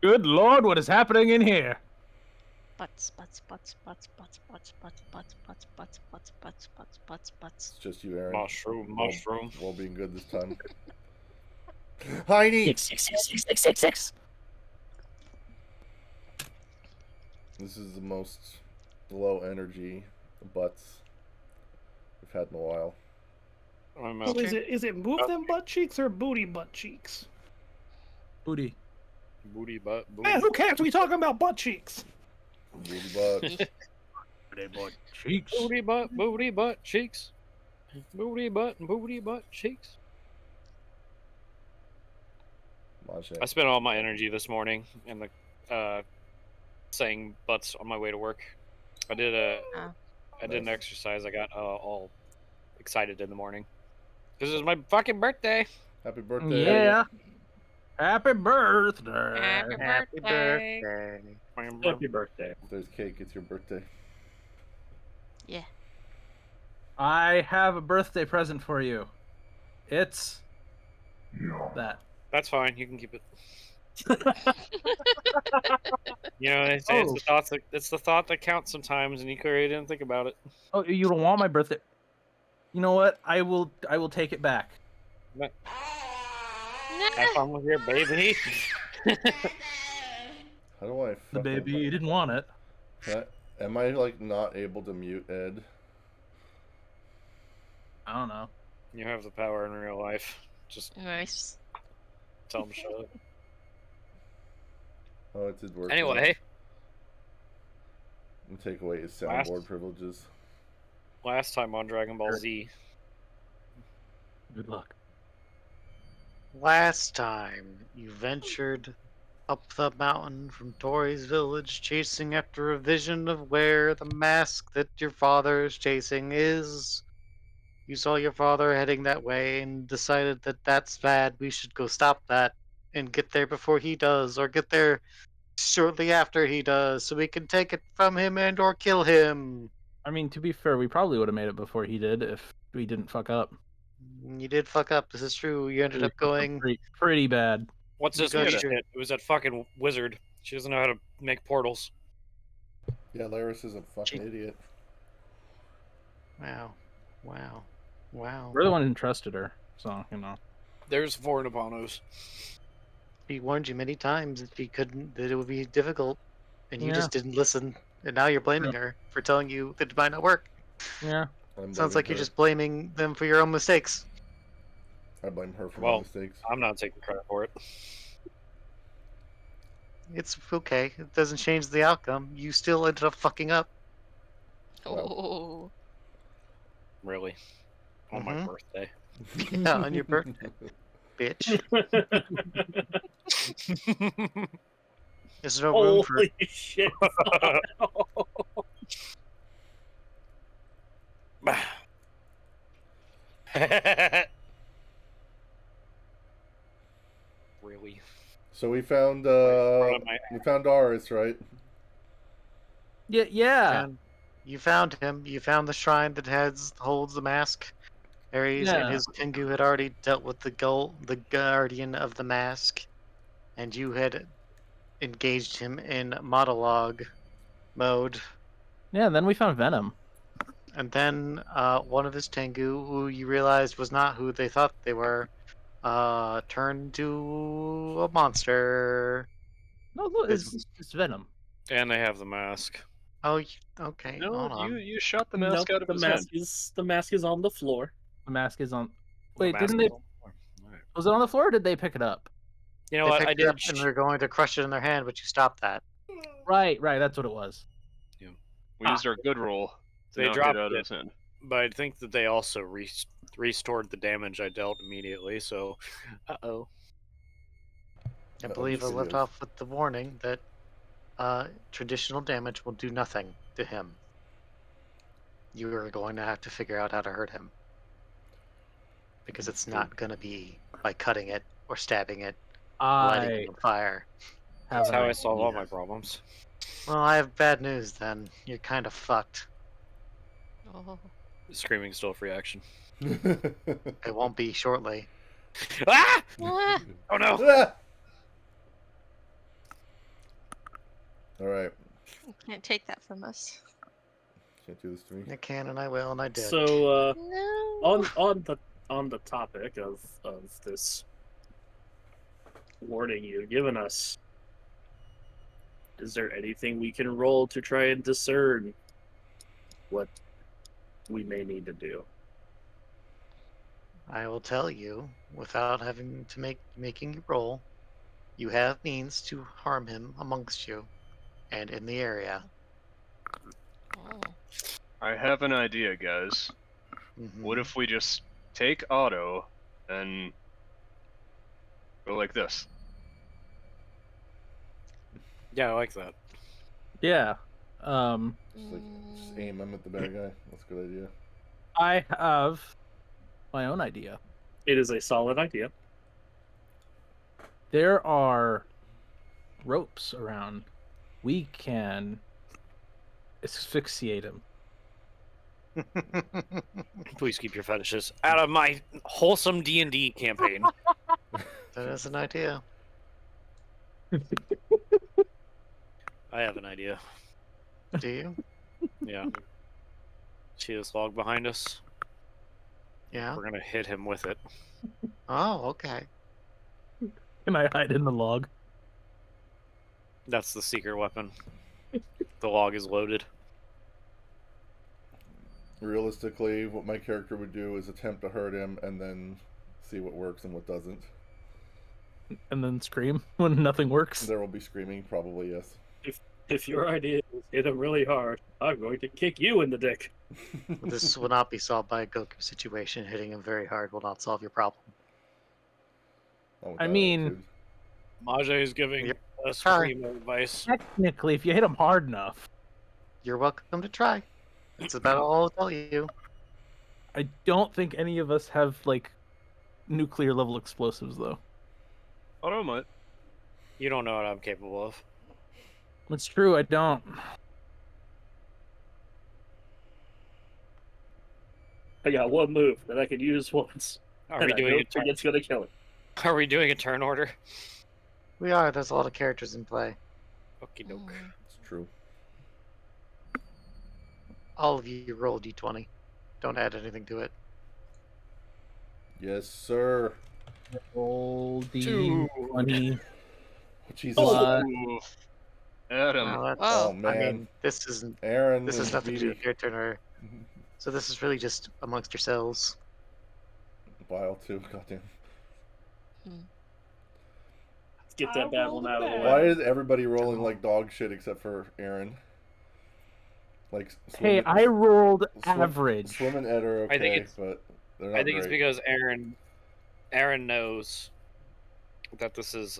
Good lord, what is happening in here? Butts. It's just you, Aaron. Mushroom. We're all being good this time. Heidi! Six. This is the most low energy butts we've had in a while. So is it move them butt cheeks or booty butt cheeks? Booty. Booty butt. Man, who cares? We talking about butt cheeks. Booty butt. Booty butt cheeks. Booty butt cheeks. Booty butt cheeks. I spent all my energy this morning in the saying butts on my way to work. I did an exercise. I got all excited in the morning. This is my fucking birthday. Happy birthday. Yeah. Happy birthday. Happy birthday. Happy birthday. If there's cake, it's your birthday. Yeah. I have a birthday present for you. It's that. That's fine. You can keep it. You know, they say it's the thought that counts sometimes, and you clearly didn't think about it. Oh, you don't want my birthday? You know what? I will take it back. Have fun with your baby. How do I? The baby didn't want it. Am I like not able to mute Ed? I don't know. You have the power in real life. Just Nice. tell him to shut up. Oh, it did work. Anyway, And take away his soundboard privileges. last time on Dragon Ball Z. Good luck. Last time, you ventured up the mountain from Tori's village, chasing after a vision of where the mask that your father is chasing is. You saw your father heading that way and decided that that's bad. We should go stop that and get there before he does, or get there shortly after he does, so we can take it from him and or kill him. I mean, to be fair, we probably would have made it before he did if we didn't fuck up. You did fuck up. This is true. You ended up going pretty bad. What's this Go shit? shoot. It was that fucking wizard. She doesn't know how to make portals. Yeah, Laris is a fucking idiot. Wow. We're the one who trusted her, so you know. There's 4 Nabanos. He warned you many times that it would be difficult, and you Yeah. just didn't listen. And now you're blaming her for telling you that it might not work. Yeah. Sounds like you're just blaming them for your own mistakes. I blame her for my mistakes. I'm not taking credit for it. It's okay. It doesn't change the outcome. You still ended up fucking up. Oh. Really? On my birthday. Yeah, on your birthday, bitch. There's no room for. Holy shit. Really? So we found Doris, right? Yeah. And you found him. You found the shrine that holds the mask. Ares and his Tengu had already dealt with the guardian of the mask, and you had engaged him in monologue mode. Yeah, then we found Venom. And then one of his Tengu, who you realized was not who they thought they were, turned into a monster. No, look, it's Venom. And they have the mask. Oh, okay. No, hold on. you shot the mask out of his head. The mask is on the floor. The mask is on. The Wait, mask didn't is they? on the floor. Alright. Was it on the floor or did they pick it up? You know They what? picked I it did. up and they're going to crush it in their hand, but you stopped that. Right. That's what it was. We used our good roll. They dropped it, but I think that they also restored the damage I dealt immediately. So, uh-oh. I believe I left off with the warning that traditional damage will do nothing to him. You are going to have to figure out how to hurt him. Because it's not going to be by cutting it or stabbing it, lighting it on fire. That's how I solve all my problems. Well, I have bad news then. You're kind of fucked. Oh. Screaming still free action. It won't be shortly. Ah! Ah! Oh no! All right. You can't take that from us. Can't do this to me. I can and I will and I did. So, No. on the topic of this warning you've given us, is there anything we can roll to try and discern what we may need to do? I will tell you, without having to making you roll, you have means to harm him amongst you and in the area. Oh. I have an idea, guys. What if we just take Otto and go like this? Yeah, I like that. Yeah. Just aim him at the bad guy. That's a good idea. I have my own idea. It is a solid idea. There are ropes around. We can asphyxiate him. Please keep your fetishes out of my wholesome D&D campaign. That is an idea. I have an idea. Do you? Yeah. See this log behind us? Yeah. We're gonna hit him with it. Oh, okay. Can I hide in the log? That's the secret weapon. The log is loaded. Realistically, what my character would do is attempt to hurt him and then see what works and what doesn't. And then scream when nothing works? There will be screaming, probably, yes. If your idea is hit him really hard, I'm going to kick you in the dick. This will not be solved by a Goku situation. Hitting him very hard will not solve your problem. I mean, Majay is giving Yep. us Try. primo advice. technically, if you hit him hard enough. You're welcome to try. That's about all I'll tell you. I don't think any of us have, like, nuclear level explosives, though. Otto might. You don't know what I'm capable of. It's true, I don't. I got one move that I could use once. Are and we I doing don't a think turn? it's gonna kill it. Are we doing a turn order? We are. There's a lot of characters in play. Okie doke. It's true. All of you roll d20. Don't add anything to it. Yes, sir. Roll Two. D20. Jesus. Ooh. Adam. Now that's, Oh, I man. mean, this isn't. Aaron This and has nothing to do Speedy. with your turn, or so this is really just amongst yourselves. Bile, too. Goddamn. Let's get that bad one out of the way. Why is everybody rolling like dog shit except for Aaron? Like, Hey, I rolled Swim- average. Swim and Ed are I think okay, it's- but they're not I think it's great. because Aaron knows that this is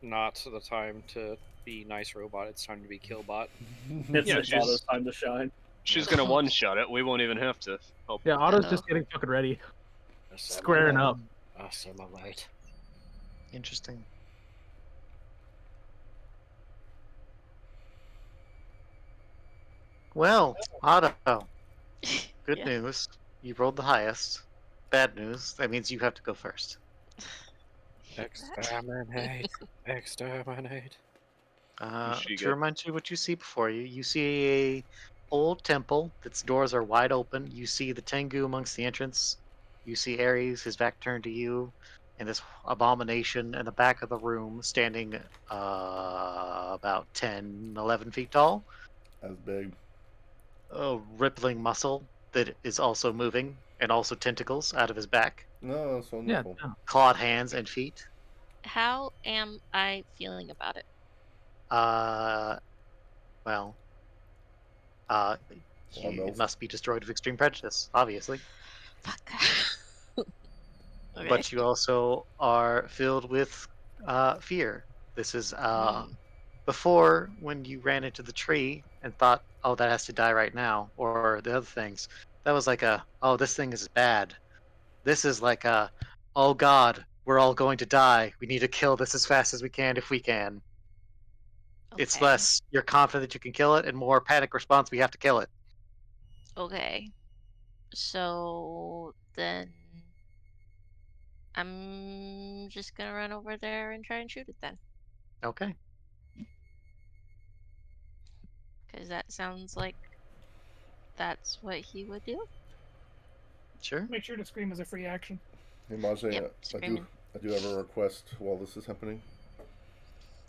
not the time to be nice robot. It's time to be killbot. It's Yeah, Otto's she's- time to shine. She's gonna one-shot it. We won't even have to help. Yeah, Otto's Hello. just getting fucking ready. I say my Squaring light. up. I say my light. Interesting. Well, Otto, good Yeah. news. You rolled the highest. Bad news. That means you have to go first. Exterminate. Exterminate. she To get? remind you what you see before you, you see a old temple. Its doors are wide open. You see the Tengu amongst the entrance. You see Ares, his back turned to you, and this abomination in the back of the room, standing about 10, 11 feet tall. As big. A rippling muscle that is also moving, and also tentacles out of his back. No, that's Yeah. wonderful. no. Clawed hands and feet. How am I feeling about it? Well, Sawmills. it must be destroyed with extreme prejudice, obviously. Fuck. Okay. But you also are filled with fear. This is before when you ran into the tree and thought, "Oh, that has to die right now," or the other things. That was like "Oh, this thing is bad." This is like "Oh God, we're all going to die. We need to kill this as fast as we can if we can." It's Okay. less you're confident you can kill it, and more panic response. We have to kill it. Okay. So then I'm just gonna run over there and try and shoot it then. Okay. Because that sounds like that's what he would do. Sure. Make sure to scream as a free action. Hey, Majay, Yep, I do screaming. have a request while this is happening.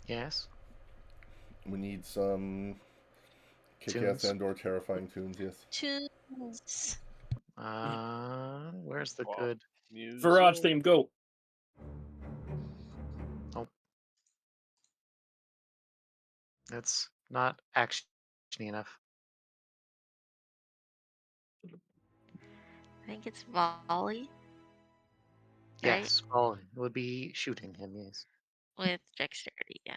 Yes. We need some kick-ass Tunes. and/or terrifying tunes. Yes. Tunes. Where's the Wow. good? Viraj theme, go. That's not actiony enough. I think it's volley. Right? Yes. Oh, it would be shooting him. Yes. With dexterity, yeah.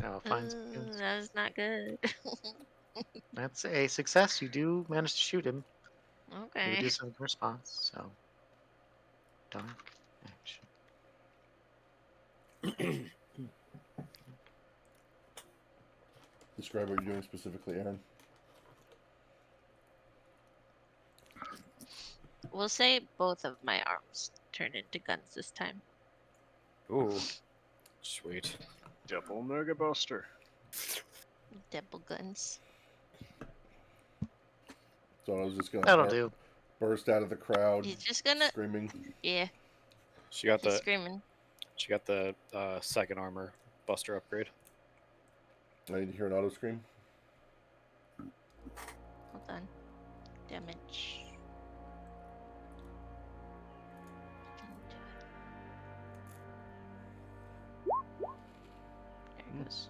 I'll find some tunes. That's not good. That's a success. You do manage to shoot him. You would Okay. do something in response. So, dark action. Describe what you're doing specifically, Aaron. We'll say both of my arms turn into guns this time. Ooh, sweet. Double Mega Buster. Double guns. So I was just gonna That'll do. burst out of the crowd, He's just gonna. screaming. Yeah, She got he's the screaming. second armor buster upgrade. I need to hear an auto scream. Hold on. Damage. There it goes.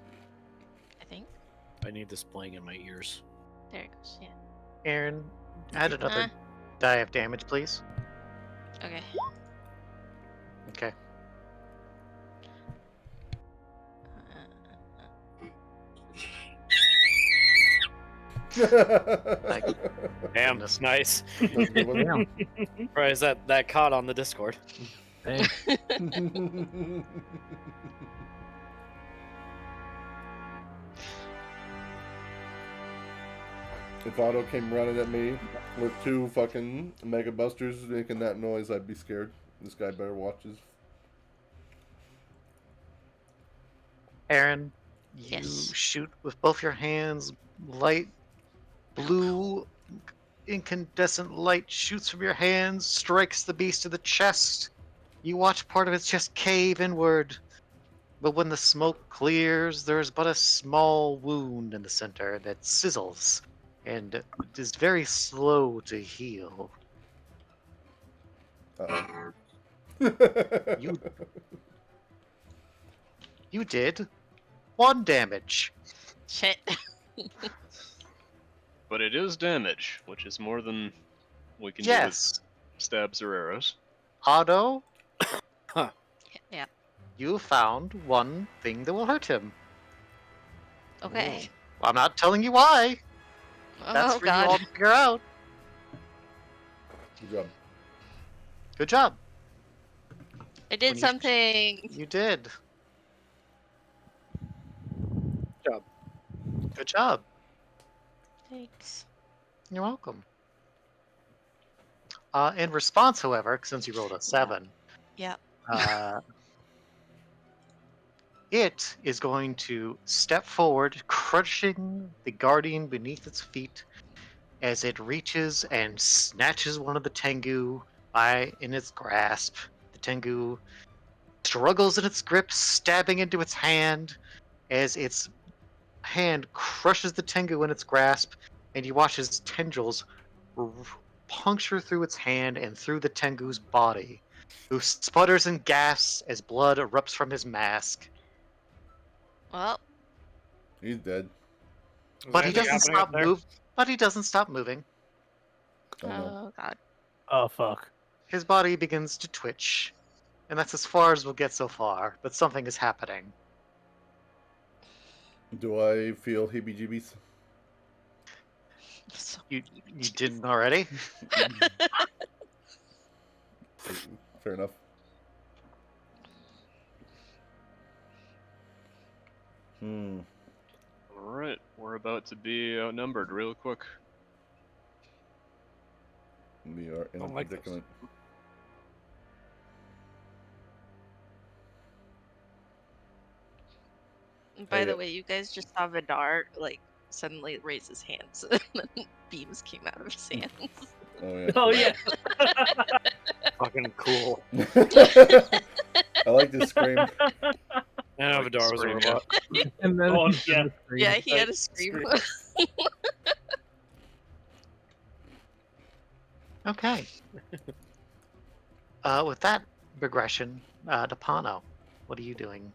I think. I need this playing in my ears. There it goes, yeah. Aaron, add another die of damage, please. Okay. Okay. Damn, Goodness. nice. That's a good one. Right, is that caught on the Discord? Dang. If Otto came running at me with 2 fucking Mega Busters making that noise, I'd be scared. This guy better watch his. Aaron, you Yes. shoot with both your hands. Light blue incandescent light shoots from your hands, strikes the beast in the chest. You watch part of its chest cave inward. But when the smoke clears, there's but a small wound in the center that sizzles and is very slow to heal. Uh-oh. You did 1 damage. Shit. But it is damage, which is more than we can do Yes. with stabs or arrows. Otto, Yeah. you found one thing that will hurt him. Okay. I'm not telling you why. That's Oh for you all god. to figure out. Good job. Good job. I did When you- something. You did. Job. Good job. Thanks. You're welcome. In response, however, since you rolled a 7, Yeah. it is going to step forward, crushing the guardian beneath its feet as it reaches and snatches one of the Tengu in its grasp. The Tengu struggles in its grip, stabbing into its hand as its hand crushes the Tengu in its grasp, and you watch as tendrils puncture through its hand and through the Tengu's body, who sputters and gasps as blood erupts from his mask. Well, He's dead. Is But he anything doesn't happening up stop there? move. But he doesn't stop moving. Oh no. oh god. Oh fuck. His body begins to twitch, and that's as far as we'll get so far. But something is happening. Do I feel heebie-jeebies? So You didn't already? Fair enough. Alright, we're about to be outnumbered real quick. We are in a Don't like this. predicament. By Hey, the way, you guys just saw Vidar like suddenly raise his hands, and then beams came out of his hands. Oh yeah. Oh yeah. Fucking cool. I like to scream. And I like to Vidar was a scream, robot. And then Oh, he did yeah. the scream. Yeah, he had Like, a scream. Okay. With that progression, Depano, what are you doing?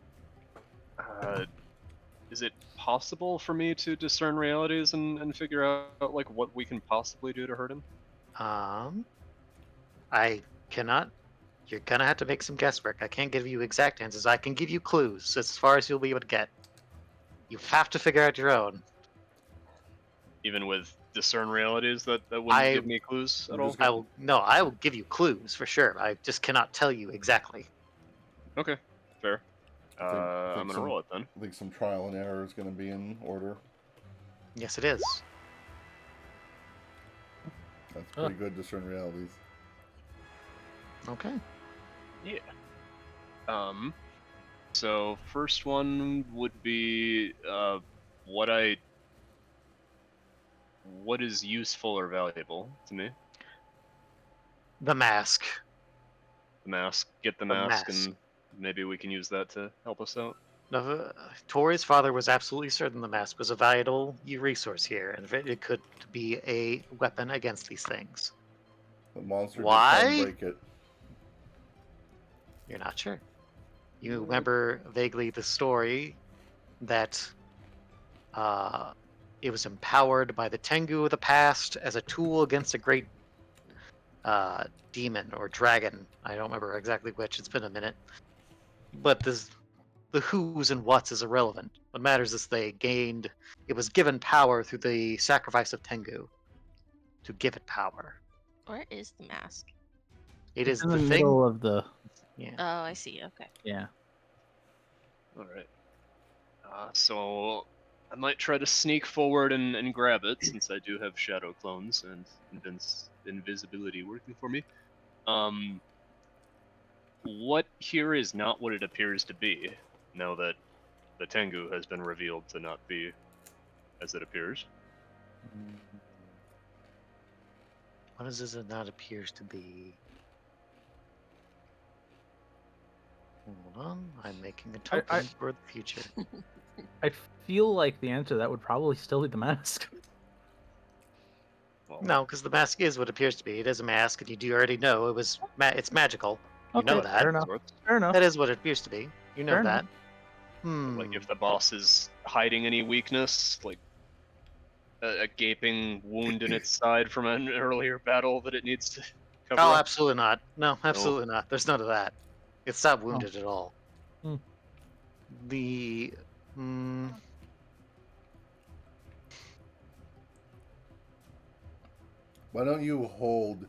Is it possible for me to discern realities and figure out like what we can possibly do to hurt him? I cannot. You're gonna have to make some guesswork. I can't give you exact answers. I can give you clues as far as you'll be able to get. You have to figure out your own. Even with discern realities, that wouldn't give me clues at all. I will give you clues for sure. I just cannot tell you exactly. Okay, fair. think I'm gonna roll it then. I think some trial and error is going to be in order. Yes, it is. That's pretty good discern realities. Okay. Yeah. So first one would be what is useful or valuable to me. The mask. The mask. Get the mask, and maybe we can use that to help us out. Tori's father was absolutely certain the mask was a valuable resource here, and it could be a weapon against these things. The monster Why? did try and break it. You're not sure. You remember vaguely the story that it was empowered by the Tengu of the past as a tool against a great demon or dragon. I don't remember exactly which. It's been a minute. But the who's and what's is irrelevant. What matters is it was given power through the sacrifice of Tengu to give it power. Where is the mask? It It's is in the the thing. middle of the. Yeah. Oh, I see. Okay. Yeah. All right. So I might try to sneak forward and grab it, since I do have shadow clones and invisibility working for me. What here is not what it appears to be, now that the Tengu has been revealed to not be as it appears. What is this it not appears to be? Hold on, I'm making a token for the future. I feel like the answer to that would probably still be the mask. Well, No, because the mask is what it appears to be. It is a mask, and you do already know it's magical. You know that. Fair enough. Fair enough. That is what it appears to be. You know Fair that. like if the boss is hiding any weakness, like a gaping wound in its side from an earlier battle that it needs to cover Oh, up? absolutely not. No, absolutely not. There's none of that. It's not wounded at all. Hmm. The Why don't you hold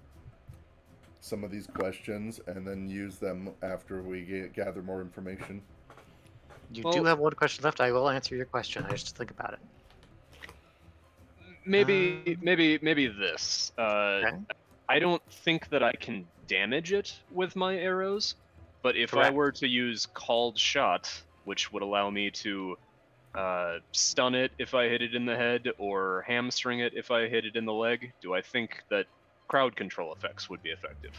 some of these questions and then use them after we gather more information? You do have one question left. I will answer your question. I just think about it. Maybe this. Okay. I don't think that I can damage it with my arrows, but if I were to use called shot, which would allow me to stun it if I hit it in the head, or hamstring it if I hit it in the leg, do I think that crowd control effects would be effective?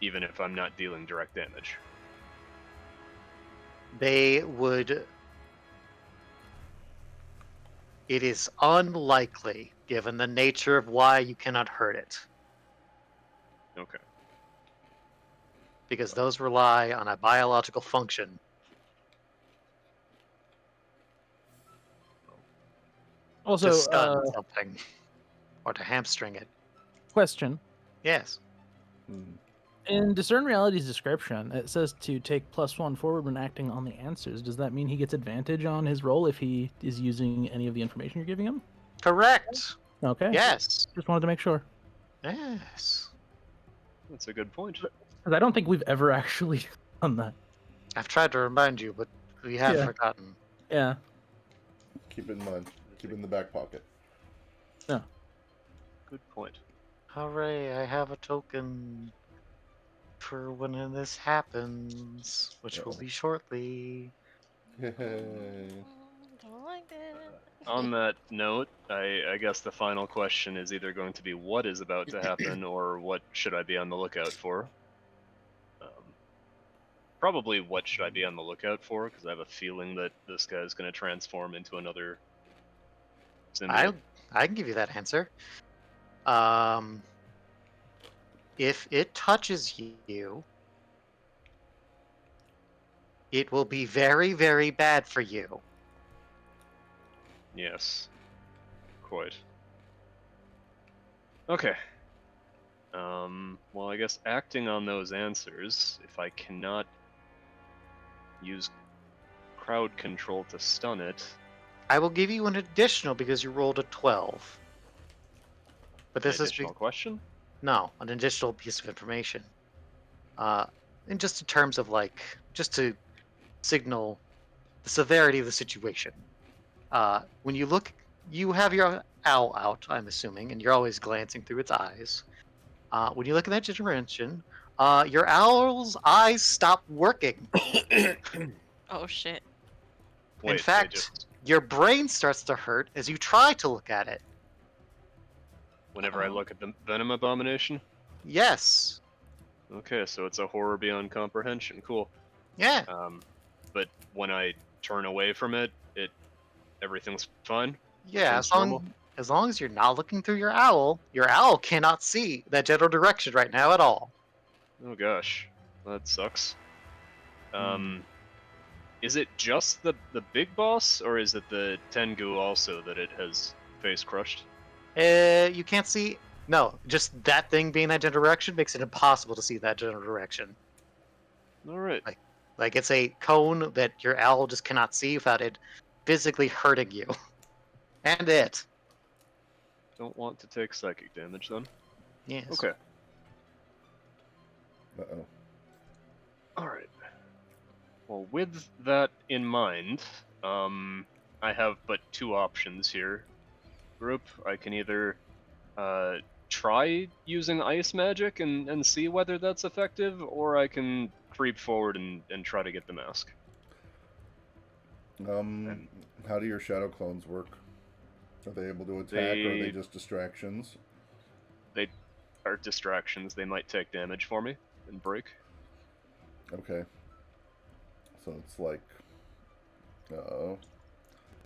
Even if I'm not dealing direct damage. They would. It is unlikely, given the nature of why you cannot hurt it. Okay. Because those rely on a biological function. Also, to stun something. Or to hamstring it. question. Yes. In Discern Reality's description, it says to take +1 forward when acting on the answers. Does that mean he gets advantage on his roll if he is using any of the information you're giving him? Correct. Okay. Yes. Just wanted to make sure. Yes. That's a good point. Because I don't think we've ever actually done that. I've tried to remind you, but we have forgotten. Yeah. Keep it in mind. Keep it in the back pocket. Yeah. Good point. Hooray, I have a token. for when this happens, which will be shortly. Don't like that. On that note, I guess the final question is either going to be what is about to happen or what should I be on the lookout for. Probably what should I be on the lookout for, because I have a feeling that this guy is going to transform into another symbiote. I can give you that answer. If it touches you, it will be very, very bad for you. Yes. Quite. Okay. Well, I guess acting on those answers, if I cannot use crowd control to stun it. I will give you an additional because you rolled a 12. But this An is additional question? No, an additional piece of information. And just in terms of just to signal the severity of the situation. When you look, you have your owl out, I'm assuming, and you're always glancing through its eyes. When you look in that dimension, your owl's eyes stop working. Oh shit. Wait, In fact, your brain starts to hurt as you try to look at it. Whenever I look at the Venom Abomination? Yes. Okay, so it's a horror beyond comprehension. Cool. Yeah. But when I turn away from it, everything's fine? Yeah, Everything's as long as you're not looking through your owl cannot see that general direction right now at all. Oh gosh, that sucks. Is it just the big boss, or is it the Tengu also that it has face crushed? You can't see. No, just that thing being that general direction makes it impossible to see that general direction. All right. Like it's a cone that your owl just cannot see without it physically hurting you. And it. Don't want to take psychic damage then. Yes. Okay. Uh-oh. Alright. Well, with that in mind, I have but two options here. Group, I can either try using ice magic and see whether that's effective, or I can creep forward and try to get the mask. How do your shadow clones work? Are they able to attack, or are they just distractions? They are distractions. They might take damage for me and break. Okay. So it's like,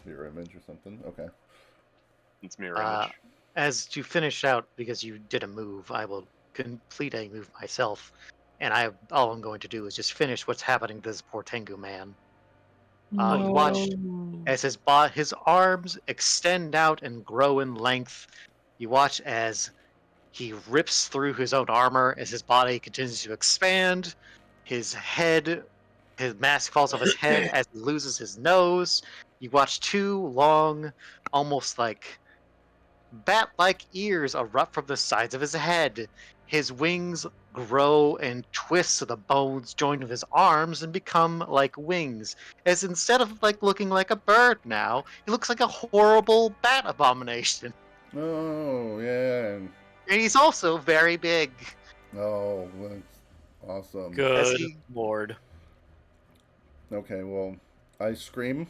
mirror image or something. Okay. It's mirror image. As to finish out, because you did a move, I will complete a move myself, and all I'm going to do is just finish what's happening to this poor Tengu man. You watch as his arms extend out and grow in length. You watch as he rips through his own armor as his body continues to expand. His mask falls off his head as he loses his nose. You watch two long, almost like bat-like ears erupt from the sides of his head. His wings grow and twist so the bones join with his arms and become like wings. As instead of looking like a bird now, he looks like a horrible bat abomination. Oh, yeah. And he's also very big. Oh, that's awesome. Good lord. Okay, well, I scream.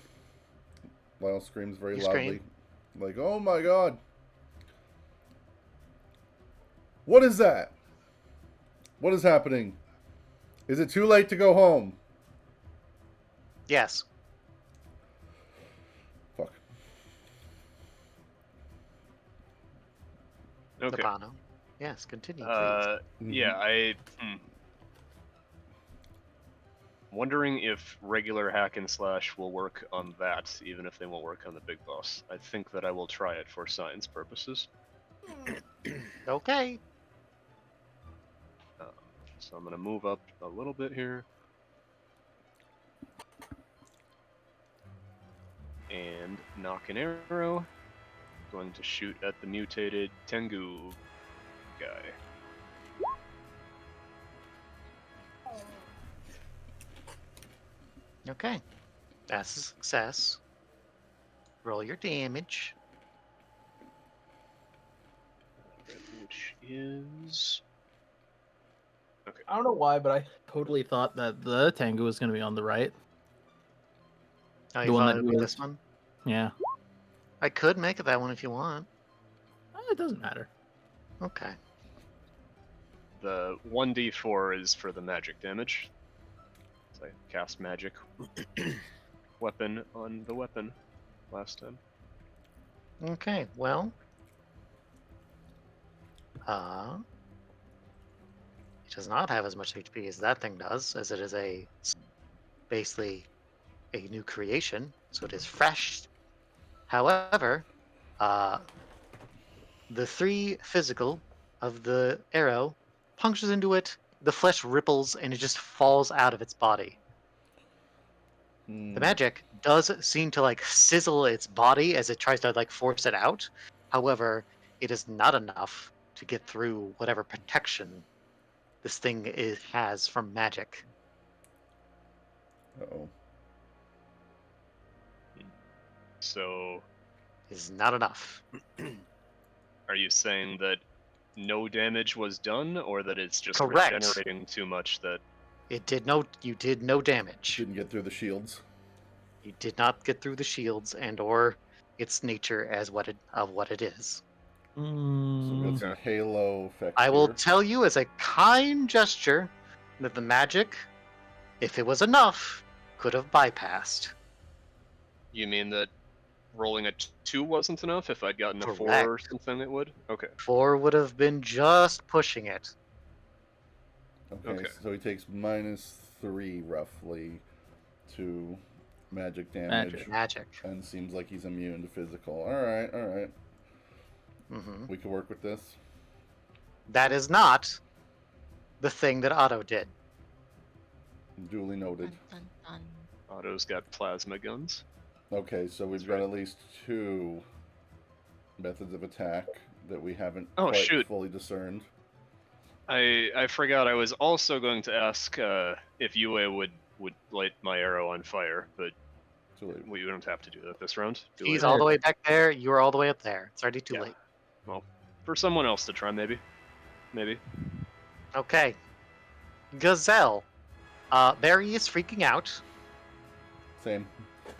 Lyle screams very loudly. Like, oh my god. What is that? What is happening? Is it too late to go home? Yes. Fuck. Okay. Labano. Yes, continue, please. Yeah, wondering if regular hack and slash will work on that, even if they won't work on the big boss. I think that I will try it for science purposes. Okay. So I'm going to move up a little bit here. And knock an arrow. Going to shoot at the mutated Tengu guy. Okay. That's a success. Roll your damage. Which is Okay. I don't know why, but I totally thought that the Tengu was going to be on the right. Oh, The you one thought that it would be was- this one? Yeah. I could make it that one if you want. It doesn't matter. Okay. The 1d4 is for the magic damage. So I cast magic weapon on the weapon last time. Okay, well. It does not have as much HP as that thing does, as it is basically a new creation, so it is fresh. However, the 3 physical of the arrow punctures into it, the flesh ripples, and it just falls out of its body. The magic does seem to like sizzle its body as it tries to like force it out. However, it is not enough to get through whatever protection this thing has from magic. Uh-oh. So, Is not enough. are you saying that no damage was done, or that it's just Correct. regenerating too much that... You did no damage. Didn't get through the shields. You did not get through the shields and or its nature as what it is. So we got some halo effect I will here. tell you as a kind gesture that the magic, if it was enough, could have bypassed. You mean that rolling a 2 wasn't enough? If I'd gotten a 4 or something, it would? Okay. 4 would have been just pushing it. Okay, so he takes -3 roughly to magic damage. Magic. And seems like he's immune to physical. Alright, alright. Mm-hmm. We can work with this. That is not the thing that Otto did. Duly noted. Dun, dun, dun. Otto's got plasma guns. Okay, so we've got at least 2 methods of attack that we haven't Oh, quite shoot. fully discerned. I forgot I was also going to ask if Yue would light my arrow on fire, but we don't have to do that this round. He's all the way back there, you're all the way up there. It's already too late. Well, for someone else to try, maybe. Maybe. Okay. Gazelle. Barry is freaking out. Same.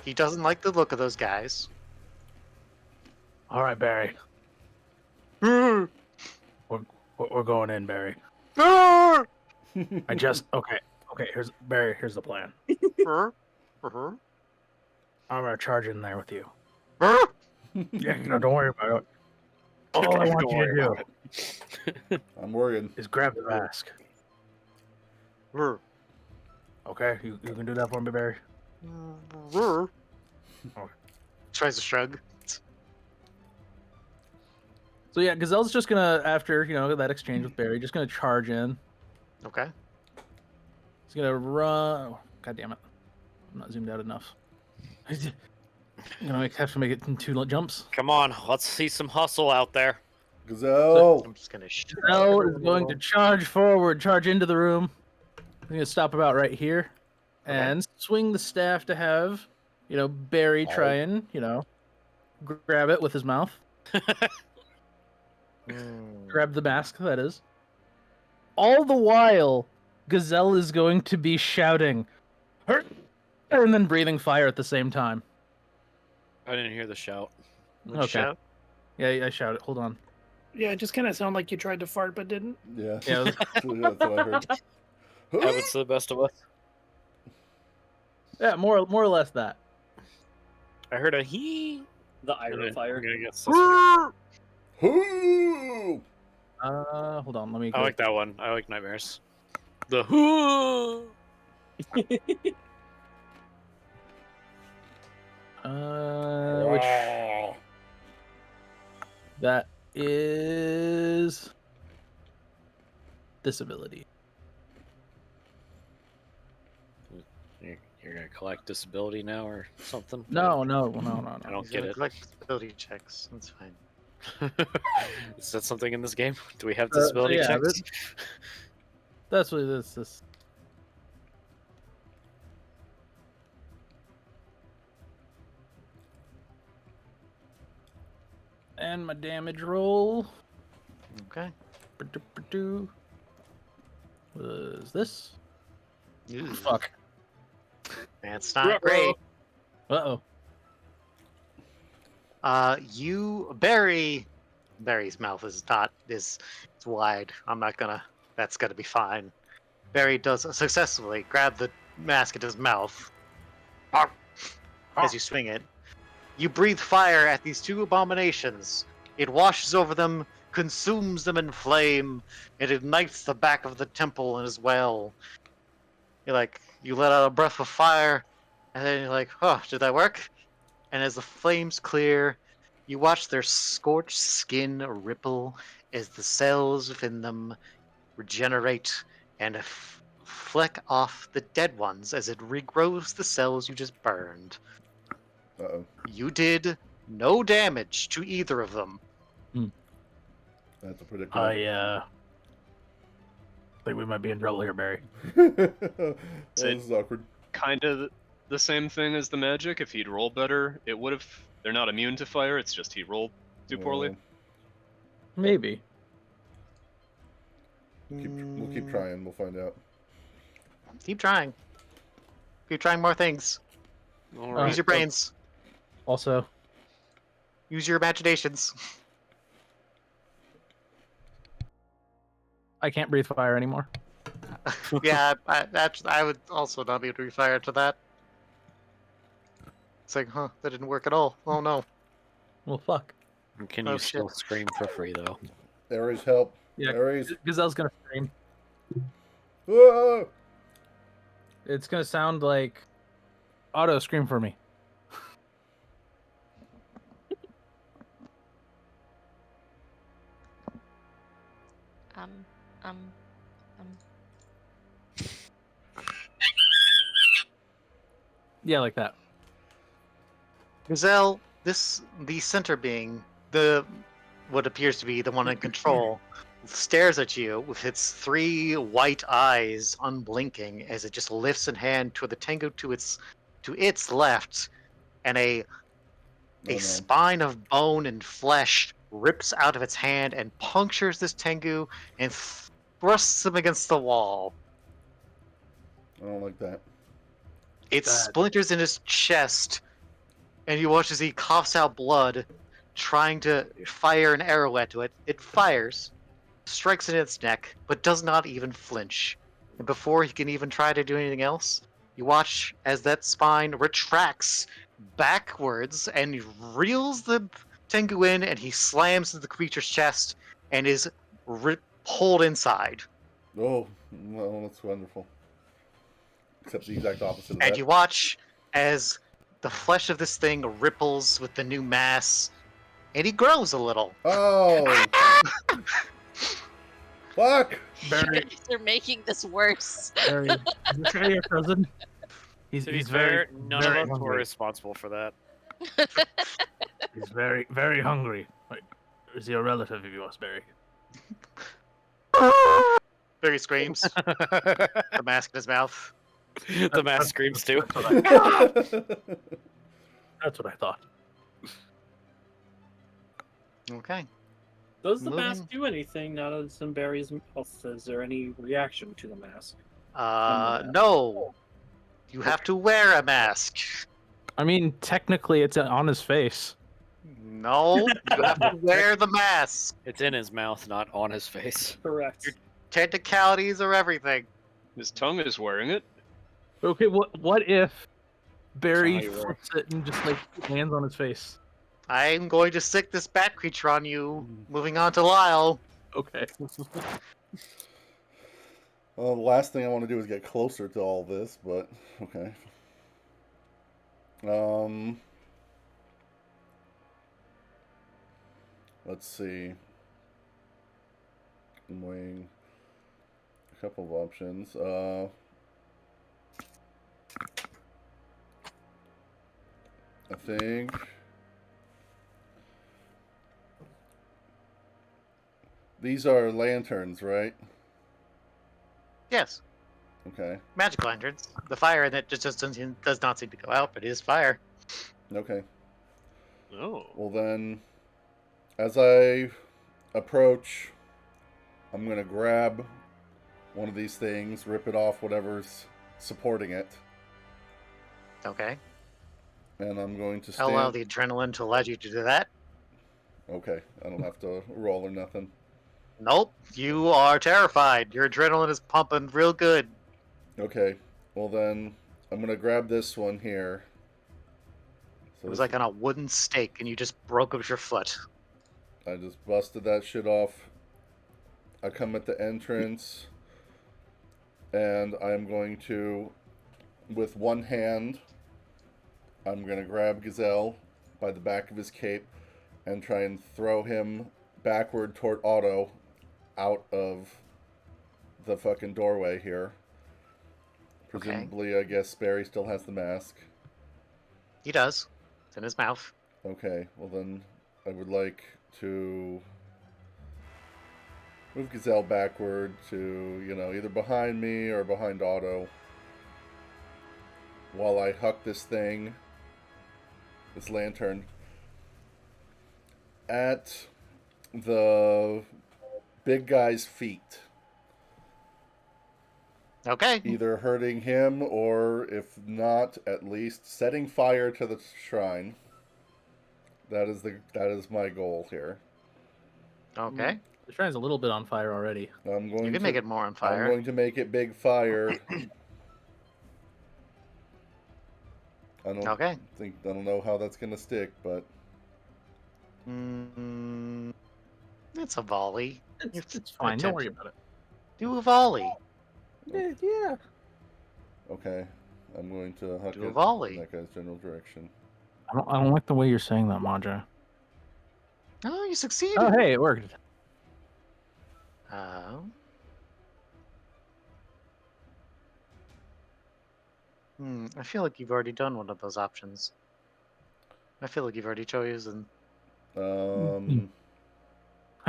He doesn't like the look of those guys. All right, Barry. We're going in, Barry. I just okay. Here's Barry. Here's the plan. I'm gonna charge in there with you. Yeah, no, don't worry about it. All I want you to do I'm worried. is grab the mask. Okay, you can do that for me, Barry. Tries to shrug. So yeah, Gazelle's just gonna, after that exchange with Barry, just gonna charge in. Okay. He's gonna run. Oh, God damn it! I'm not zoomed out enough. He's gonna have to make it in 2 jumps. Come on, let's see some hustle out there. Gazelle. I'm just gonna. Gazelle is going to charge forward, charge into the room. He's gonna stop about right here, and swing the staff to have, Barry try and, grab it with his mouth. Grab the mask, that is. All the while, Gazelle is going to be shouting, "Hurt!" and then breathing fire at the same time. I didn't hear the shout. Okay. Shout? Yeah, I shout it. Hold on. Yeah, it just kind of sounded like you tried to fart but didn't. Yeah. Yeah, That's what I heard. Happens to the best of us. yeah, more or less that. I heard a hee. The Iron Fire. Hoo! Hold on. Let me. I like that one. I like nightmares. The hoo. Which that is disability. You're gonna collect disability now or something? No. I don't He's get gonna it. collect disability checks. That's fine. Is that something in this game? Do we have disability yeah, checks? That's what this is. And my damage roll. Okay. Was this? Ew. Fuck. That's not great. Uh-oh. Barry's mouth is not it's wide. I'm not gonna. That's gonna be fine. Barry does successfully grab the mask into his mouth. As you swing it, you breathe fire at these two abominations. It washes over them, consumes them in flame. It ignites the back of the temple as well. You let out a breath of fire, and then you're like, oh, did that work? And as the flames clear, you watch their scorched skin ripple as the cells within them regenerate and fleck off the dead ones as it regrows the cells you just burned. Uh-oh. You did no damage to either of them. That's a predicament. I think we might be in trouble here, Barry. This is awkward. Kind of the same thing as the magic. If he'd roll better, it would have. They're not immune to fire. It's just he rolled too poorly. Maybe. We'll keep trying. We'll find out. Keep trying. Keep trying more things. All Use your brains. Also, use your imaginations. I can't breathe fire anymore. Yeah, I would also not be able to refire to that. It's like, that didn't work at all. Oh no. Well, fuck. Can you still scream for free, though? Ares, help. Yeah, Ares. Gazelle's gonna scream. Whoa! It's gonna sound like Otto scream for me. Yeah, like that. Gazelle, the center being, what appears to be the one in control, stares at you with its 3 white eyes unblinking as it just lifts a hand toward the Tengu to its left, and a spine of bone and flesh rips out of its hand and punctures this Tengu and thrusts him against the wall. I don't like that. It splinters in his chest, and you watch as he coughs out blood, trying to fire an arrow into it. It fires, strikes it in its neck, but does not even flinch. And before he can even try to do anything else, you watch as that spine retracts backwards and reels the Tengu in, and he slams into the creature's chest and is pulled inside. Oh, well, that's wonderful. Except the exact opposite of that. And you watch as the flesh of this thing ripples with the new mass, and he grows a little. Oh! Fuck! Barry, They're making this worse. Barry, is this guy your cousin? He's fair, none very of us were hungry. responsible for that. He's very, very hungry. Like, is he a relative of yours, Barry? Barry screams. The mask in his mouth. The mask screams too. That's what I thought. Okay. Does the mask do anything now that it's in Barry's mouth? Is there any reaction to the mask? No. You have to wear a mask. I mean, technically, it's on his face. No, you have to wear the mask. It's in his mouth, not on his face. Correct. Your technicalities are everything. His tongue is wearing it. Okay, what if Barry That's how he flips it and just like lands on his face? I'm going to stick this bat creature on you. Moving on to Lyle. Okay. Well, the last thing I want to do is get closer to all this, but okay. Let's see. I'm weighing a couple of options. I think these are lanterns, right? Yes. Okay. Magic lanterns. The fire in it just does not seem to go out, but it is fire. Okay. Oh. Well then, as I approach, I'm gonna grab one of these things, rip it off whatever's supporting it. Okay. And I'm going to I'll allow stand. the adrenaline to allow you to do that. Okay, I don't have to roll or nothing. Nope. You are terrified. Your adrenaline is pumping real good. Okay, well then, I'm going to grab this one here. So It was like on a wooden stake, and you just broke up your foot. I just busted that shit off. I come at the entrance, and I'm going to, with one hand, I'm going to grab Gazelle by the back of his cape and try and throw him backward toward Otto out of the fucking doorway here. Presumably, I guess Barry still has the mask. He does. It's in his mouth. Okay, well then I would like to move Gazelle backward to, either behind me or behind Otto while I huck this lantern, at the big guy's feet. Okay. Either hurting him or, if not, at least setting fire to the shrine. That is my goal here. Okay. The shrine's a little bit on fire already. You can make it more on fire. I'm going to make it big fire. I don't know how that's gonna stick, but it's a volley. It's fine. Don't worry about it. Do a volley. Yeah. Okay, I'm going to huck Do a it volley. in that guy's general direction. I don't like the way you're saying that, Maja. Oh, you succeeded. Oh, hey, it worked. I feel like you've already done one of those options. I feel like you've already chosen. I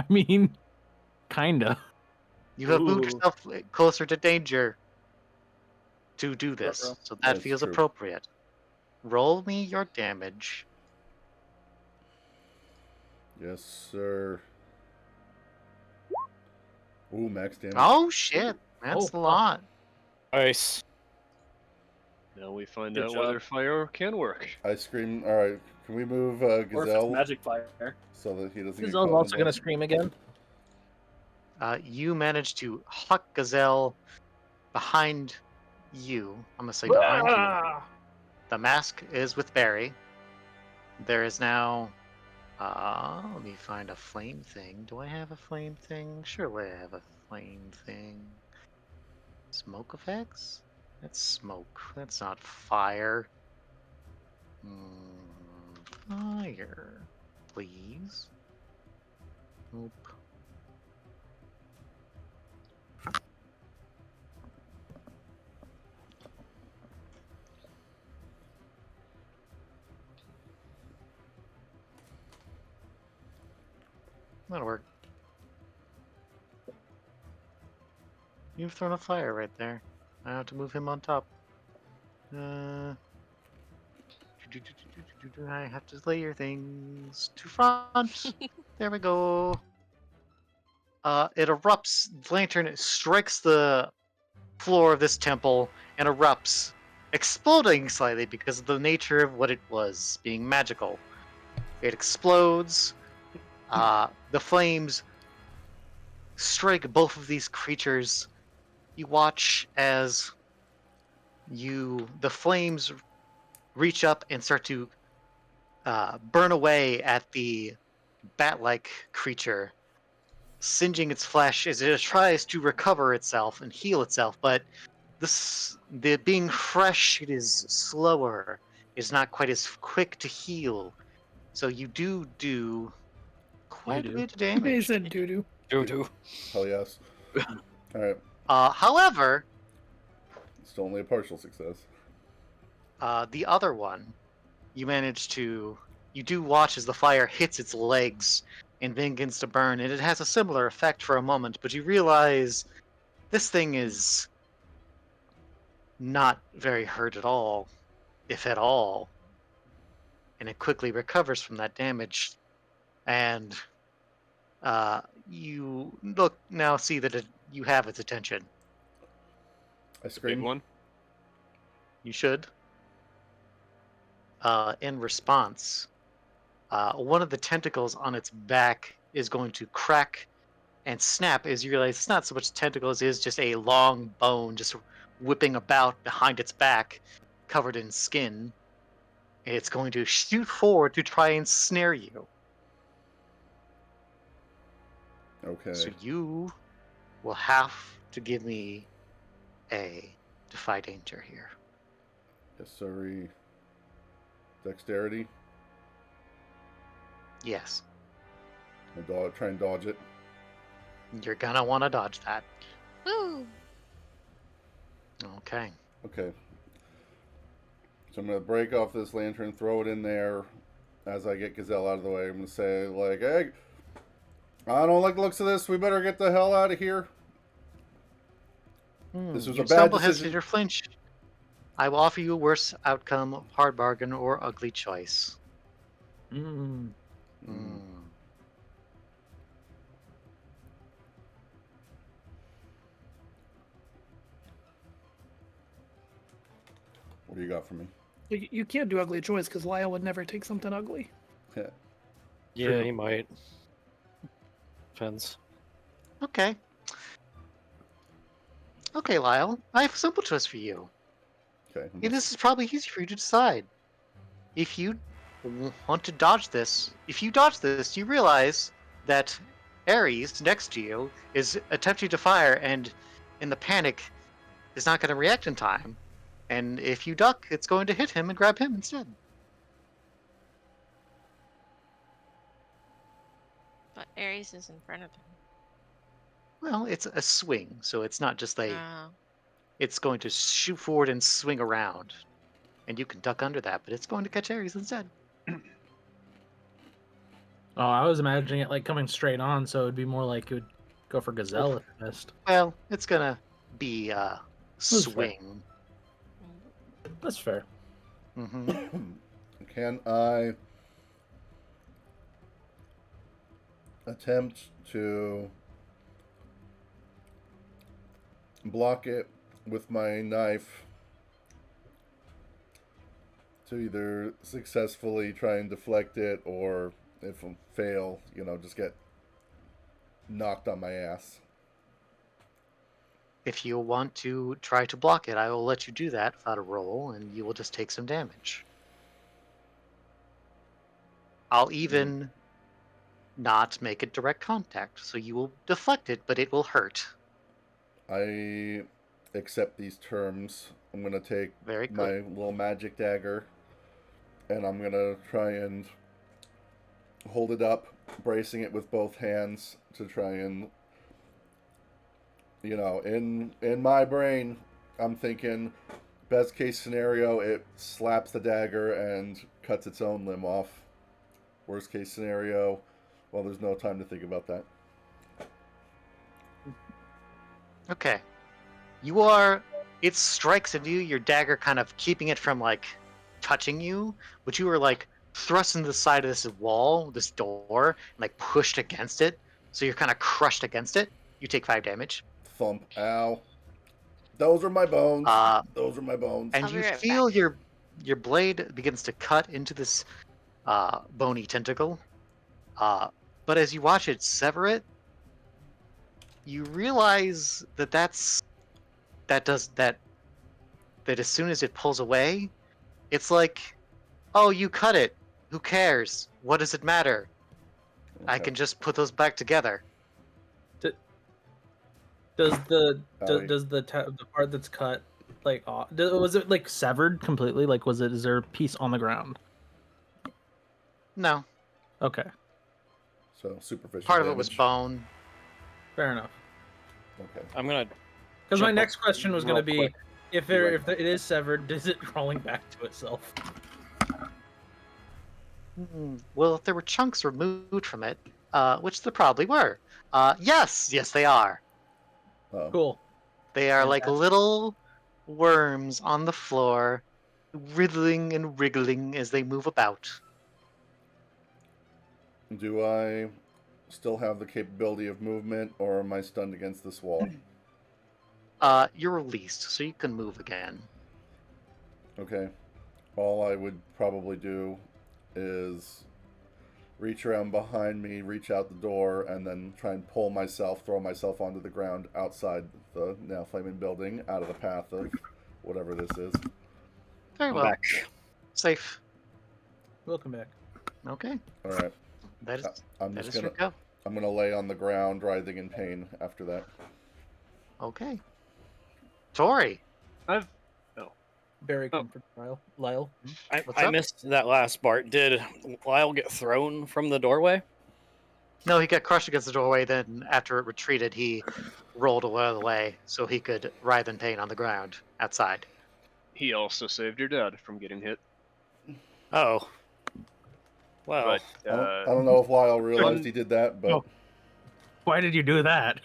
mean, kinda. You have moved yourself closer to danger to do this, so that feels appropriate. Roll me your damage. Yes, sir. Ooh, max damage. Oh shit, that's a lot. Nice. Now we find out whether fire can work. I scream. All right, can we move Or if Gazelle it's magic fire. so that he doesn't? Gazelle's also gonna scream again. You managed to huck Gazelle behind you. I'm gonna say behind you. The mask is with Barry. There is now. Let me find a flame thing. Do I have a flame thing? Surely I have a flame thing. Smoke effects? That's smoke. That's not fire. Fire. Please. Nope. That'll work. You've thrown a fire right there. I have to move him on top. I have to layer things to front. There we go. It erupts. The lantern strikes the floor of this temple and erupts, exploding slightly because of the nature of what it was, being magical. It explodes. The flames strike both of these creatures. You watch as the flames reach up and start to burn away at the bat-like creature, singeing its flesh as it tries to recover itself and heal itself. But the being fresh, it is slower. It's not quite as quick to heal. So you do quite a bit of damage. He said doo-doo. Doo-doo. Hell yes. All right. However, it's only a partial success. The other one, you do watch as the fire hits its legs and begins to burn, and it has a similar effect for a moment, but you realize this thing is not very hurt at all, if at all, and it quickly recovers from that damage, and you see that you have its attention. I Big scream. one. You should. In response, one of the tentacles on its back is going to crack and snap as you realize it's not so much tentacles, it is just a long bone just whipping about behind its back, covered in skin. And it's going to shoot forward to try and snare you. Okay. So you will have to give me a defy danger here. Yes, sorry. Dexterity. Yes. Try and dodge it. You're gonna want to dodge that. Woo! Okay. Okay. So I'm gonna break off this lantern, throw it in there. As I get Gazelle out of the way, I'm gonna say like, "Hey, I don't like the looks of this. We better get the hell out of here." This was a You bad stumble, decision. hesitate, or flinch. I will offer you a worse outcome, hard bargain, or ugly choice. Mm. What do you got for me? You can't do ugly choice because Lyle would never take something ugly. Yeah, he might. Depends. Okay. Okay, Lyle. I have a simple choice for you. Okay. This is probably easy for you to decide. If you want to dodge this, you realize that Ares next to you is attempting to fire and in the panic is not going to react in time. And if you duck, it's going to hit him and grab him instead. But Ares is in front of him. Well, it's a swing, so it's not just like Oh. it's going to shoot forward and swing around. And you can duck under that, but it's going to catch Ares instead. Oh, I was imagining it like coming straight on, so it'd be more like it would go for Gazelle at best. Well, it's gonna be swing. That's fair. Mm-hmm. Can I attempt to block it with my knife to either successfully try and deflect it, or if I fail, just get knocked on my ass? If you want to try to block it, I will let you do that without a roll, and you will just take some damage. I'll even not make it direct contact, so you will deflect it, but it will hurt. I accept these terms. I'm going to take Very my good. little magic dagger, and I'm going to try and hold it up, bracing it with both hands to try and, in my brain, I'm thinking, best case scenario, it slaps the dagger and cuts its own limb off. Worst case scenario, well, there's no time to think about that. Okay. It strikes at you, your dagger kind of keeping it from, touching you, but you were, thrust into the side of this wall, this door, and, pushed against it, so you're kind of crushed against it. You take 5 damage. Thump. Ow. Those are my bones. Those are my bones. And you feel your blade begins to cut into this bony tentacle. But as you watch it sever it, you realize that as soon as it pulls away, it's like, oh, you cut it. Who cares? What does it matter? Okay. I can just put those back together. Does the part that's cut was it severed completely? Is there a piece on the ground? No. Okay. So superficial Part damage. of it was bone. Fair enough. Okay. I'm gonna. Because my jump next up question was going to real be, quick. if it is severed, is it crawling back to itself? Well, if there were chunks removed from it, which there probably were, yes, they are. Oh. Cool. They are like Fantastic. little worms on the floor, wriggling and wriggling as they move about. Do I still have the capability of movement, or am I stunned against this wall? You're released, so you can move again. Okay. All I would probably do is reach around behind me, reach out the door, and then try and throw myself onto the ground outside the now flaming building, out of the path of whatever this is. Very well. Back. Safe. Welcome back. Okay. All right. That is. I'm That just is your gonna. go. I'm gonna lay on the ground, writhing in pain. After that. Okay. Tori. I've Barry comfort Lyle. What's I up? missed that last part. Did Lyle get thrown from the doorway? No, he got crushed against the doorway. Then, after it retreated, he rolled out of the way so he could writhe in pain on the ground outside. he also saved your dad from getting hit. Oh. Well, But I don't know if Lyle realized he did that, but Why did you do that?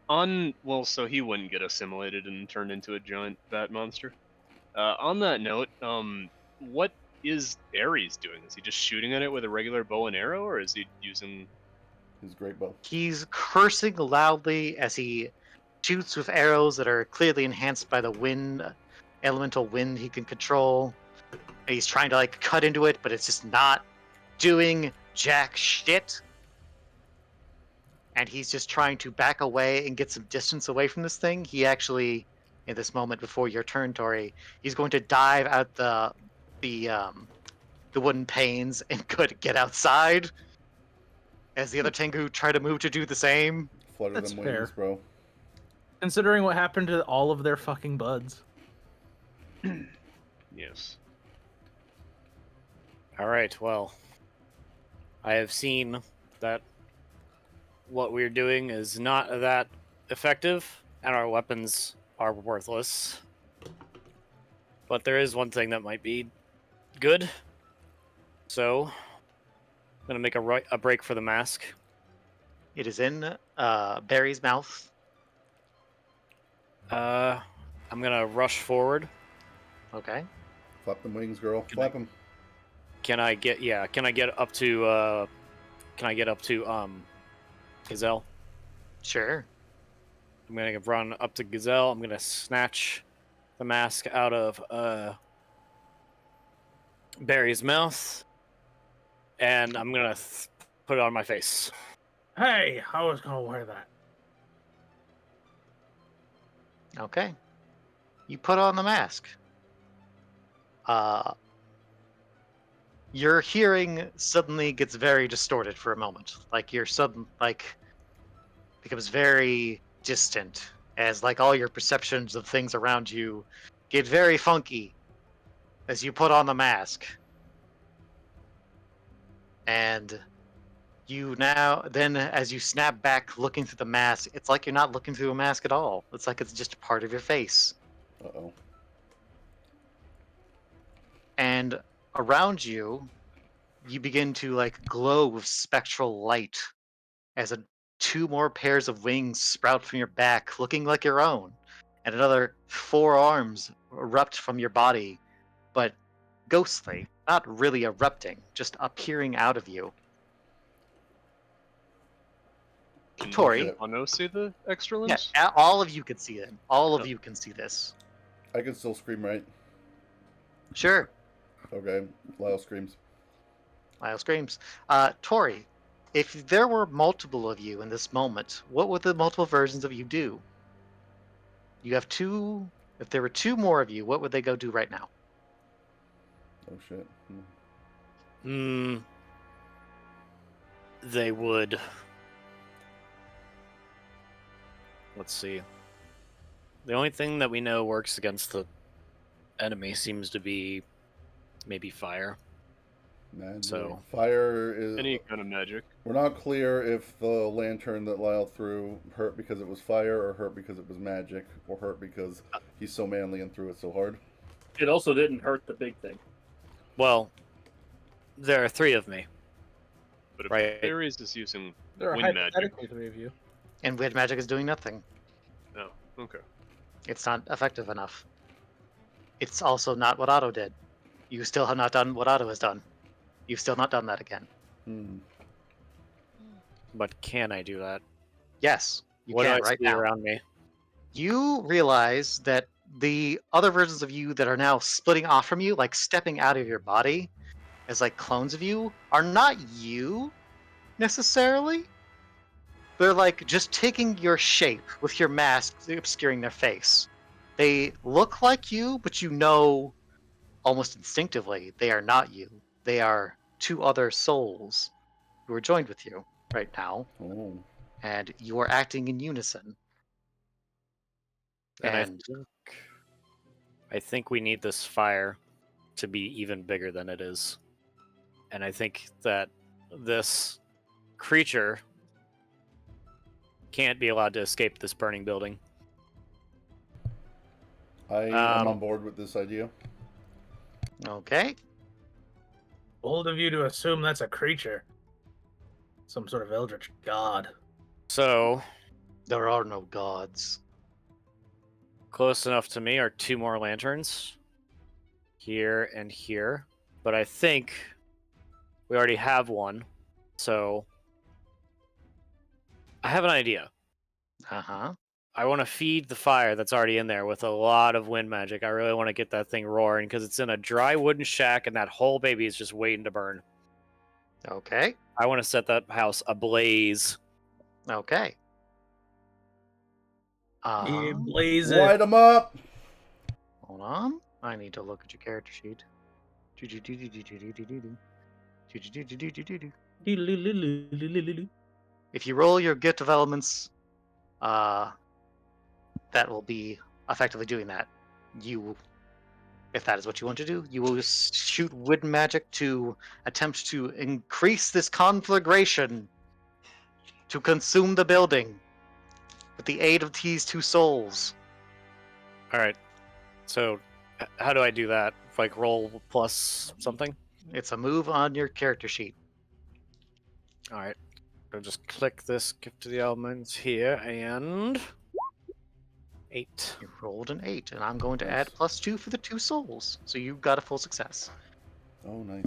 so he wouldn't get assimilated and turned into a giant bat monster. On that note, what is Ares doing? Is he just shooting at it with a regular bow and arrow, or is he using his great bow? He's cursing loudly as he shoots with arrows that are clearly enhanced by the wind, elemental wind he can control. And he's trying to like cut into it, but it's just not doing jack shit. And he's just trying to back away and get some distance away from this thing. He actually, in this moment before your turn, Tori, he's going to dive out the wooden panes and get outside. As the other Tengu try to move to do the same. Flutter That's them wings, fair. bro. Considering what happened to all of their fucking buds. Yes. all right. Well, I have seen that what we're doing is not that effective, and our weapons are worthless. But there is one thing that might be good. So, I'm gonna make a break for the mask. It is in Barry's mouth. I'm gonna rush forward. Okay. Flap them wings, girl. Flap them. Can I get up to Gazelle? Sure. I'm gonna run up to Gazelle. I'm gonna snatch the mask out of Barry's mouth, and I'm gonna put it on my face. Hey, I was gonna wear that. Okay. You put on the mask. Your hearing suddenly gets very distorted for a moment. Like becomes very distant as like all your perceptions of things around you get very funky as you put on the mask. And you now then as you snap back looking through the mask, it's like you're not looking through a mask at all. It's like it's just a part of your face. Uh-oh. And around you, you begin to like glow with spectral light as two more pairs of wings sprout from your back, looking like your own, and another 4 arms erupt from your body, but ghostly, not really erupting, just appearing out of you. Tori, Wano see the extra limbs? yeah, all of you can see them. All of you can see this. I can still scream, right? Sure. Okay. Lyle screams. Lyle screams. Tori, if there were multiple of you in this moment, what would the multiple versions of you do? You have 2. If there were 2 more of you, what would they go do right now? Oh shit. They would. Let's see. The only thing that we know works against the enemy seems to be maybe fire. Magic. So fire is any kind of magic. We're not clear if the lantern that Lyle threw hurt because it was fire, or hurt because it was magic, or hurt because he's so manly and threw it so hard. It also didn't hurt the big thing. Well, there are 3 of me. But if Right. Ares is using There are wind magic. hypothetically 3 of you. And wind magic is doing nothing. Oh, okay. It's not effective enough. It's also not what Otto did. You still have not done what Otto has done. You've still not done that again. But can I do that? Yes, you What can do I right see now. around me? You realize that the other versions of you that are now splitting off from you, like stepping out of your body as like clones of you, are not you necessarily. They're like just taking your shape with your mask obscuring their face. They look like you, but you know almost instinctively they are not you. They are two other souls who are joined with you right now, Oh. and you are acting in unison. And I think we need this fire to be even bigger than it is. And I think that this creature can't be allowed to escape this burning building. I am on board with this idea. Okay. Bold of you to assume that's a creature. Some sort of eldritch god. So, there are no gods. Close enough to me are 2 more lanterns. Here and here. But I think we already have one. So, I have an idea. Uh-huh. I want to feed the fire that's already in there with a lot of wind magic. I really want to get that thing roaring because it's in a dry wooden shack and that whole baby is just waiting to burn. Okay. I want to set that house ablaze. Okay. Blaze it. Light them up! Hold on. I need to look at your character sheet. If you roll your get developments, that will be effectively doing that. You, if that is what you want to do, you will just shoot wind magic to attempt to increase this conflagration to consume the building with the aid of these 2 souls. All right. So, how do I do that? Like roll plus something? It's a move on your character sheet. All right. I'll just click this gift to the elements here and 8. You rolled an 8, and I'm going to add +2 for the 2 souls, so you got a full success. Oh, nice.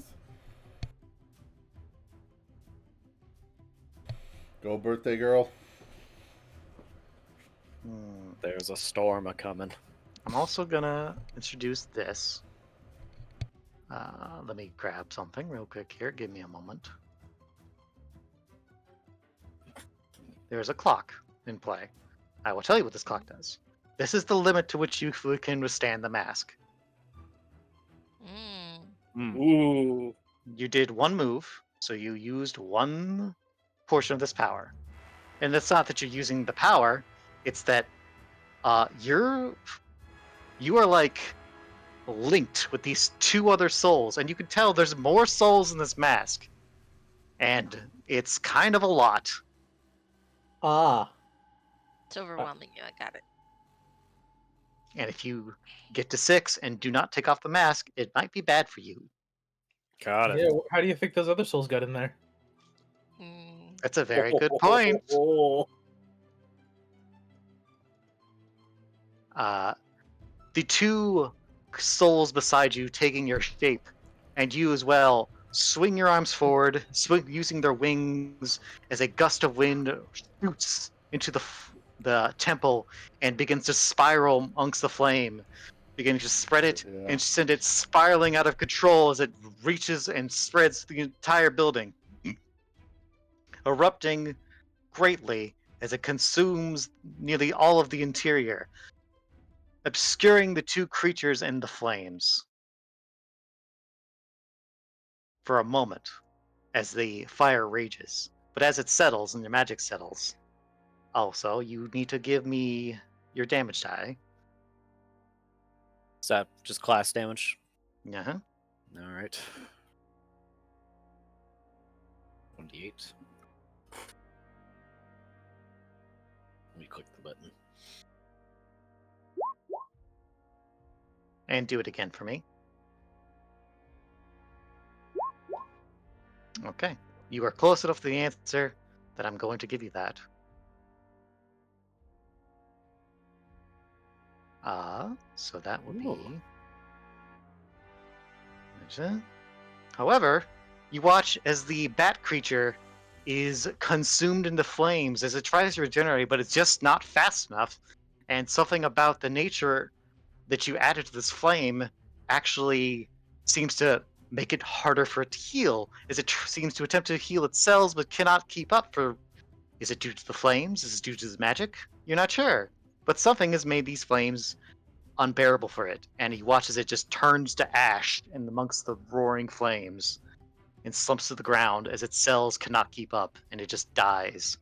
Go, birthday girl. There's a storm a-coming. I'm also gonna introduce this. Let me grab something real quick here. Give me a moment. There's a clock in play. I will tell you what this clock does. This is the limit to which you can withstand the mask. Ooh. You did 1 move, so you used 1 portion of this power. And it's not that you're using the power, it's that you are like linked with these 2 other souls, and you can tell there's more souls in this mask. And it's kind of a lot. It's overwhelming you. I got it. And if you get to 6 and do not take off the mask, it might be bad for you. Got it. Yeah, how do you think those other souls got in there? That's a very good point. The 2 souls beside you taking your shape, and you as well, swing your arms forward, using their wings as a gust of wind shoots into the temple and begins to spiral amongst the flame, beginning to spread it and send it spiraling out of control as it reaches and spreads the entire building, erupting greatly as it consumes nearly all of the interior, obscuring the 2 creatures in the flames for a moment as the fire rages. But as it settles and your magic settles, also, you need to give me your damage die. Is that just class damage? Uh-huh. All right. 1d8. Let me click the button. And do it again for me. Okay. You are close enough to the answer that I'm going to give you that. So that would be... However, you watch as the bat creature is consumed into flames as it tries to regenerate, but it's just not fast enough and something about the nature that you added to this flame actually seems to make it harder for it to heal, as it seems to attempt to heal its cells but cannot keep up. Is it due to the flames? Is it due to the magic? You're not sure, but something has made these flames unbearable for it, and he watches it just turns to ash in amongst the roaring flames and slumps to the ground as its cells cannot keep up, and it just dies.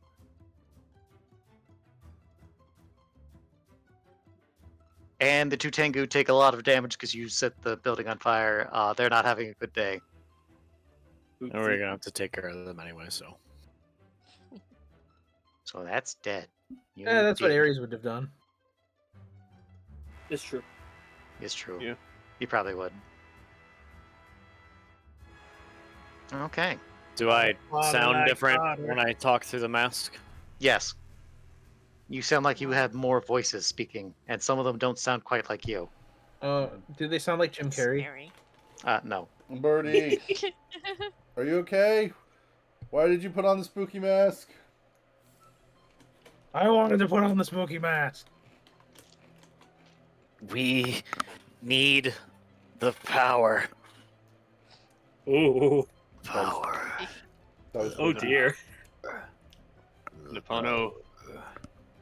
And the two Tengu take a lot of damage because you set the building on fire. They're not having a good day. And we're gonna have to take care of them anyway, so. So that's dead. Yeah, that's what Ares would have done. It's true. It's true. Yeah. He probably would. Okay. Do I sound different when I talk through the mask? Yes. You sound like you have more voices speaking, and some of them don't sound quite like you. Do they sound like Jim Carrey? No. Birdie, are you okay? Why did you put on the spooky mask? I wanted to put on the spooky mask. We need the power. Ooh. Power. Oh dear. Nipano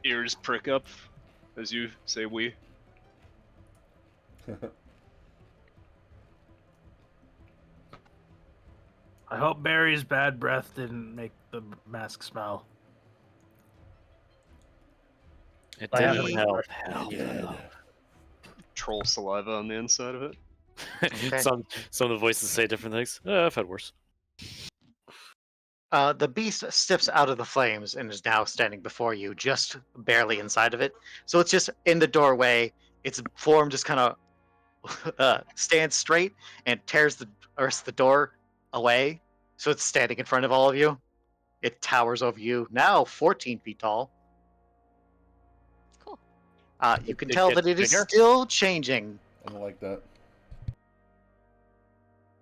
ears prick up as you say we. I hope Barry's bad breath didn't make the mask smell. It didn't help. Troll saliva on the inside of it. Okay. Some of the voices say different things. I've had worse. The beast steps out of the flames and is now standing before you, just barely inside of it. So it's just in the doorway. Its form just kind of stands straight and tears the rest of the door away. So it's standing in front of all of you. It towers over you, now 14 feet tall. Cool. You can tell that it is bigger? still changing. I don't like that.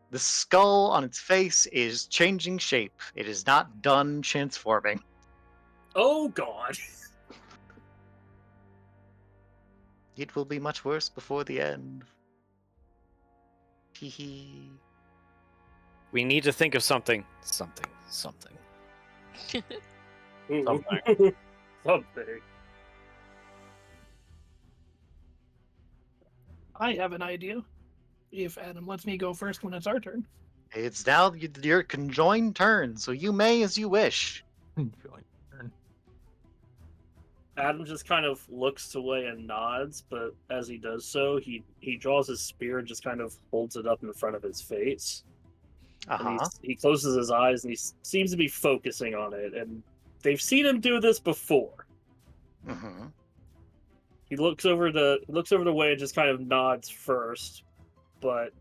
The skull on its face is changing shape. It is not done transforming. Oh god. It will be much worse before the end. Hee hee. We need to think of something. Something. Ooh. Something. Something. I have an idea. If Adam lets me go first when it's our turn. It's now your conjoined turn, so you may as you wish. Adam just kind of looks away and nods, but as he does so, he draws his spear and just kind of holds it up in front of his face. And he closes his eyes and he seems to be focusing on it. And they've seen him do this before. Mm-hmm. He looks over to Wei and just kind of nods first. But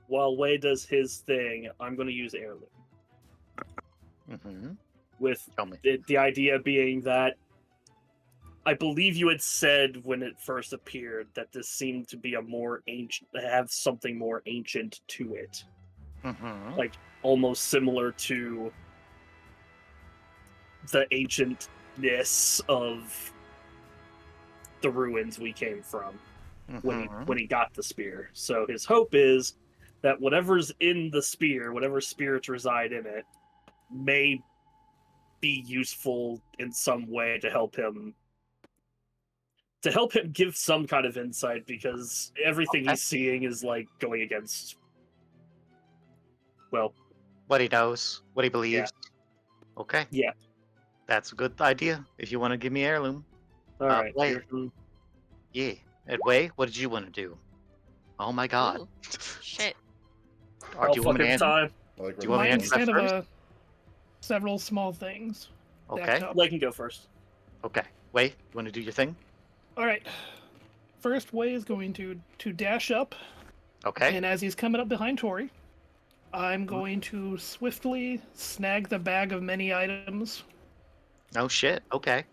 while Wei does his thing, I'm going to use Heirloom. Mm-hmm. With the idea being that I believe you had said when it first appeared that this seemed to be a more ancient, have something more ancient to it. Mm-hmm. Like almost similar to the ancientness of the ruins we came from when he got the spear. So his hope is that whatever's in the spear, whatever spirits reside in it, may be useful in some way to help him give some kind of insight, because everything he's seeing is like going against, well, what he knows, what he believes. Yeah. Okay. Yeah. That's a good idea. If you want to give me Heirloom. All right. Wei. Yeah. And Wei, what did you want to do? Oh my god. Ooh, shit. Or do you want me to answer? Time. Like Do you want me to Mine's answer kind first? of several small things. Okay. stacked up. Lei can go first. Okay. Wei, you want to do your thing? All right. First, Wei is going to dash up, Okay. and as he's coming up behind Tori, I'm going to swiftly snag the bag of many items. Oh shit. Okay.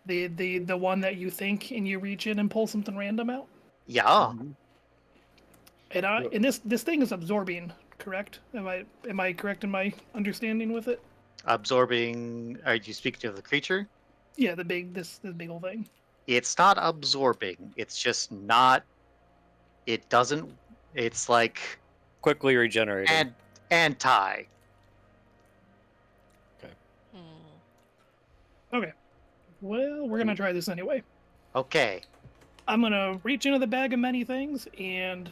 The one that you think, and you reach in and pull something random out. Yeah. And this thing is absorbing, correct? Am I correct in my understanding with it? Absorbing. Are you speaking to the creature? Yeah, this big old thing. It's not absorbing. It's just not. It doesn't. It's like Quickly regenerating. anti. Okay. Well, we're gonna try this anyway. Okay. I'm gonna reach into the bag of many things and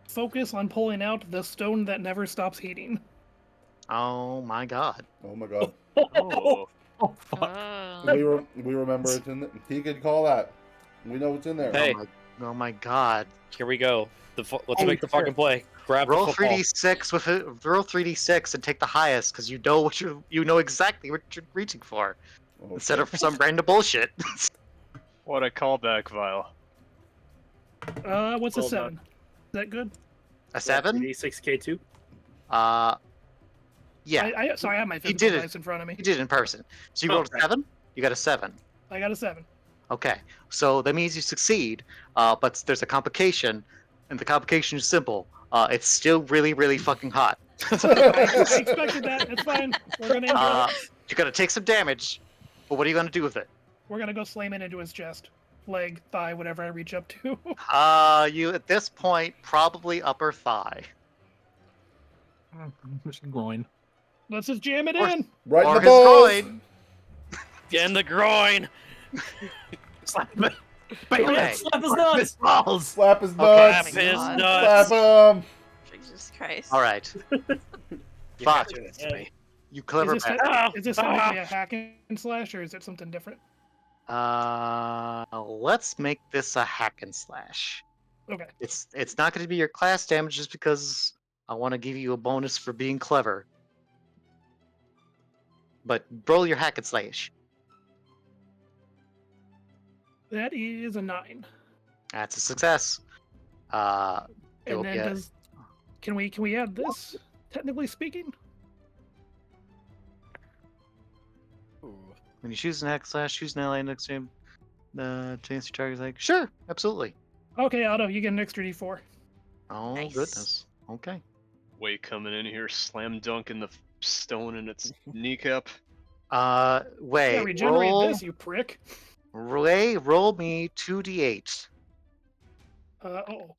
focus on pulling out the stone that never stops heating. Oh my god. Oh my god. Oh. Oh, fuck. We remember it's in. He could call that. We know what's in there. Hey. Oh my god. Here we go. Let's Holy make the fucking shit. play. Grab Roll the football. 3d6 with it. Roll 3d6 and take the highest because you know you know exactly what you're reaching for Okay. instead of some random bullshit. What a callback, Vile. What's a Well 7? Is that good? A 7? 6K2. Yeah. So I have my He physical did it. dice in front of me. You did it in person. So you rolled a 7? You got a 7. I got a 7. Okay. So that means you succeed, but there's a complication, and the complication is simple. It's still really, really fucking hot. I expected that. It's fine. We're gonna endure it. You're gonna take some damage, but what are you gonna do with it? We're gonna go slam it into his chest, leg, thigh, whatever I reach up to. You at this point probably upper thigh. Just going. Let's just jam it Or- in. Right in Or the his balls. groin. Get in the groin. Slap it. Bam, Okay. slap his nuts. Balls. Slap his Slap nuts. his God. nuts. Slap him. Jesus Christ. All right. You Fuck. do this to me. You clever Is bat. this technically a hack and slash, or is it something different? Let's make this a hack and slash. Okay. It's not going to be your class damage just because I want to give you a bonus for being clever. But roll your hack and slash. That is a 9. That's a success. You'll And then get- can we add this? Technically speaking, when you choose an hack slash, choose an ally next to him. Chance your target's like, sure, absolutely. okay, Otto, you get an extra D4. Oh Nice. goodness. Okay. Wade coming in here, slam dunking the stone in its kneecap. Yeah, Wait. regenerate Roll. this, you prick. Roll me 2d8. Oh.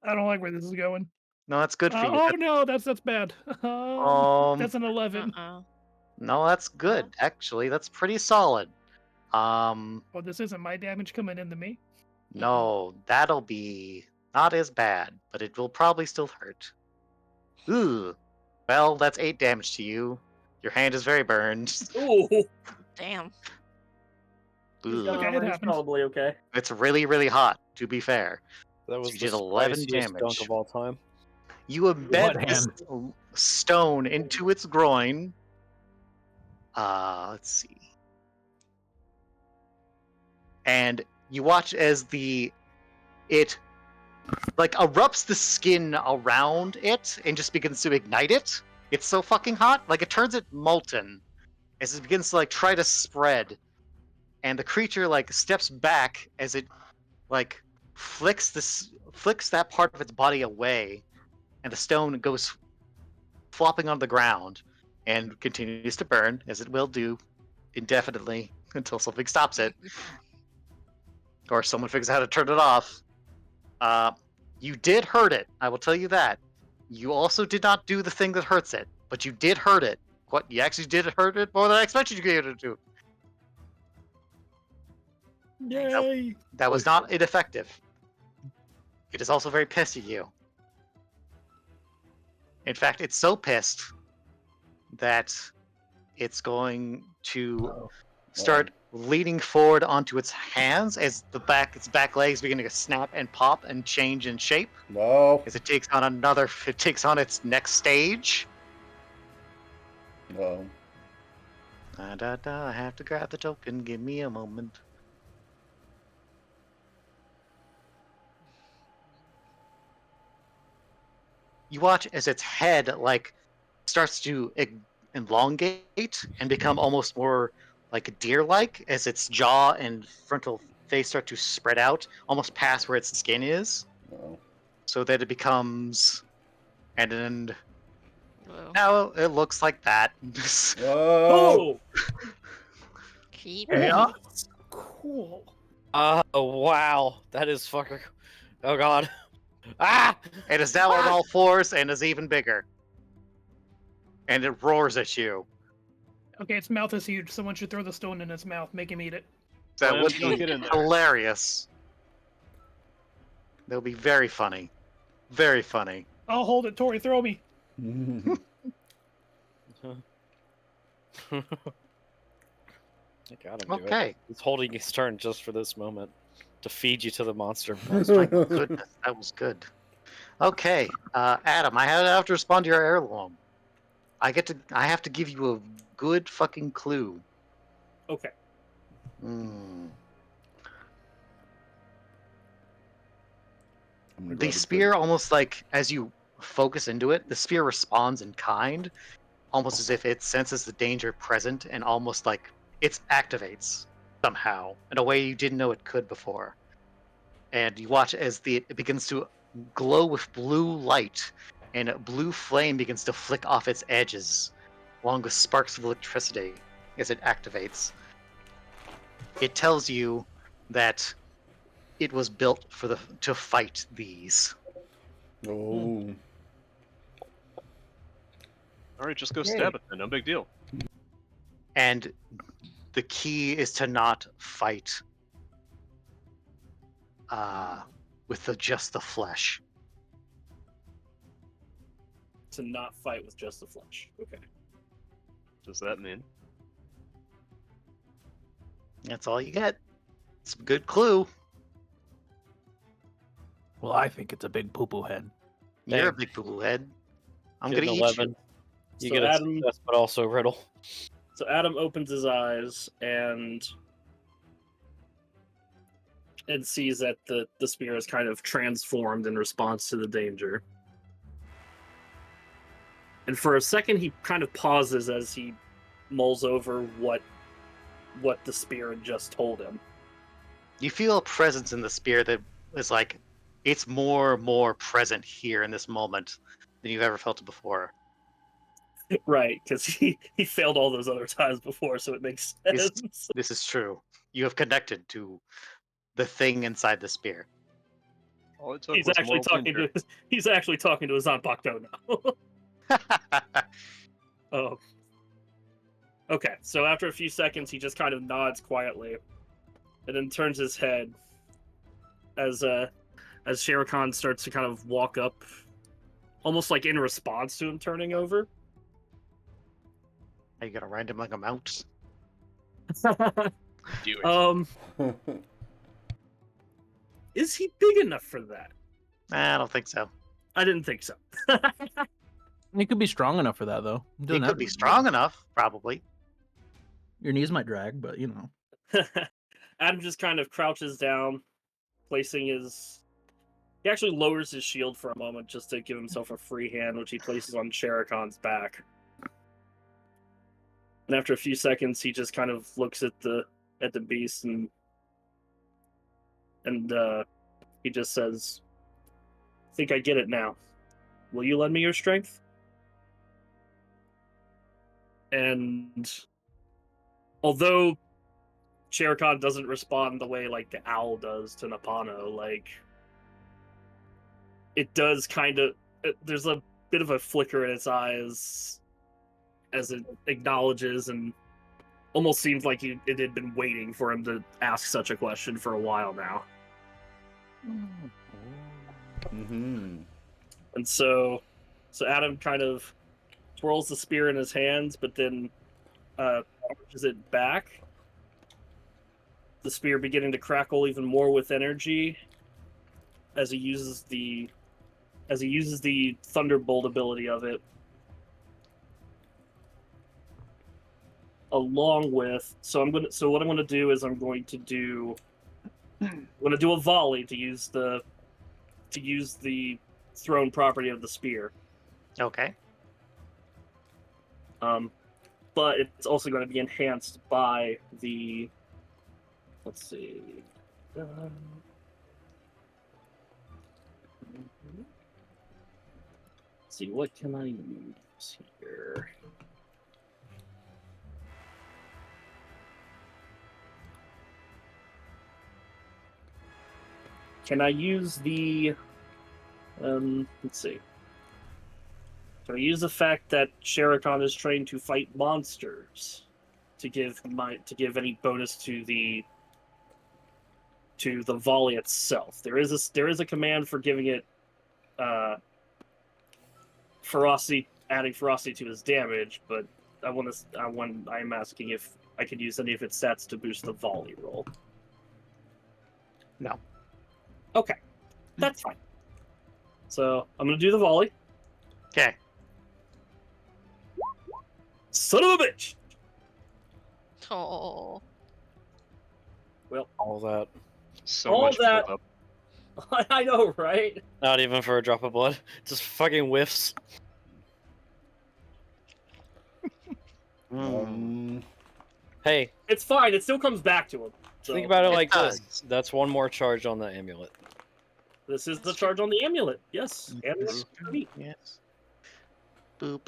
I don't like where this is going. No, that's good for you. Oh no, that's bad. That's an 11. No, that's good. Actually, that's pretty solid. Oh, this isn't my damage coming into me. No, that'll be not as bad, but it will probably still hurt. Ooh. Well, that's 8 damage to you. Your hand is very burned. Ooh. Damn. Ooh. Okay, it He's happens. probably okay. It's really, really hot, to be fair. That was You the did 11 spiciest dunk damage. of all time. You embed What this stone into its groin. Let's see. And you watch as it like erupts the skin around it and just begins to ignite it. It's so fucking hot, like it turns it molten as it begins to like try to spread. And the creature like steps back as it like flicks that part of its body away, and the stone goes flopping on the ground and continues to burn, as it will do indefinitely until something stops it. Or someone figures out how to turn it off. You did hurt it, I will tell you that. You also did not do the thing that hurts it, but you did hurt it. What? You actually did hurt it more than I expected you to do. Yay! That was not ineffective. It is also very pissed at you. In fact, it's so pissed that it's going to start leaning forward onto its hands as its back legs begin to snap and pop and change in shape No. as it takes on its next stage. No. I have to grab the token. Give me a moment. You watch as its head like starts to elongate and become almost more like deer-like as its jaw and frontal face start to spread out almost past where its skin is, No. so that it becomes, and then Whoa. now it looks like that. Oh. Oh! Keep. Chaos Cool. Oh wow, that is fucking. Oh god. Ah! It is now on all fours and is even bigger. And it roars at you. Okay, its mouth is huge. Someone should throw the stone in its mouth. Make him eat it. That Why would don't you be get in there? hilarious. That would be very funny. Very funny. I'll hold it, Tori. Throw me. I got him. Okay. He's holding his turn just for this moment to feed you to the monster. My goodness, that was good. Okay, Adam, I have to respond to your heirloom. I have to give you a good fucking clue. Okay. The spear, almost like as you focus into it, the spear responds in kind, almost as if it senses the danger present and almost like it activates somehow in a way you didn't know it could before. And you watch as it begins to glow with blue light, and a blue flame begins to flick off its edges, along with sparks of electricity as it activates. It tells you that it was built to fight these. Oh. All right, just go stab it then. No big deal. And the key is to not fight with just the flesh. To not fight with just the flesh. Okay. What does that mean? That's all you get. It's a good clue. Well, I think it's a big poo-poo head. You're a big poo head. I'm Get gonna an eat 11. you. You So get a Adam- success, but also a riddle. So Adam opens his eyes and sees that the spear is kind of transformed in response to the danger. And for a second, he kind of pauses as he mulls over what the spear had just told him. You feel a presence in the spear that is like it's more present here in this moment than you've ever felt it before. Right, because he failed all those other times before, so it makes sense. This is true. You have connected to the thing inside the spear. All it took He's was actually moral talking danger. to he's actually talking to his Zanpakuto now. Oh. Okay, so after a few seconds, he just kind of nods quietly, and then turns his head as Shere Khan starts to kind of walk up, almost like in response to him turning over. Are you gonna ride him like a mount? Do it. Is he big enough for that? I don't think so. I didn't think so. He could be strong enough for that, though. He could be strong enough, probably. Your knees might drag, but you know. Adam just kind of crouches down, placing his... He actually lowers his shield for a moment just to give himself a free hand, which he places on Shere Khan's back. And after a few seconds, he just kind of looks at the beast and he just says, "I think I get it now. Will you lend me your strength?" And although Shere Khan doesn't respond the way like the owl does to Napano, like it does kind of. There's a bit of a flicker in its eyes as it acknowledges, and almost seems like it had been waiting for him to ask such a question for a while now. Mm-hmm. And so Adam kind of twirls the spear in his hands, but then arches it back. The spear beginning to crackle even more with energy as he uses the thunderbolt ability of it, along with. So what I'm going to do is I'm going to do a volley to use the thrown property of the spear. Okay. But it's also going to be enhanced by the. Let's see. Let's see, what can I use here? Can I use the? Let's see. Can I use the fact that Sherikon is trained to fight monsters to give any bonus to the volley itself? There is a command for giving it ferocity, adding ferocity to his damage, but I'm asking if I could use any of its stats to boost the volley roll. No. Okay, that's fine. So I'm gonna do the volley. Okay. Son of a bitch! Oh. Well, All that. So all much that. buildup. I know, right? Not even for a drop of blood. Just fucking whiffs. Hey, It's fine. It still comes back to him. So think about it like does. this. That's one more charge on the amulet. this is the charge on the amulet. Yes. Yes. And Yes. Boop.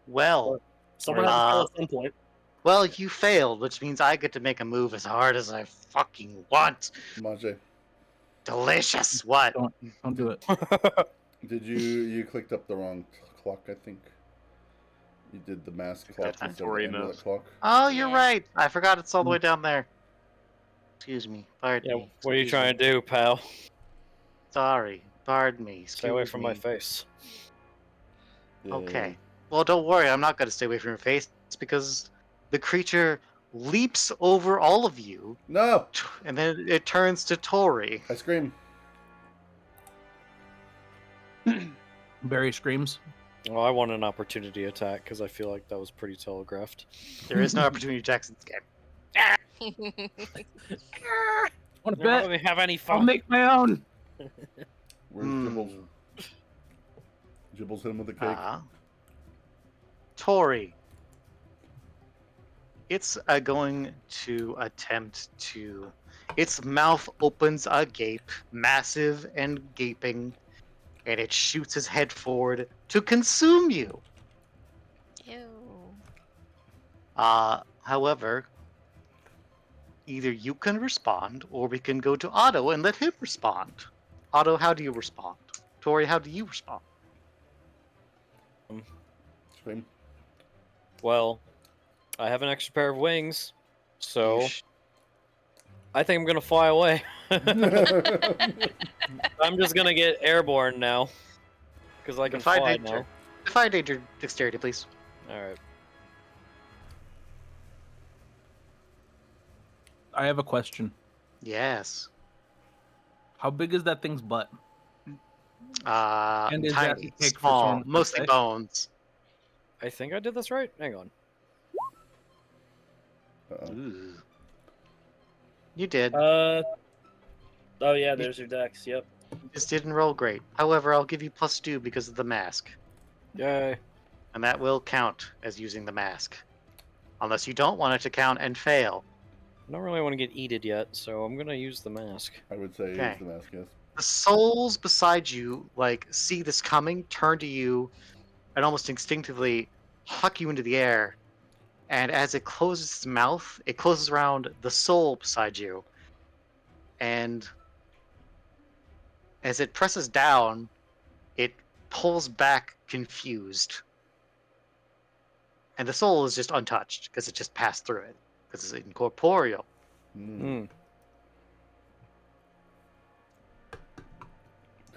Well, someone has to fail Uh, at some point. well, you failed, which means I get to make a move as hard as I fucking want. Maje, Delicious. What? Don't do it. did you clicked up the wrong clock? I think you did the mask clock that instead of the Tory amulet mouse. clock. Oh, you're Yeah. right. I forgot it's all the way down there. Excuse me. Pardon Yeah, me. what are you Excuse trying me. to do, pal? Sorry. Pardon me. Stay away Excuse from me. my face. Okay. Well, don't worry. I'm not going to stay away from your face. It's because the creature leaps over all of you, No, and then it turns to Tori. I scream. Barry screams. Well, I want an opportunity attack because I feel like that was pretty telegraphed. There is no opportunity attacks in this game. Want to Not bet? really have any I'll fun. make my own. Where's Jibbles? Jibbles hit him with a cake. Tori. It's going to attempt to. Its mouth opens agape, massive and gaping, and it shoots its head forward to consume you. Ew. However, either you can respond, or we can go to Otto and let him respond. Otto, how do you respond? Tori, how do you respond? Scream. Well, I have an extra pair of wings, so I think I'm gonna fly away. I'm just gonna get airborne now, because I can Defy fly danger. now. Defy danger dexterity, please. All right. I have a question. Yes. How big is that thing's butt? And is that tiny, the cake for small, someone's mostly birthday? bones. I think I did this right. Hang on. Ooh. You did. Oh yeah, there's your dex. Yep. This didn't roll great. However, I'll give you +2 because of the mask. Yay. And that will count as using the mask. Unless you don't want it to count and fail. I don't really want to get eated yet, so I'm gonna use the mask. I would say Okay. use the mask, yes. The souls beside you, see this coming, turn to you, and almost instinctively huck you into the air. And as it closes its mouth, it closes around the soul beside you. And as it presses down, it pulls back confused. And the soul is just untouched, because it just passed through it. Because it's incorporeal.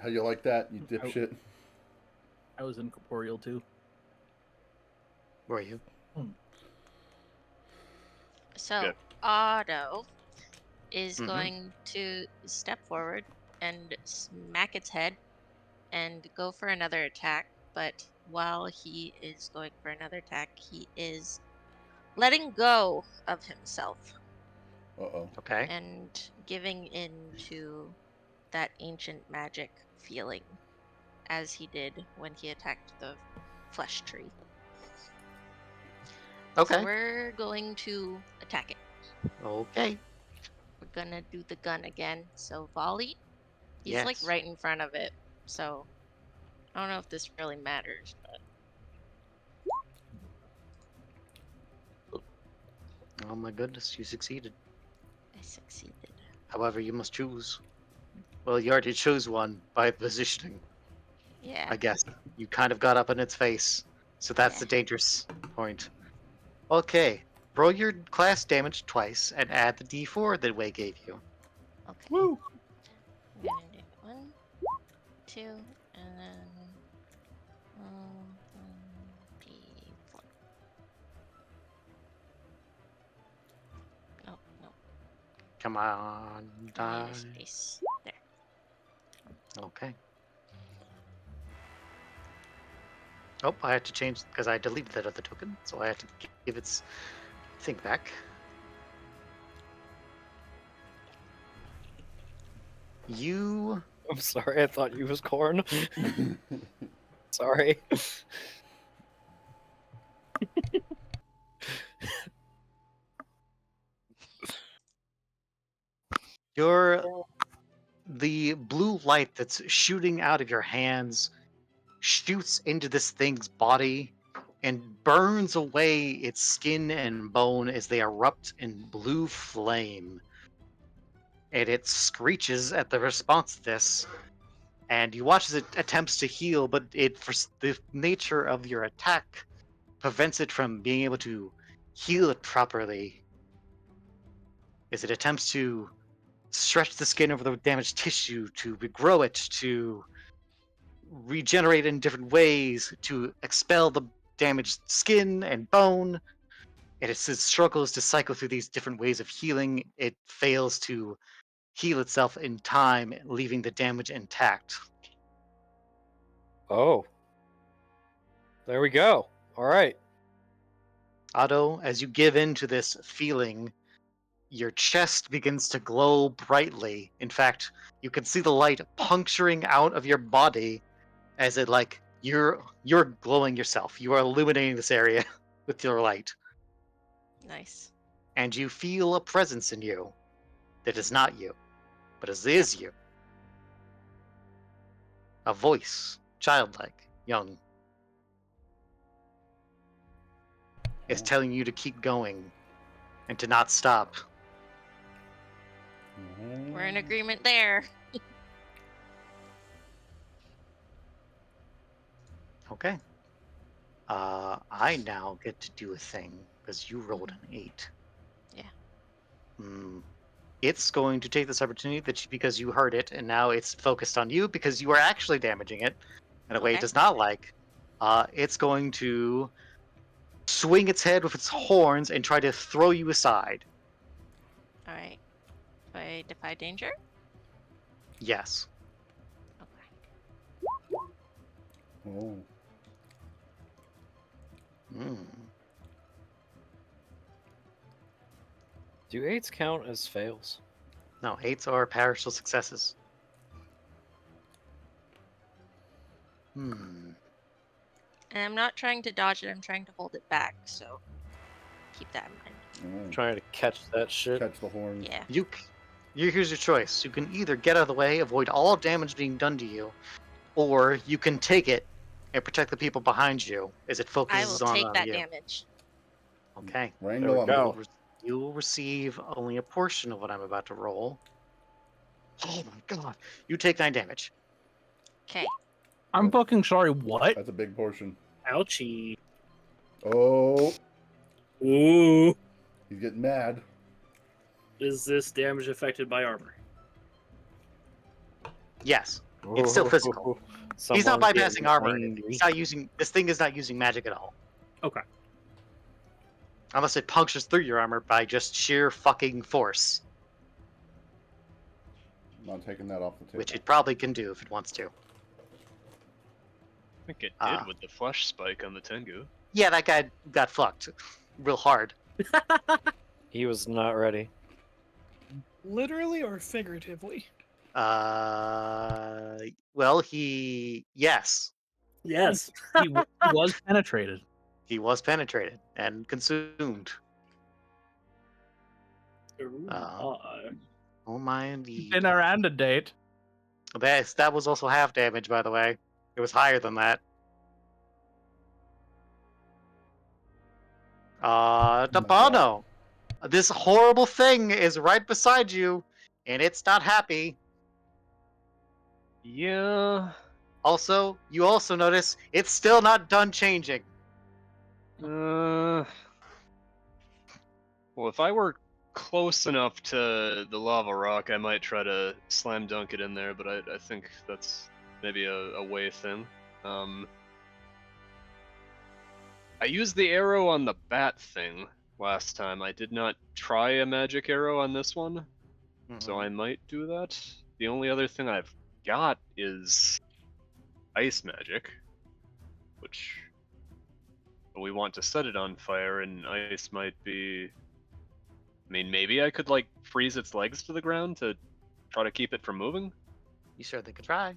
How you like that, you dipshit? I was incorporeal too. Were you? So Good. Otto is Mhm. going to step forward and smack its head and go for another attack. But while he is going for another attack, he is letting go of himself Uh-oh. Okay. and giving in to that ancient magic feeling as he did when he attacked the flesh tree. Okay. So we're going to attack it. Okay. We're gonna do the gun again. So volley. He's like Yes. right in front of it. So I don't know if this really matters, but Oh my goodness, you succeeded. I succeeded. However, you must choose. Well, you already chose one by positioning. Yeah. I guess you kind of got up in its face, so that's Yeah. the dangerous point. Okay, roll your class damage twice and add the D4 that Wei gave you. Okay. Woo! I'm gonna do 1, 2, and then D4. No, no. Come on, I die. need a space. There. Okay. Oh, I had to change because I deleted that other token, so I had to give its thing back. You I'm sorry, I thought you was corn. Sorry. the blue light that's shooting out of your hands shoots into this thing's body and burns away its skin and bone as they erupt in blue flame. And it screeches at the response to this. And you watch as it attempts to heal, but for the nature of your attack, prevents it from being able to heal it properly. As it attempts to stretch the skin over the damaged tissue, to regrow it, to regenerate in different ways, to expel the damaged skin and bone. And it struggles to cycle through these different ways of healing. It fails to heal itself in time, leaving the damage intact. Oh. There we go. All right. Otto, as you give in to this feeling, your chest begins to glow brightly. In fact, you can see the light puncturing out of your body as it you're glowing yourself. You are illuminating this area with your light. Nice. And you feel a presence in you that is not you, but is you. A voice, childlike, young, is telling you to keep going and to not stop. We're in agreement there. Okay. I now get to do a thing because you rolled an 8. Yeah. It's going to take this opportunity because you heard it, and now it's focused on you because you are actually damaging it in a way it does not like. It's going to swing its head with its horns and try to throw you aside. All right. Do I defy danger? Yes. Okay. Oh. Do 8s count as fails? No, 8s are partial successes. And I'm not trying to dodge it, I'm trying to hold it back, so keep that in mind. Oh. Trying to catch that shit. Catch the horns. Yeah. Here's your choice. You can either get out of the way, avoid all damage being done to you, or you can take it and protect the people behind you as it focuses on you. I will take that damage. Okay. Wrangle them. You will receive only a portion of what I'm about to roll. Oh my god. You take 9 damage. Okay. I'm fucking sorry, what? That's a big portion. Ouchie. Oh. Ooh. He's getting mad. Is this damage affected by armor? Yes. It's still physical. He's not bypassing armor. This thing is not using magic at all. Okay. Unless it punctures through your armor by just sheer fucking force. I'm not taking that off the table. Which it probably can do if it wants to. I think it did with the flesh spike on the Tengu. Yeah, that guy got fucked real hard. He was not ready. Literally or figuratively? Well, yes. Yes. He was penetrated. He was penetrated and consumed. Oh my indeed. Dinner and a date. That was also half damage, by the way. It was higher than that. Dabano! This horrible thing is right beside you, and it's not happy. Yeah. Also, you also notice it's still not done changing. Well, if I were close enough to the lava rock, I might try to slam dunk it in there, but I think that's maybe a way thing. I used the arrow on the bat thing last time. I did not try a magic arrow on this one, so I might do that. The only other thing I've got is ice magic, which we want to set it on fire, and ice might be... I mean, maybe I could, like, freeze its legs to the ground to try to keep it from moving? You certainly could try.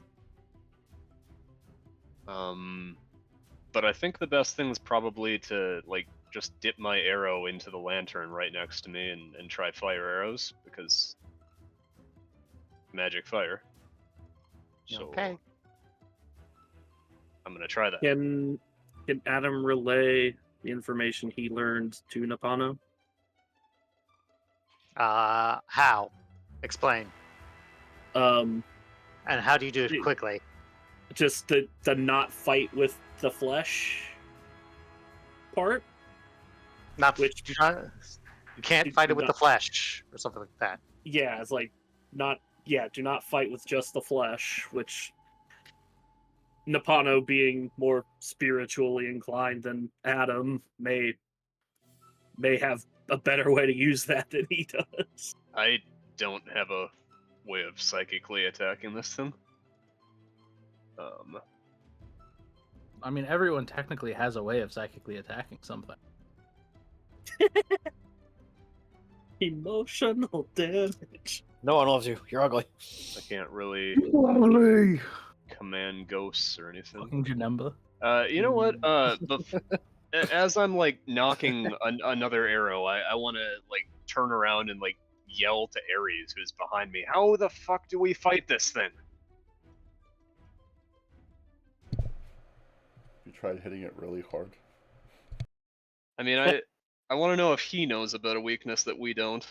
But I think the best thing is probably to, like, just dip my arrow into the lantern right next to me and try fire arrows, because magic fire. So Okay. I'm gonna try that. Can Adam relay the information he learned to Napano? How? Explain. And how do you do it quickly? Just the not fight with the flesh part? Not which you can't fight it with the flesh or something like that. Yeah, it's like do not fight with just the flesh, which Napano, being more spiritually inclined than Adam, may have a better way to use that than he does. I don't have a way of psychically attacking this thing. I mean, everyone technically has a way of psychically attacking something. Emotional damage. No one loves you. You're ugly. I can't really command ghosts or anything. Fucking Janemba. You know what? As I'm like knocking another arrow, I want to like turn around and like yell to Ares, who's behind me. How the fuck do we fight this thing? You tried hitting it really hard. I mean, I want to know if he knows about a weakness that we don't.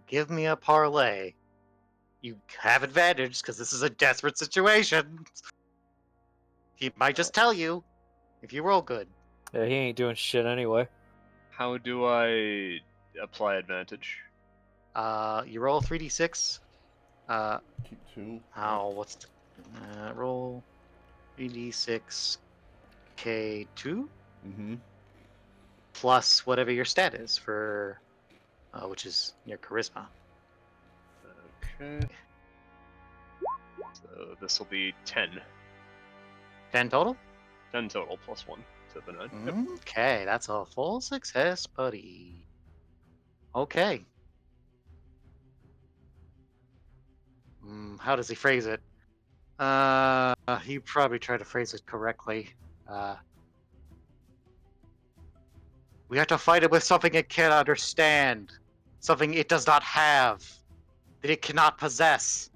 Give me a parlay. You have advantage because this is a desperate situation. He might just tell you if you roll good. Yeah, he ain't doing shit anyway. How do I apply advantage? You roll 3d6. Keep 2. What's the, roll 3d6 K2? Mm-hmm. Plus whatever your stat is for, which is your charisma. Okay. So this will be 10. 10 total? 10 total plus 1 to the 9. Yep. Okay, that's a full success, buddy. Okay. How does he phrase it? He probably tried to phrase it correctly. We have to fight it with something it can't understand. Something it does not have. That it cannot possess.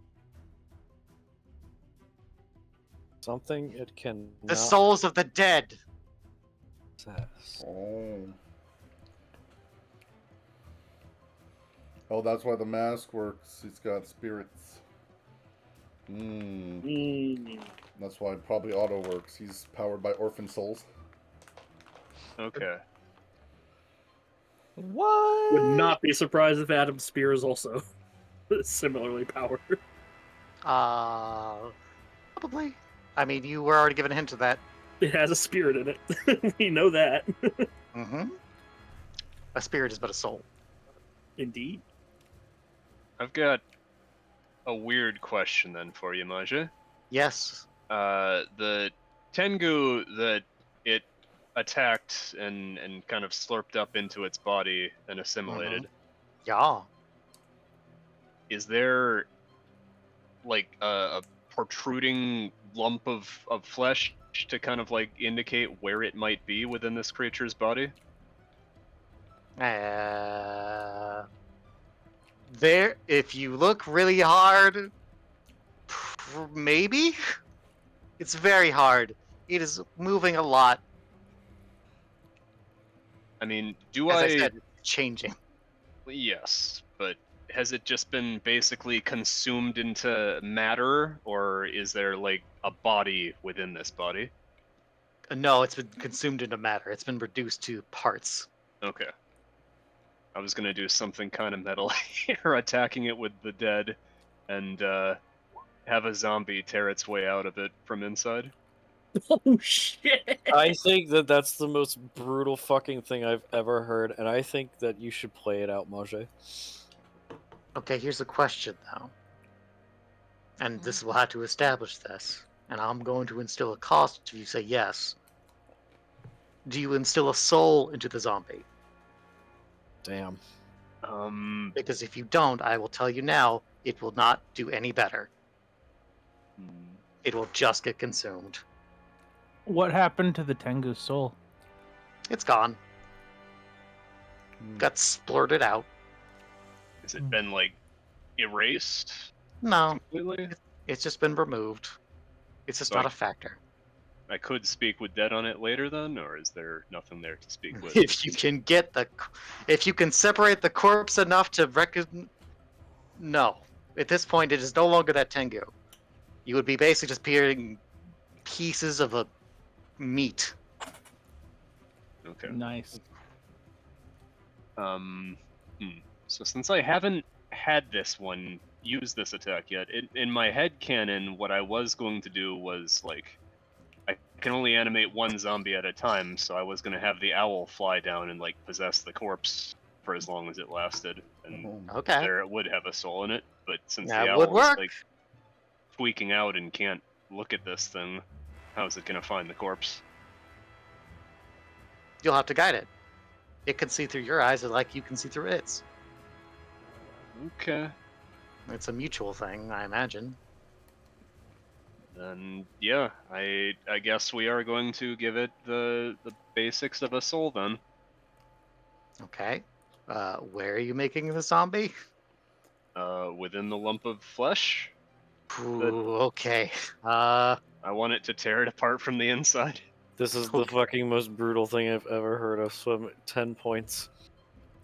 Something it can. The souls of the dead. Possess. Oh, that's why the mask works. He's got spirits. That's why probably auto works. He's powered by orphan souls. Okay. What? Would not be surprised if Adam's spear is also similarly powered. Probably. I mean, you were already given a hint of that. It has a spirit in it. We know that. A spirit is but a soul. Indeed. I've got a weird question then for you, Maja. Yes. The Tengu that it attacked and kind of slurped up into its body and assimilated. Yeah. Is there like a protruding lump of flesh to kind of like indicate where it might be within this creature's body? There, if you look really hard, maybe? It's very hard. It is moving a lot. I mean, do As I said, it's changing. Yes, but has it just been basically consumed into matter, or is there like a body within this body? No, it's been consumed into matter. It's been reduced to parts. Okay. I was gonna do something kind of metal here, attacking it with the dead, and have a zombie tear its way out of it from inside. Oh shit! I think that that's the most brutal fucking thing I've ever heard, and I think that you should play it out, Mage. Okay, here's a question though. And this will have to establish this. And I'm going to instill a cost if you say yes. Do you instill a soul into the zombie? Damn. Because if you don't, I will tell you now, it will not do any better. It will just get consumed. What happened to the Tengu's soul? It's gone. Got splurted out. Has it been like erased? No, completely? It's just been removed. It's just not a factor. I could speak with Dead on it later then, or is there nothing there to speak with? If you can if you can separate the corpse enough to no. At this point, it is no longer that Tengu. You would be basically just peeling pieces of a meat. Okay. Nice. So since I haven't had this one use this attack yet, in my head canon, what I was going to do was like, I can only animate one zombie at a time, so I was gonna have the owl fly down and like possess the corpse for as long as it lasted, and there it would have a soul in it. But since the owl is like tweaking out and can't look at this thing, how's it gonna find the corpse? You'll have to guide it. It can see through your eyes like you can see through its. Okay. It's a mutual thing, I imagine. Then yeah, I guess we are going to give it the basics of a soul then. Okay. Where are you making the zombie? Within the lump of flesh. Ooh, okay. I want it to tear it apart from the inside. This is the fucking most brutal thing I've ever heard of. Swim 10 points.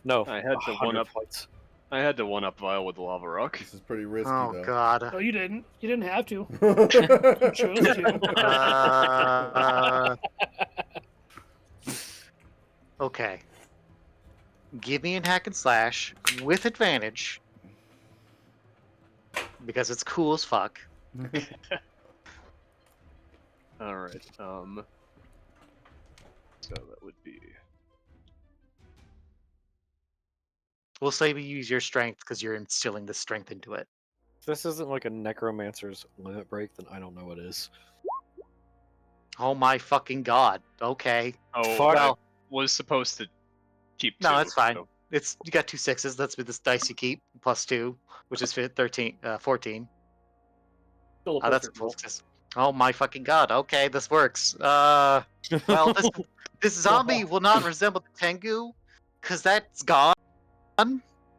No, I had to 100 points. I had to one up Vile with lava rock. This is pretty risky, Oh though. god. No, you didn't. You didn't have to. You chose to. Okay. Give me an hack and slash with advantage. Because it's cool as fuck. Alright, so that would be... We'll say we use your strength because you're instilling the strength into it. If this isn't like a necromancer's limit break, then I don't know what is. Oh my fucking god. Okay. Oh, well, I was supposed to keep no, two, it's fine. so- It's you got 2 6s. That's with this dice you keep plus 2, which is 14. Still a Oh, that's a perfect roll. success. Oh my fucking god. Okay, this works. Well, this zombie will not resemble the Tengu because that's gone.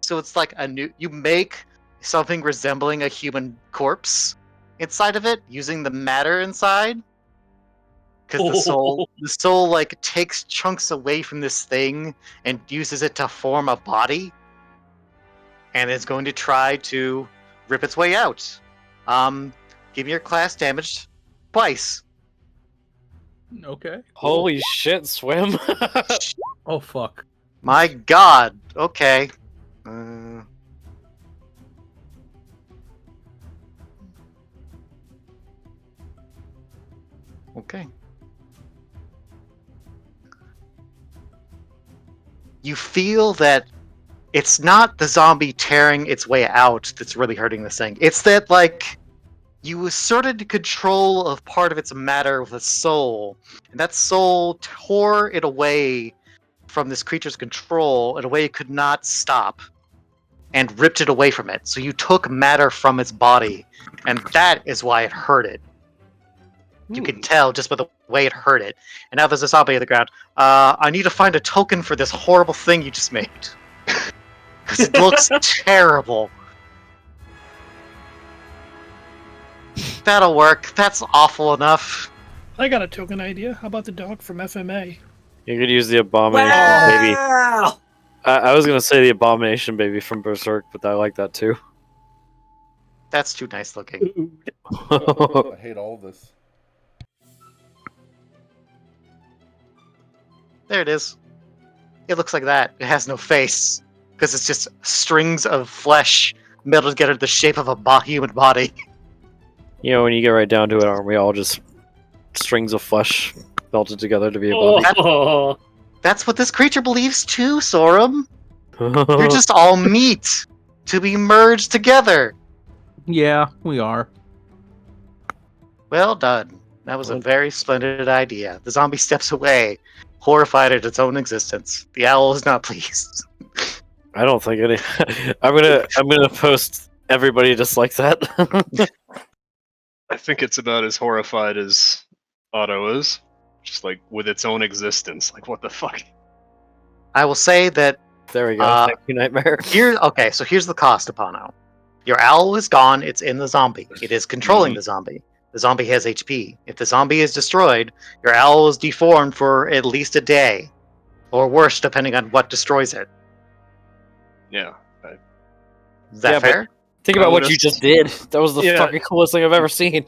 So it's like a new. You make something resembling a human corpse inside of it using the matter inside. Because the soul like takes chunks away from this thing and uses it to form a body, and it's going to try to rip its way out. Give me your class damage twice. Okay. Holy shit, Swim! Oh fuck. My god. Okay. Okay. You feel that it's not the zombie tearing its way out that's really hurting this thing. It's that, like, you asserted control of part of its matter with a soul, and that soul tore it away from this creature's control in a way it could not stop, and ripped it away from it. So you took matter from its body, and that is why it hurt it. You can tell just by the way it hurt it. And now there's a zombie on the ground. I need to find a token for this horrible thing you just made. Because it looks terrible. That'll work. That's awful enough. I got a token idea. How about the dog from FMA? You could use the abomination, Wow! I was gonna say the Abomination Baby from Berserk, but I like that too. That's too nice looking. I hate all this. There it is. It looks like that. It has no face because it's just strings of flesh melded together the shape of a human body. You know, when you get right down to it, aren't we all just strings of flesh melted together to be a body? Oh, That's what this creature believes too, Sorum. You're just all meat to be merged together. Yeah, we are. Well done. That was a very splendid idea. The zombie steps away, horrified at its own existence. The owl is not pleased. I don't think any. I'm gonna post. Everybody just like that. I think it's about as horrified as Otto is. Just like with its own existence. Like, what the fuck? I will say that There we go. Thank you, Nightmare. so here's the cost, Apano. Your owl is gone, it's in the zombie. It is controlling the zombie. The zombie has HP. If the zombie is destroyed, your owl is deformed for at least a day. Or worse, depending on what destroys it. Yeah. Is that fair? Think about what you just did. That was the Yeah. fucking coolest thing I've ever seen.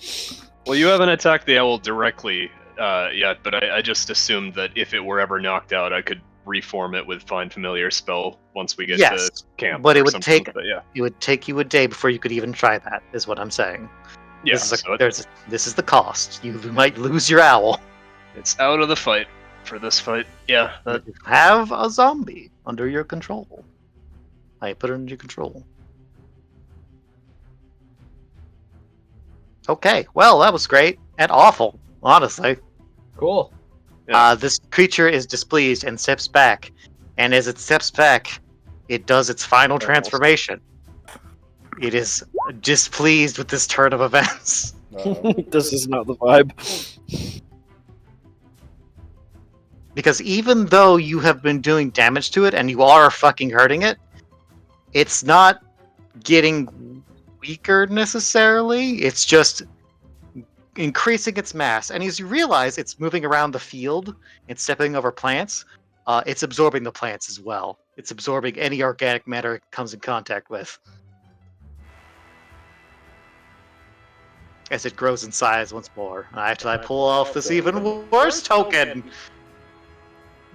Well, you haven't attacked the owl directly yet, but I just assumed that if it were ever knocked out, I could reform it with Find Familiar spell once we get to camp. But or it would something, take but yeah. it would take you a day before you could even try that, is what I'm saying. Yeah, This is the cost. You might lose your owl. It's out of the fight for this fight. Yeah. You have a zombie under your control. I put it under your control. Okay, well, that was great and awful, honestly. Cool. This creature is displeased and steps back, and as it steps back, it does its final transformation. It is displeased with this turn of events. This is not the vibe. Because even though you have been doing damage to it and you are fucking hurting it, it's not getting weaker necessarily. It's just increasing its mass. And as you realize it's moving around the field and stepping over plants, it's absorbing the plants as well. It's absorbing any organic matter it comes in contact with. As it grows in size once more. After I pull off this even worse token.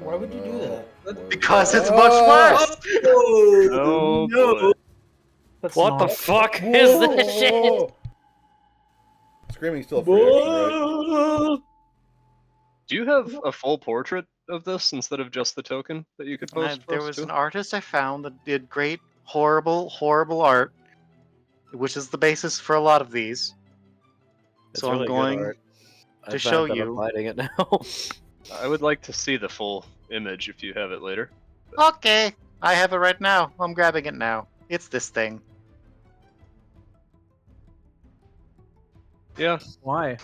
Why would you do that? Because it's much worse! Oh, boy. What the fuck is this shit? Screaming's still a free action, right? Do you have a full portrait of this instead of just the token that you could post? There was an artist I found that did great, horrible art, which is the basis for a lot of these. It's So really I'm good going art. to show I'm you. hiding it now. I would like to see the full image if you have it later. Okay, I have it right now. I'm grabbing it now. It's this thing. Yeah. Why?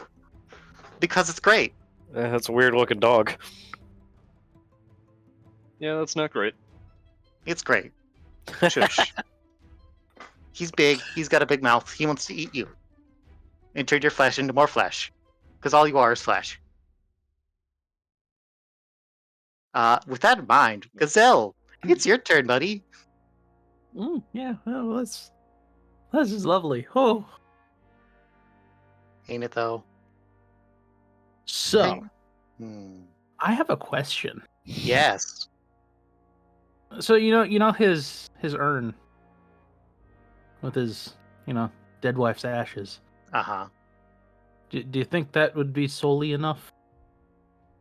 Because it's great. That's a weird looking dog. Yeah, that's not great. It's great. Shush. He's big. He's got a big mouth. He wants to eat you. And turn your flesh into more flesh. Because all you are is flesh. With that in mind, Gazelle, it's your turn, buddy. Yeah, well, this is lovely. Oh. Ain't it, though? So, Hmm. I have a question. Yes. So you know his urn with his dead wife's ashes. Uh-huh. Do you think that would be solely enough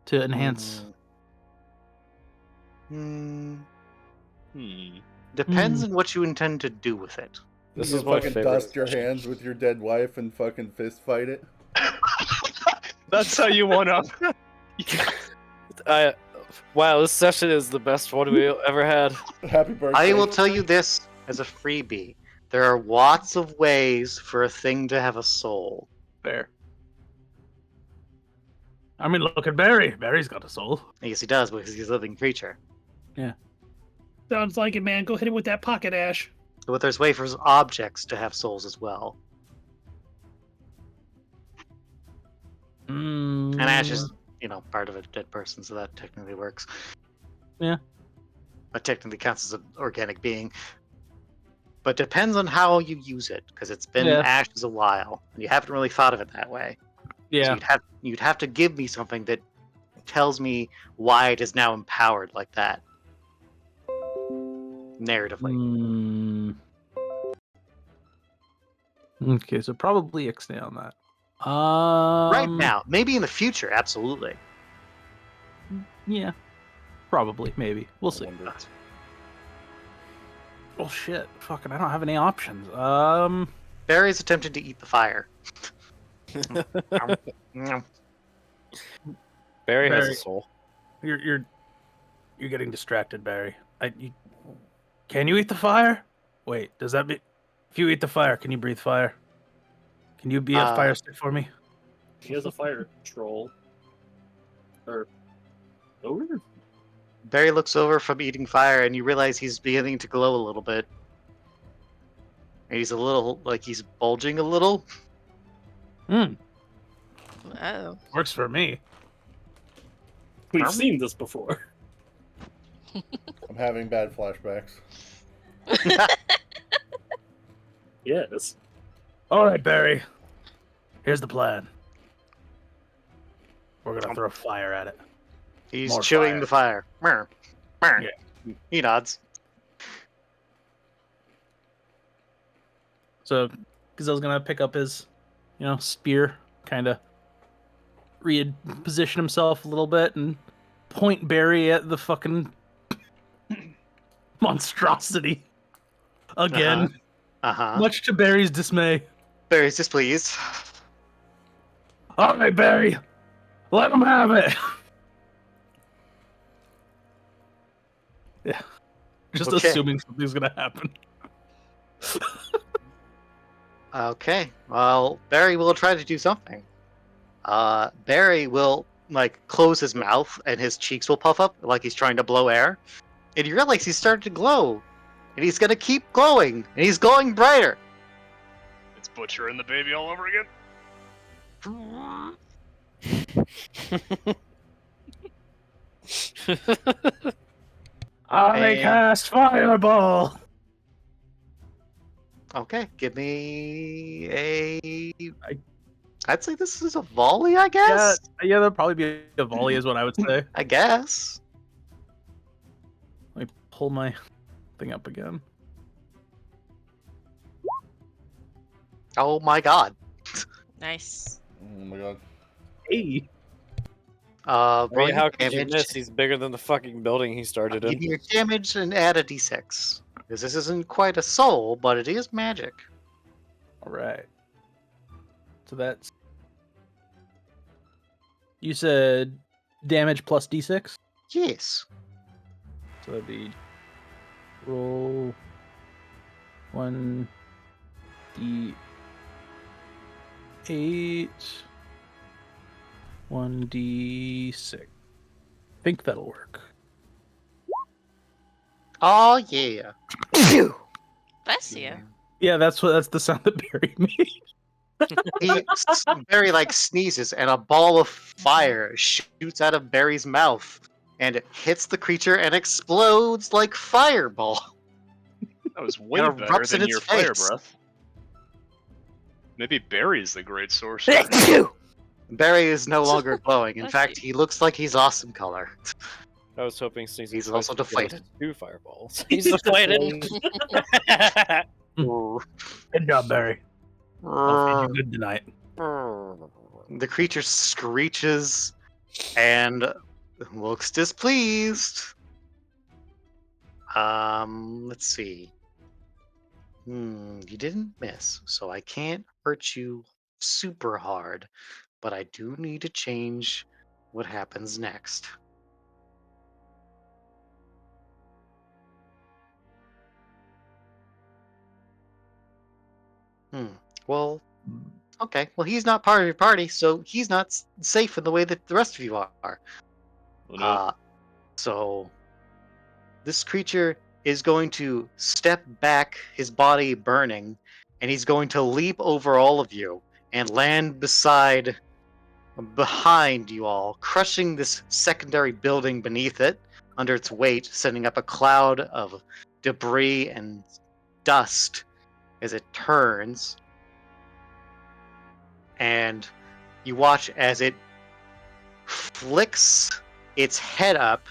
to enhance? Depends on what you intend to do with it. This is is my fucking favorite dust your hands with your dead wife and fucking fist fight it. That's how you one up. Wow, this session is the best one we ever had. Happy birthday. I will tell you this as a freebie. There are lots of ways for a thing to have a soul. Fair. I mean, look at Barry. Barry's got a soul. Yes, he does, because he's a living creature. Yeah. Sounds like it, man. Go hit him with that pocket ash. But there's ways for objects to have souls as well. And ash is, part of a dead person, so that technically works. Yeah. technically counts as an organic being. But depends on how you use it, because it's been Yeah. ashes a while, and you haven't really thought of it that way. So Yeah. you'd have to give me something that tells me why it is now empowered like that. Narratively. Okay, so probably ixnay on that. Right now, maybe in the future, absolutely. Yeah, probably, maybe. We'll see. wonder. Oh shit! Fucking, I don't have any options. Barry's attempting to eat the fire. Barry has a soul. You're getting distracted, Barry. Can you eat the fire? Wait, does that mean if you eat the fire, can you breathe fire? Can you be a fire stick for me? He has a fire troll. Or over? Barry looks over from eating fire, and you realize he's beginning to glow a little bit. And he's a little, like he's bulging a little. Oh. Works for me. We've seen this before. I'm having bad flashbacks. Yes. All right, Barry. Here's the plan. We're gonna throw fire at it. He's More chewing the fire. Mer. Mer. Yeah. He nods. So Gazelle's gonna pick up his, spear, kind of reposition himself a little bit and point Barry at the fucking monstrosity again. Much to Barry's dismay. Barry's displeased. All right, Barry, let him have it. Yeah, just assuming something's gonna happen. Okay, well, Barry will try to do something. Barry will, close his mouth, and his cheeks will puff up, like he's trying to blow air. And you realize he's starting to glow. And he's gonna keep glowing, and he's glowing brighter. It's Butcher and the baby all over again. I cast fireball. Okay, give me a... I'd say this is a volley, I guess? Yeah, that'd probably be a volley is what I would say. I guess. Let me pull my thing up again. Oh my god. Nice. Oh my god. Hey. How could you miss? He's bigger than the fucking building he started in. Give me your damage and add a d6. Because this isn't quite a soul, but it is magic. Alright. So that's... You said damage plus d6? Yes. So that'd be... Roll... 1... D8... 1d6. I think that'll work. Oh yeah. Bless you. Yeah, that's the sound that Barry made. Barry sneezes, and a ball of fire shoots out of Barry's mouth, and it hits the creature and explodes like fireball. That was way And better erupts in than its your fire face. breath. Maybe Barry's the great sorcerer. Barry is no longer glowing. In fact, he looks like he's awesome color. I was hoping sneezing. He's also deflated. 2 fireballs. He's deflated. Good job, Barry. I'll feed you good tonight. The creature screeches and looks displeased. Let's see. You didn't miss, so I can't hurt you super hard, but I do need to change what happens next. Well, okay. Well, he's not part of your party, so he's not safe in the way that the rest of you are. So this creature is going to step back, his body burning, and he's going to leap over all of you and land behind you all, crushing this secondary building beneath it, under its weight, sending up a cloud of debris and dust as it turns. And you watch as it flicks its head up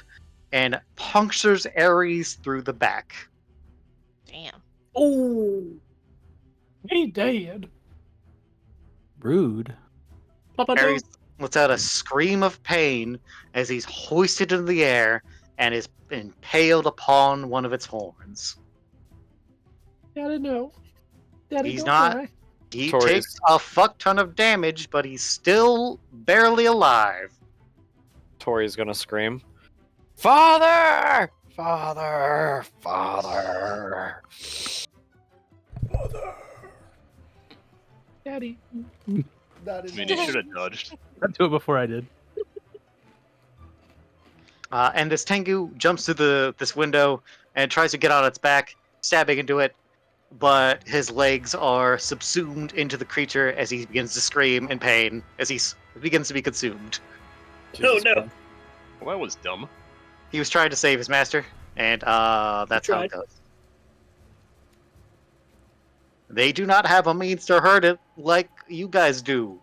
and punctures Ares through the back. Damn. Oh, he dead. Rude. Papa Ares lets out a scream of pain as he's hoisted into the air and is impaled upon one of its horns. Daddy, no. Daddy, He's don't not. cry. He Tori's- takes a fuck ton of damage, but he's still barely alive. Tori's gonna scream, "Father! Father! Father!" Daddy. That is I mean, he should have dodged. I'd do it before I did. And this Tengu jumps through this window and tries to get on its back, stabbing into it, but his legs are subsumed into the creature as he begins to scream in pain as he begins to be consumed. No, no. Christ. Well, that was dumb. He was trying to save his master, and that's how it tried. goes. They do not have a means to hurt it like you guys do.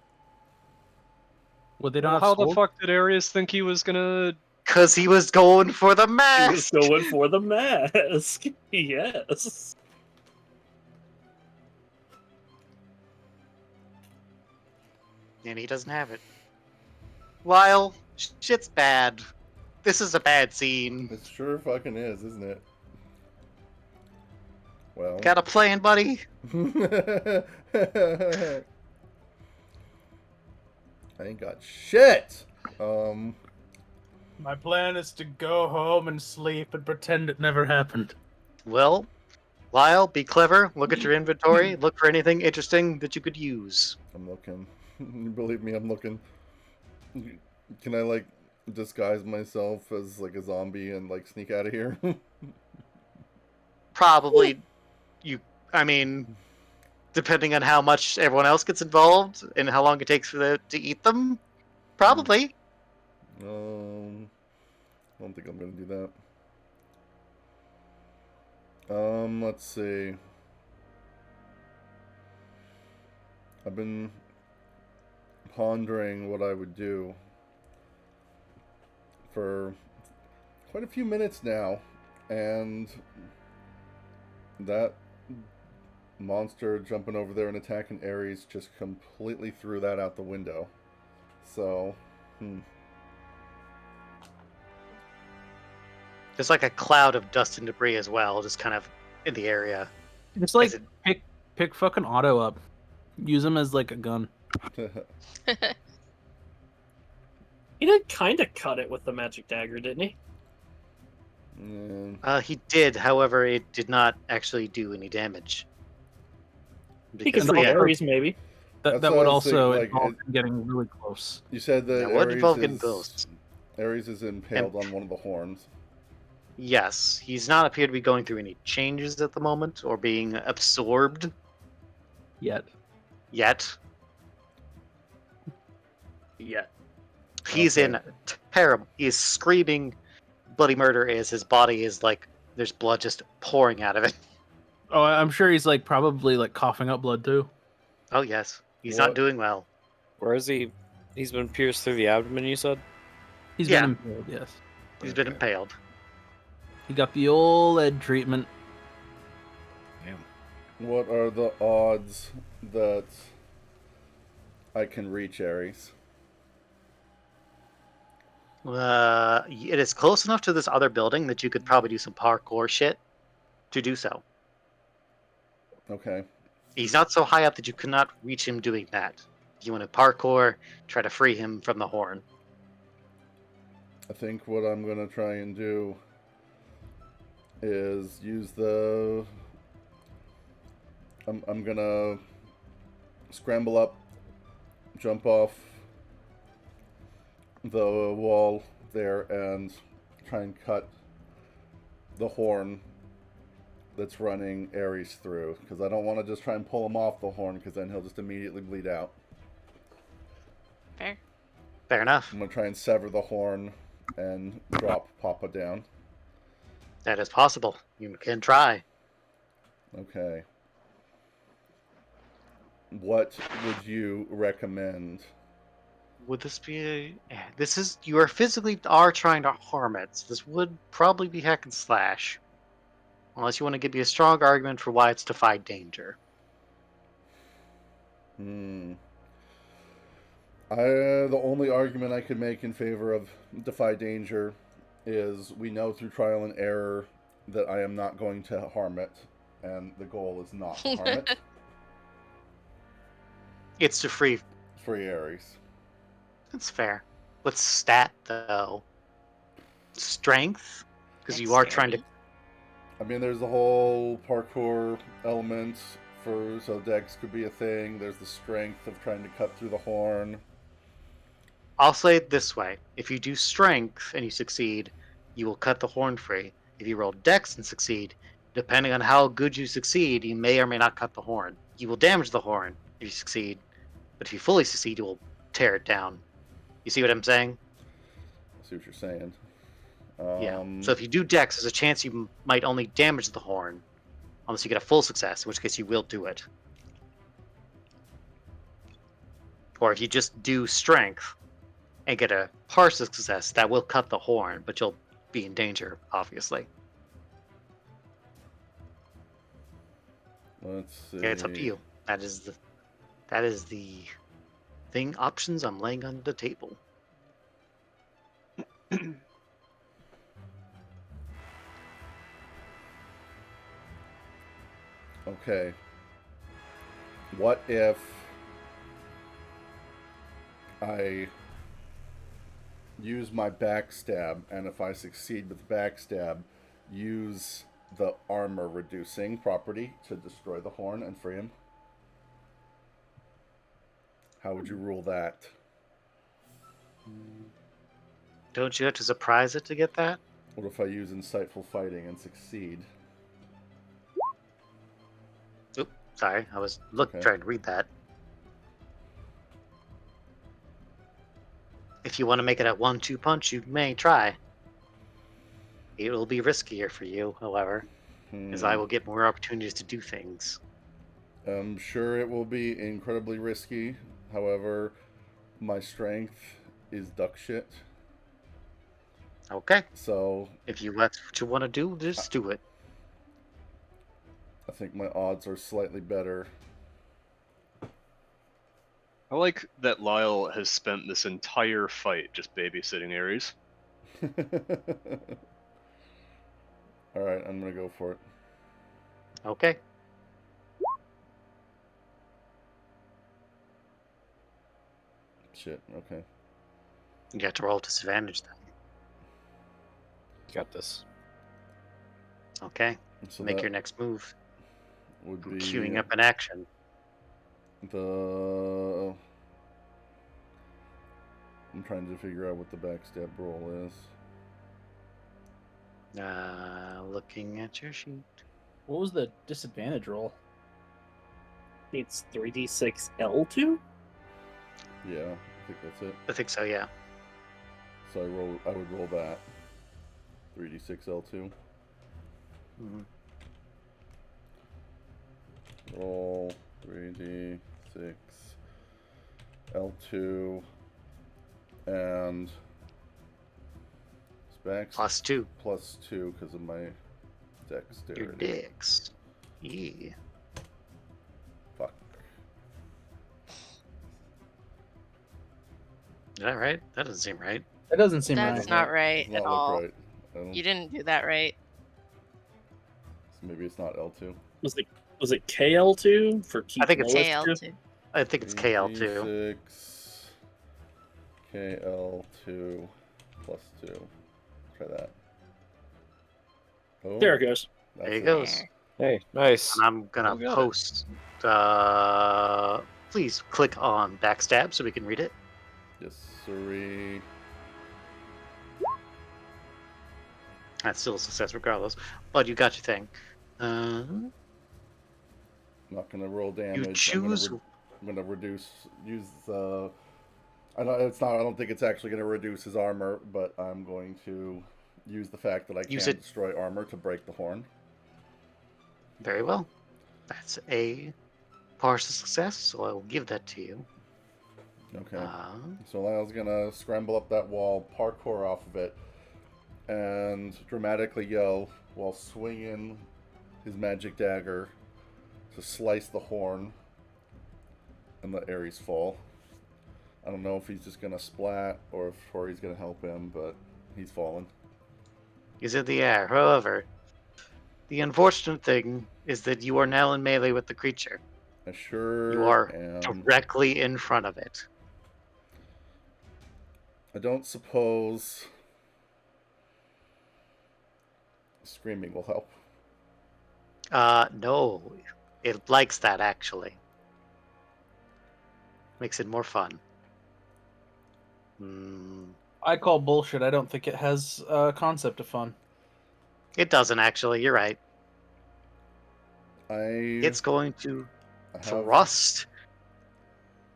Would they not Well, have how the sold? fuck did Arius think he was gonna? Because he was going for the He was mask! going for the mask. Yes. And he doesn't have it. Lyle, shit's bad. This is a bad scene. It sure fucking is, isn't it? Well. Got a plan, buddy? I ain't got shit. My plan is to go home and sleep and pretend it never happened. Well, Lyle, be clever. Look at your inventory. Look for anything interesting that you could use. I'm looking. Believe me, I'm looking. Can I like disguise myself as like a zombie and like sneak out of here? Probably, I mean, depending on how much everyone else gets involved and how long it takes for them to eat them, probably. I don't think I'm gonna do that. Let's see. I've been pondering what I would do for quite a few minutes now, and that monster jumping over there and attacking Ares just completely threw that out the window. So, There's like a cloud of dust and debris as well, just kind of in the area. Just like As it- pick fucking Otto up. Use him as like a gun. He did kind of cut it with the magic dagger, didn't he? He did, however, it did not actually do any damage. He could And free also- Ares, maybe. That's That what would I was also thinking, like, involve him getting really close. You said that That would involve getting close. Ares is impaled on one of the horns. Yes, he's not appeared to be going through any changes at the moment or being absorbed Yet. yet. Yeah. He's Okay. in terrible. He's screaming bloody murder as his body is like there's blood just pouring out of it. Oh, I'm sure he's like probably like coughing up blood too. Oh yes, he's What? not doing well. Where is he? He's been pierced through the abdomen, you said? He's Yeah. been impaled, yes. He's been Okay. impaled. He got the old lead treatment. What are the odds that I can reach Ares? It is close enough to this other building that you could probably do some parkour shit to do so. Okay. He's not so high up that you cannot reach him doing that. If you want to parkour, try to free him from the horn. I think what I'm gonna try and do is use the. I'm gonna scramble up, jump off the wall there, and try and cut the horn that's running Ares through, because I don't want to just try and pull him off the horn, because then he'll just immediately bleed out. Fair. Fair enough. I'm gonna try and sever the horn and drop Papa down. That is possible. You can try. Okay. What would you recommend? Would this be this is you are physically are trying to harm it. So this would probably be hack and slash. Unless you want to give me a strong argument for why it's defied danger. The only argument I could make in favor of defy danger is we know through trial and error that I am not going to harm it, and the goal is not to harm it. It's to free Ares. That's fair. What's stat though? Strength? Because you are trying to. I mean, there's the whole parkour element so dex could be a thing. There's the strength of trying to cut through the horn. I'll say it this way: if you do strength and you succeed, you will cut the horn free. If you roll dex and succeed, depending on how good you succeed, you may or may not cut the horn. You will damage the horn if you succeed, but if you fully succeed, you will tear it down. You see what I'm saying? I see what you're saying. Yeah. So if you do dex, there's a chance you might only damage the horn, unless you get a full success, in which case you will do it. Or if you just do strength and get a partial success, that will cut the horn, but you'll be in danger, obviously. Let's see. Yeah, it's up to you. That is the thing options I'm laying on the table. Okay. What if I use my backstab, and if I succeed with backstab, use the armor reducing property to destroy the horn and free him? How would you rule that? Don't you have to surprise it to get that? What if I use insightful fighting and succeed? Oops, sorry, I was trying to read that. If you want to make it a 1-2 punch, you may try. It will be riskier for you, however, as I will get more opportunities to do things. I'm sure it will be incredibly risky. However, my strength is duck shit. Okay. So if that's what you want to do, just do it. I think my odds are slightly better. I like that Lyle has spent this entire fight just babysitting Ares. Alright, I'm gonna go for it. Okay. Shit, okay. You have to roll disadvantage then. Got this. Okay. So make your next move. Would be queuing up an action. I'm trying to figure out what the backstab roll is. Looking at your sheet. What was the disadvantage roll? It's 3d6 L2? Yeah, I think that's it. I think so, yeah. So I would roll that. 3d6 L2. Mm-hmm. Roll 3d6 L2 and specs +2 +2 because of my dexterity. Your dex. Yeah. Fuck. Is that right? That doesn't seem right. That doesn't seem right. That's not right Does at not look all. right. You didn't do that right. So maybe it's not L2. Was it KL2 for keep I think it's KL2. I think it's KL2. 6 KL2 +2. Try that. Oh, There it goes. There it goes. Hey, nice. And I'm gonna post. Please click on backstab so we can read it. Yes, sorry. That's still a success regardless. But you got your thing. Not gonna roll damage. You choose. I'm gonna use I don't think it's actually going to reduce his armor, but I'm going to use the fact that I can't destroy armor to break the horn. Very well. That's a partial success, so I will give that to you. Okay. So Lyle's gonna scramble up that wall, parkour off of it, and dramatically yell while swinging his magic dagger to slice the horn and let Ares fall. I don't know if he's just gonna splat or if Tori's gonna help him, but he's fallen. He's in the air. However, the unfortunate thing is that you are now in melee with the creature. I sure You are am. directly in front of it. I don't suppose screaming will help. No. It likes that, actually. Makes it more fun. I call bullshit. I don't think it has a concept of fun. It doesn't, actually. You're right. It's going to thrust.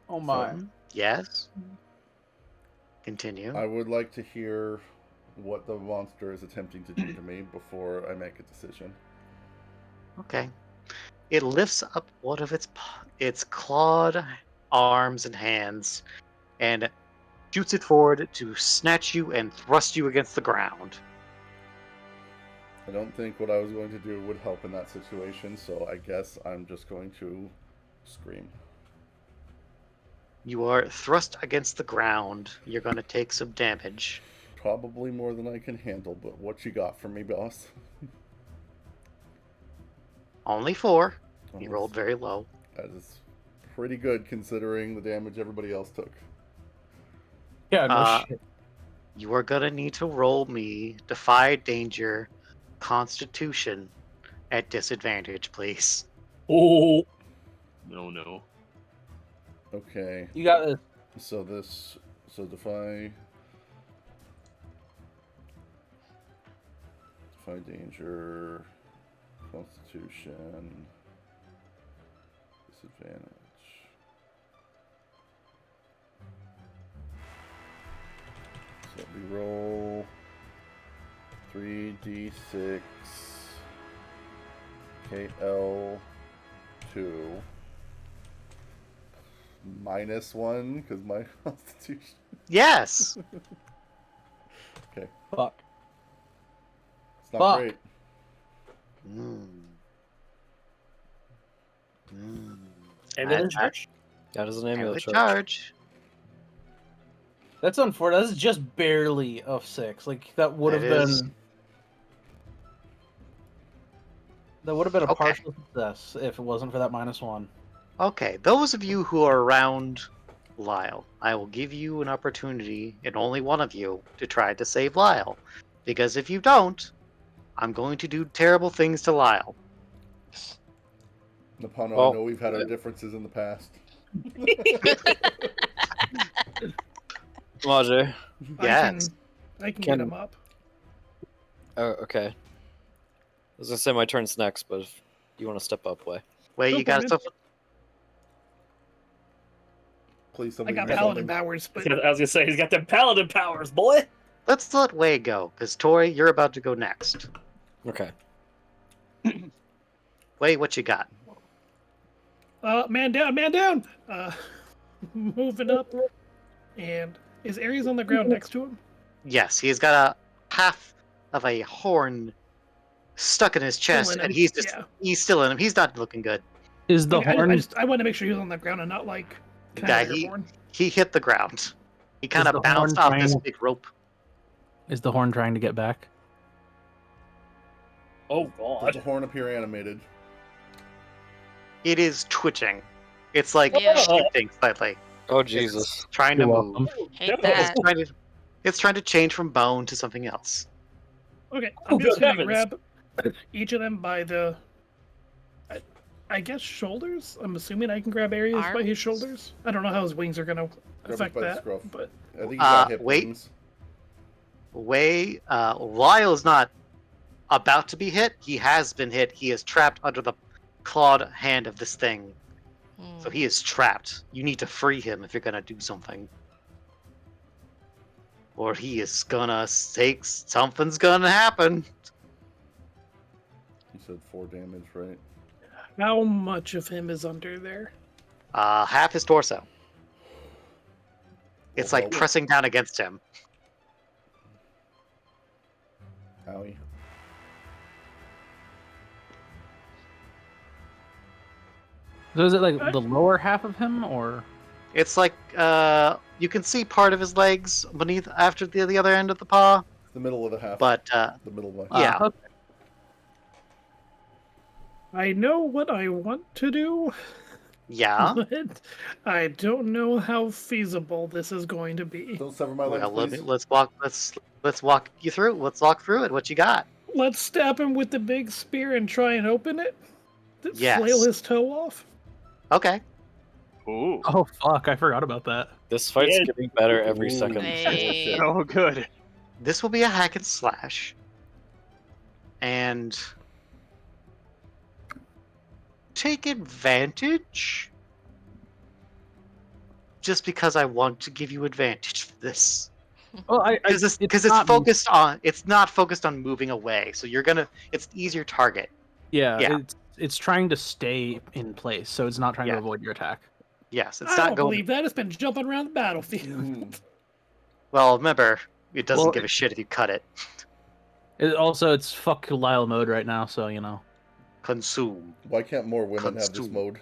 Oh my. Yes. Continue. I would like to hear what the monster is attempting to do to me before I make a decision. Okay. It lifts up one of its clawed arms and hands and shoots it forward to snatch you and thrust you against the ground. I don't think what I was going to do would help in that situation, so I guess I'm just going to scream. You are thrust against the ground. You're going to take some damage. Probably more than I can handle, but what you got for me, boss? Only 4. You rolled very low. That is pretty good considering the damage everybody else took. Yeah, no shit. You are going to need to roll me Defy Danger Constitution at disadvantage, please. Oh! No. Okay. You got this. So Defy Danger, Constitution, disadvantage. So we roll 3d6 KL2 -1 because my Constitution. Yes. Okay. Fuck. It's not great. And then charge. That is an amulet charge. That's unfortunate. That's just barely of 6. Like that would have been. That would have been a partial success if it wasn't for that -1. Okay, those of you who are around Lyle, I will give you an opportunity, and only one of you, to try to save Lyle. Because if you don't, I'm going to do terrible things to Lyle. Napano, I know we've had our differences in the past. Roger. Yes. I can get him up. Oh, okay. I was gonna say my turn's next, but if you want to step up, you got stuff. Please, I got paladin powers. But... I was gonna say he's got them paladin powers, boy. Let's let Way go, because Tori, you're about to go next. Okay. Way, what you got? Man down. Moving up, and is Ares on the ground next to him? Yes, he's got a half of a horn stuck in his chest, and he's still in him. He's not looking good. Is the horn? I want to make sure he's on the ground and not like. He hit the ground. He kind of bounced off this big rope. Is the horn trying to get back? Oh god! Does the horn appear animated? It is twitching. It's like shifting slightly. Oh Jesus! It's trying to move. Hate that. It's trying to change from bone to something else. Okay, I'm just gonna grab each of them by the, I guess, shoulders. I'm assuming I can grab Ares by his shoulders. I don't know how his wings are gonna affect that, but I think he got hip wings. Lyle is not about to be hit. He has been hit. He is trapped under the clawed hand of this thing. So he is trapped. You need to free him if you're gonna do something. or he is gonna take something's gonna happen. You said 4 damage, right? How much of him is under there? Half his torso. It's like pressing down against him. Owie. So is it like the lower half of him, or? It's like you can see part of his legs beneath after the other end of the paw. The middle of the half. But the middle one. Yeah. Okay. I know what I want to do. Yeah. But I don't know how feasible this is going to be. Don't sever my legs, Well, please. let's walk you through. Let's walk through it. What you got? Let's stab him with the big spear and try and open it. Yes. Flail his toe off. Okay. Ooh. Oh fuck! I forgot about that. This fight's getting better every second. Hey. Oh, good. This will be a hack and slash. And take advantage. Just because I want to give you advantage for this. Well, Because it's not focused on moving away, so it's an easier target. Yeah. It's trying to stay in place, so it's not trying to avoid your attack. Yes, it's I not don't going. believe that. It's been jumping around the battlefield. Well, remember, it doesn't give a shit if you cut it. It's fuck Lyle mode right now, so you know. Consume. Why can't more women have this mode?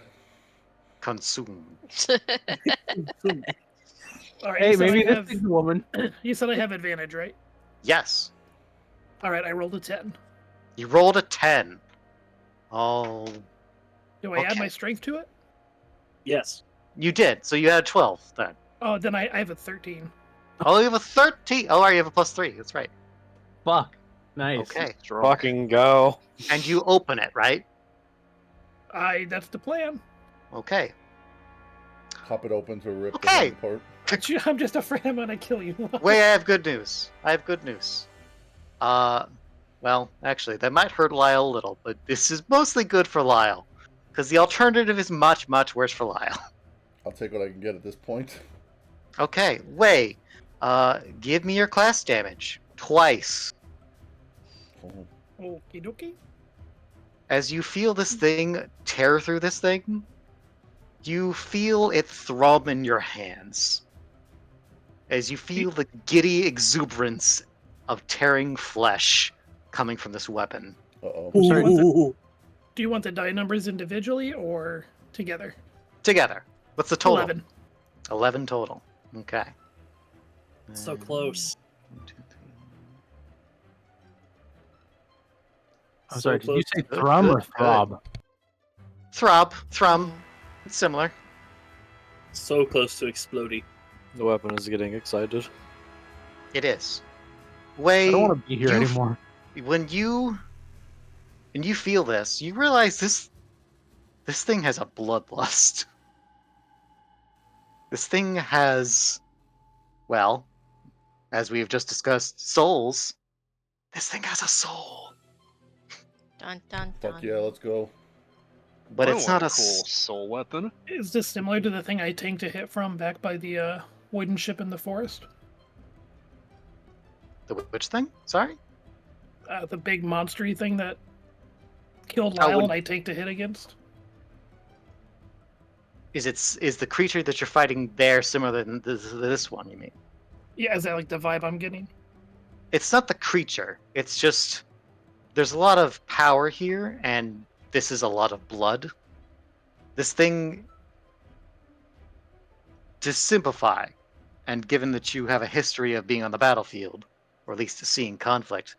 Consume. All right, Hey, maybe this is a woman. You said I have advantage, right? Yes. All right, I rolled a 10. You rolled a 10. Oh. Do I add my strength to it? Yes. You did, so you had 12 then. Oh, then I have a 13. Oh, you have a 13. Oh, you have a +3. That's right. Fuck. Nice. Okay. Fucking go. And you open it, right? That's the plan. Okay. Pop it open to rip the Okay. hand apart. I'm just afraid I'm gonna kill you. Wait, I have good news. Well, actually, that might hurt Lyle a little, but this is mostly good for Lyle. Because the alternative is much, much worse for Lyle. I'll take what I can get at this point. Okay, Wei, give me your class damage. Twice. Oh. Okie dokie. As you feel this thing tear through this thing, you feel it thrum in your hands. As you feel the giddy exuberance of tearing flesh coming from this weapon. Uh-oh. Do you want the die numbers individually or together? Together. What's the total? 11. 11 total. Okay. So close. 1, 2, 3. I'm sorry, did you say thrum or throb? Thrum. It's similar. So close to exploding. The weapon is getting excited. It is. Wei, I don't want to be here anymore. When you feel this, you realize this thing has a bloodlust. This thing has, well, as we have just discussed, souls. This thing has a soul. Dun, dun, dun. Fuck yeah, let's go. But I it's want not a cool soul weapon. Is this similar to the thing I tanked a hit from back by the wooden ship in the forest? The which thing? Sorry? The big monstery thing that killed Lyle and I tanked a hit against? Is the creature that you're fighting there similar to this one, you mean? Yeah, is that like the vibe I'm getting? It's not the creature. It's just there's a lot of power here, and this is a lot of blood. This thing, to simplify, and given that you have a history of being on the battlefield, or at least seeing conflict,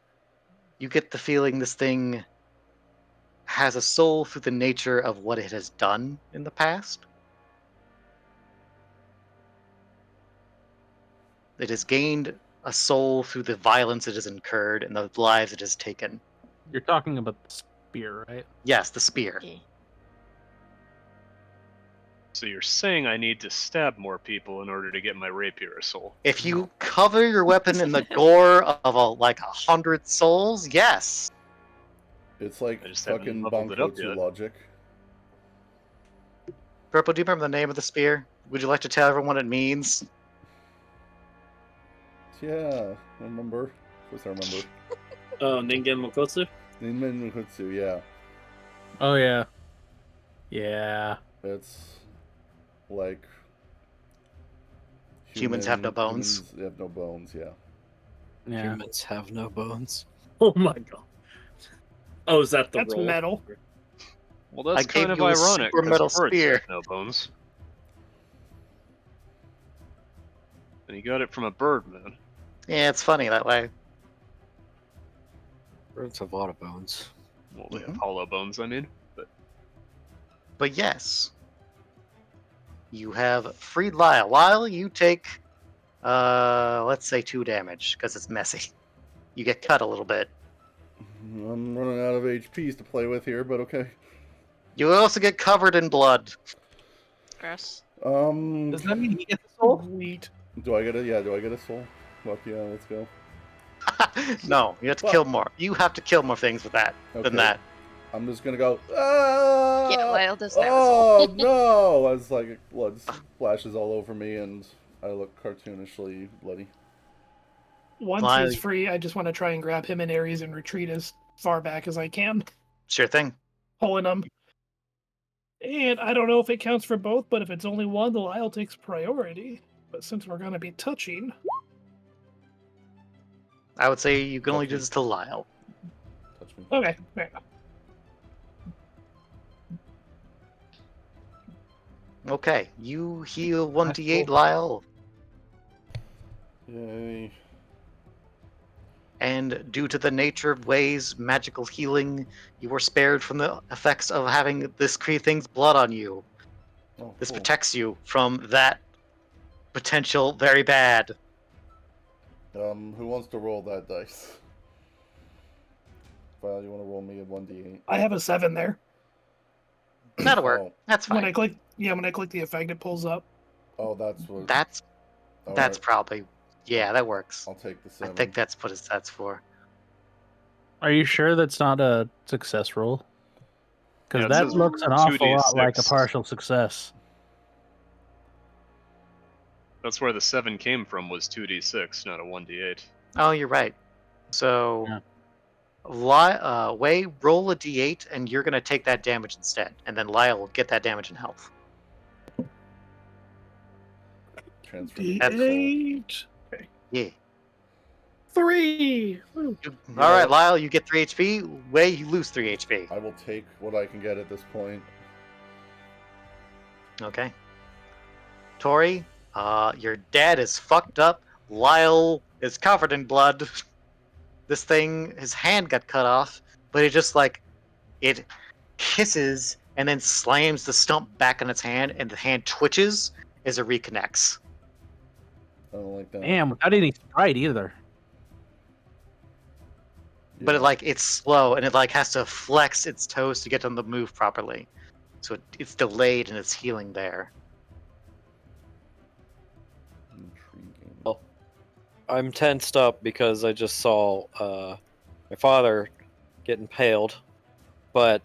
you get the feeling this thing has a soul through the nature of what it has done in the past. It has gained a soul through the violence it has incurred and the lives it has taken. You're talking about the spear, right? Yes, the spear. Okay. So you're saying I need to stab more people in order to get my rapier soul? If you cover your weapon in the gore of 100 souls, yes. It's like I just haven't fucking leveled it up Bankotsu yet. logic. Purple, do you remember the name of the spear? Would you like to tell everyone what it means? Yeah, I remember. Of course I remember. Oh, Ningen Mokotsu? Ningen Mokotsu, yeah. Oh, yeah. Yeah. It's like... Humans have no bones. Humans have no bones, yeah. Humans have no bones. Oh my god. Oh, is that the That's roll? metal. Well, that's I kind gave of you a ironic super metal because birds spear. have no bones. And you got it from a bird, man. Yeah, it's funny that way. Birds have a lot of bones. Well, they have hollow bones, I mean. But yes, you have freed Lyle. Lyle, you take, let's say 2 damage because it's messy. You get cut a little bit. I'm running out of HPs to play with here, but okay. You also get covered in blood. Gross. Does that mean he gets a soul? Sweet. Do I get a do I get a soul? Fuck yeah, let's go. No, you have to kill more. You have to kill more things with that than that. I'm just gonna go. Ah! Yeah, Lyle does that. Oh no! As like blood splashes all over me, and I look cartoonishly bloody. Once he's free, I just want to try and grab him in areas and retreat as far back as I can. Sure thing. Pulling him. And I don't know if it counts for both, but if it's only one, the Lyle takes priority. But since we're going to be touching... I would say you can only do this to Lyle. Touch me. Okay, fair enough. Okay, you heal 1d8, Lyle. Yay. And due to the nature of Way's magical healing, you were spared from the effects of having this thing's blood on you. Oh, this cool. protects you from that potential very bad. Who wants to roll that dice? Val, you want to roll me a 1d8? I have a 7 there. That'll work. That's fine. When I click the effect, it pulls up. Oh, that's what. That's right. probably, yeah, that works. I'll take the 7. I think that's what that's for. Are you sure that's not a success roll? Because Yeah, it that says looks an awful lot 2d6. like a partial success. That's where the 7 came from, was 2d6, not a 1d8. Oh, you're right. So, Yeah. Way, roll a d8, and you're going to take that damage instead. And then Lyle will get that damage in health. D8. Okay. Yeah. 3. Woo. All right, Lyle, you get 3 HP. Way, you lose 3 HP. I will take what I can get at this point. Okay. Tori, your dad is fucked up. Lyle is covered in blood. This thing, his hand got cut off, but it just it hisses and then slams the stump back on its hand, and the hand twitches as it reconnects. I don't like that. Damn, without any sprite either. Yeah. But it's slow, and it has to flex its toes to get them to move properly. So it's delayed in its healing there. Intriguing. Oh. I'm tensed up because I just saw my father get impaled, but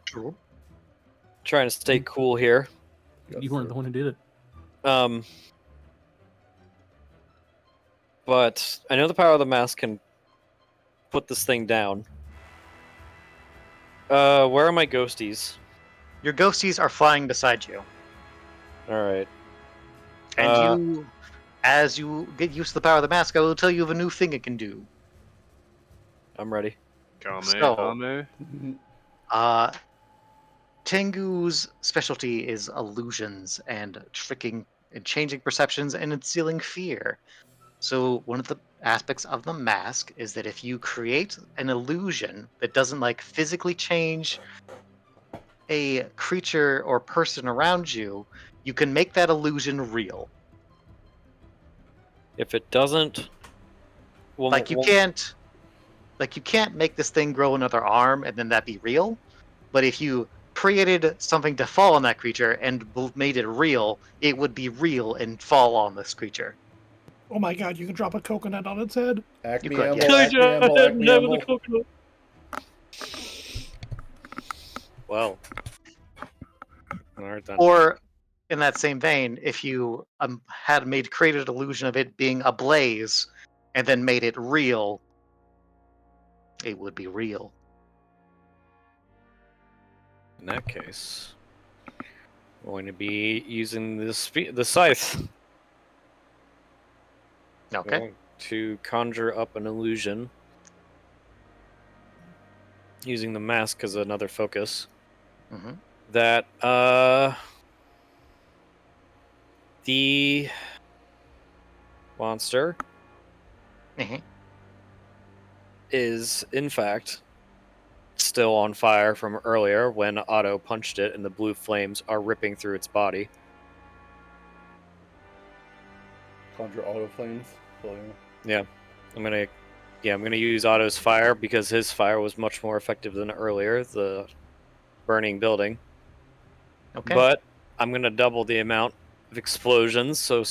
trying to stay cool here. You weren't the one who did it. But I know the power of the mask can put this thing down. Where are my ghosties? Your ghosties are flying beside you. Alright. And as you get used to the power of the mask, I will tell you of a new thing it can do. I'm ready. Tengu's specialty is illusions and tricking and changing perceptions and instilling fear. So one of the aspects of the mask is that if you create an illusion that doesn't physically change a creature or person around you, you can make that illusion real. If it doesn't, you can't make this thing grow another arm and then that be real. But if you created something to fall on that creature and made it real, it would be real and fall on this creature. Oh my god, you can drop a coconut on its head. Acme could, Amble, yes. Acme Amble. Coconut. Well. Alright then. Or, in that same vein, if you had created an illusion of it being ablaze, and then made it real, it would be real. In that case, I'm going to be using the scythe. Okay. Going to conjure up an illusion using the mask as another focus. Mm-hmm. That the monster is in fact still on fire from earlier when Otto punched it, and the blue flames are ripping through its body. Conjure auto flames. So, yeah. I'm gonna use Otto's fire because his fire was much more effective than earlier, the burning building. Okay. But I'm gonna double the amount of explosions, so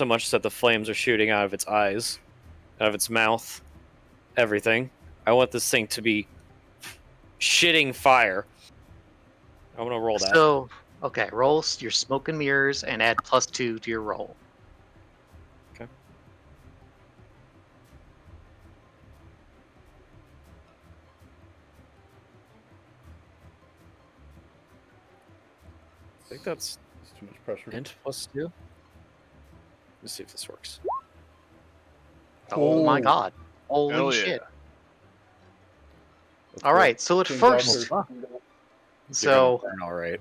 much that the flames are shooting out of its eyes, out of its mouth, everything. I want this thing to be shitting fire. I'm gonna roll that. So, okay, roll your smoke and mirrors and add +2 to your roll. Okay. I think that's too much pressure. int +2. Let's see if this works. Oh my god. Holy Hell shit. Let's All go. right, so at King first, Doctor. so all right.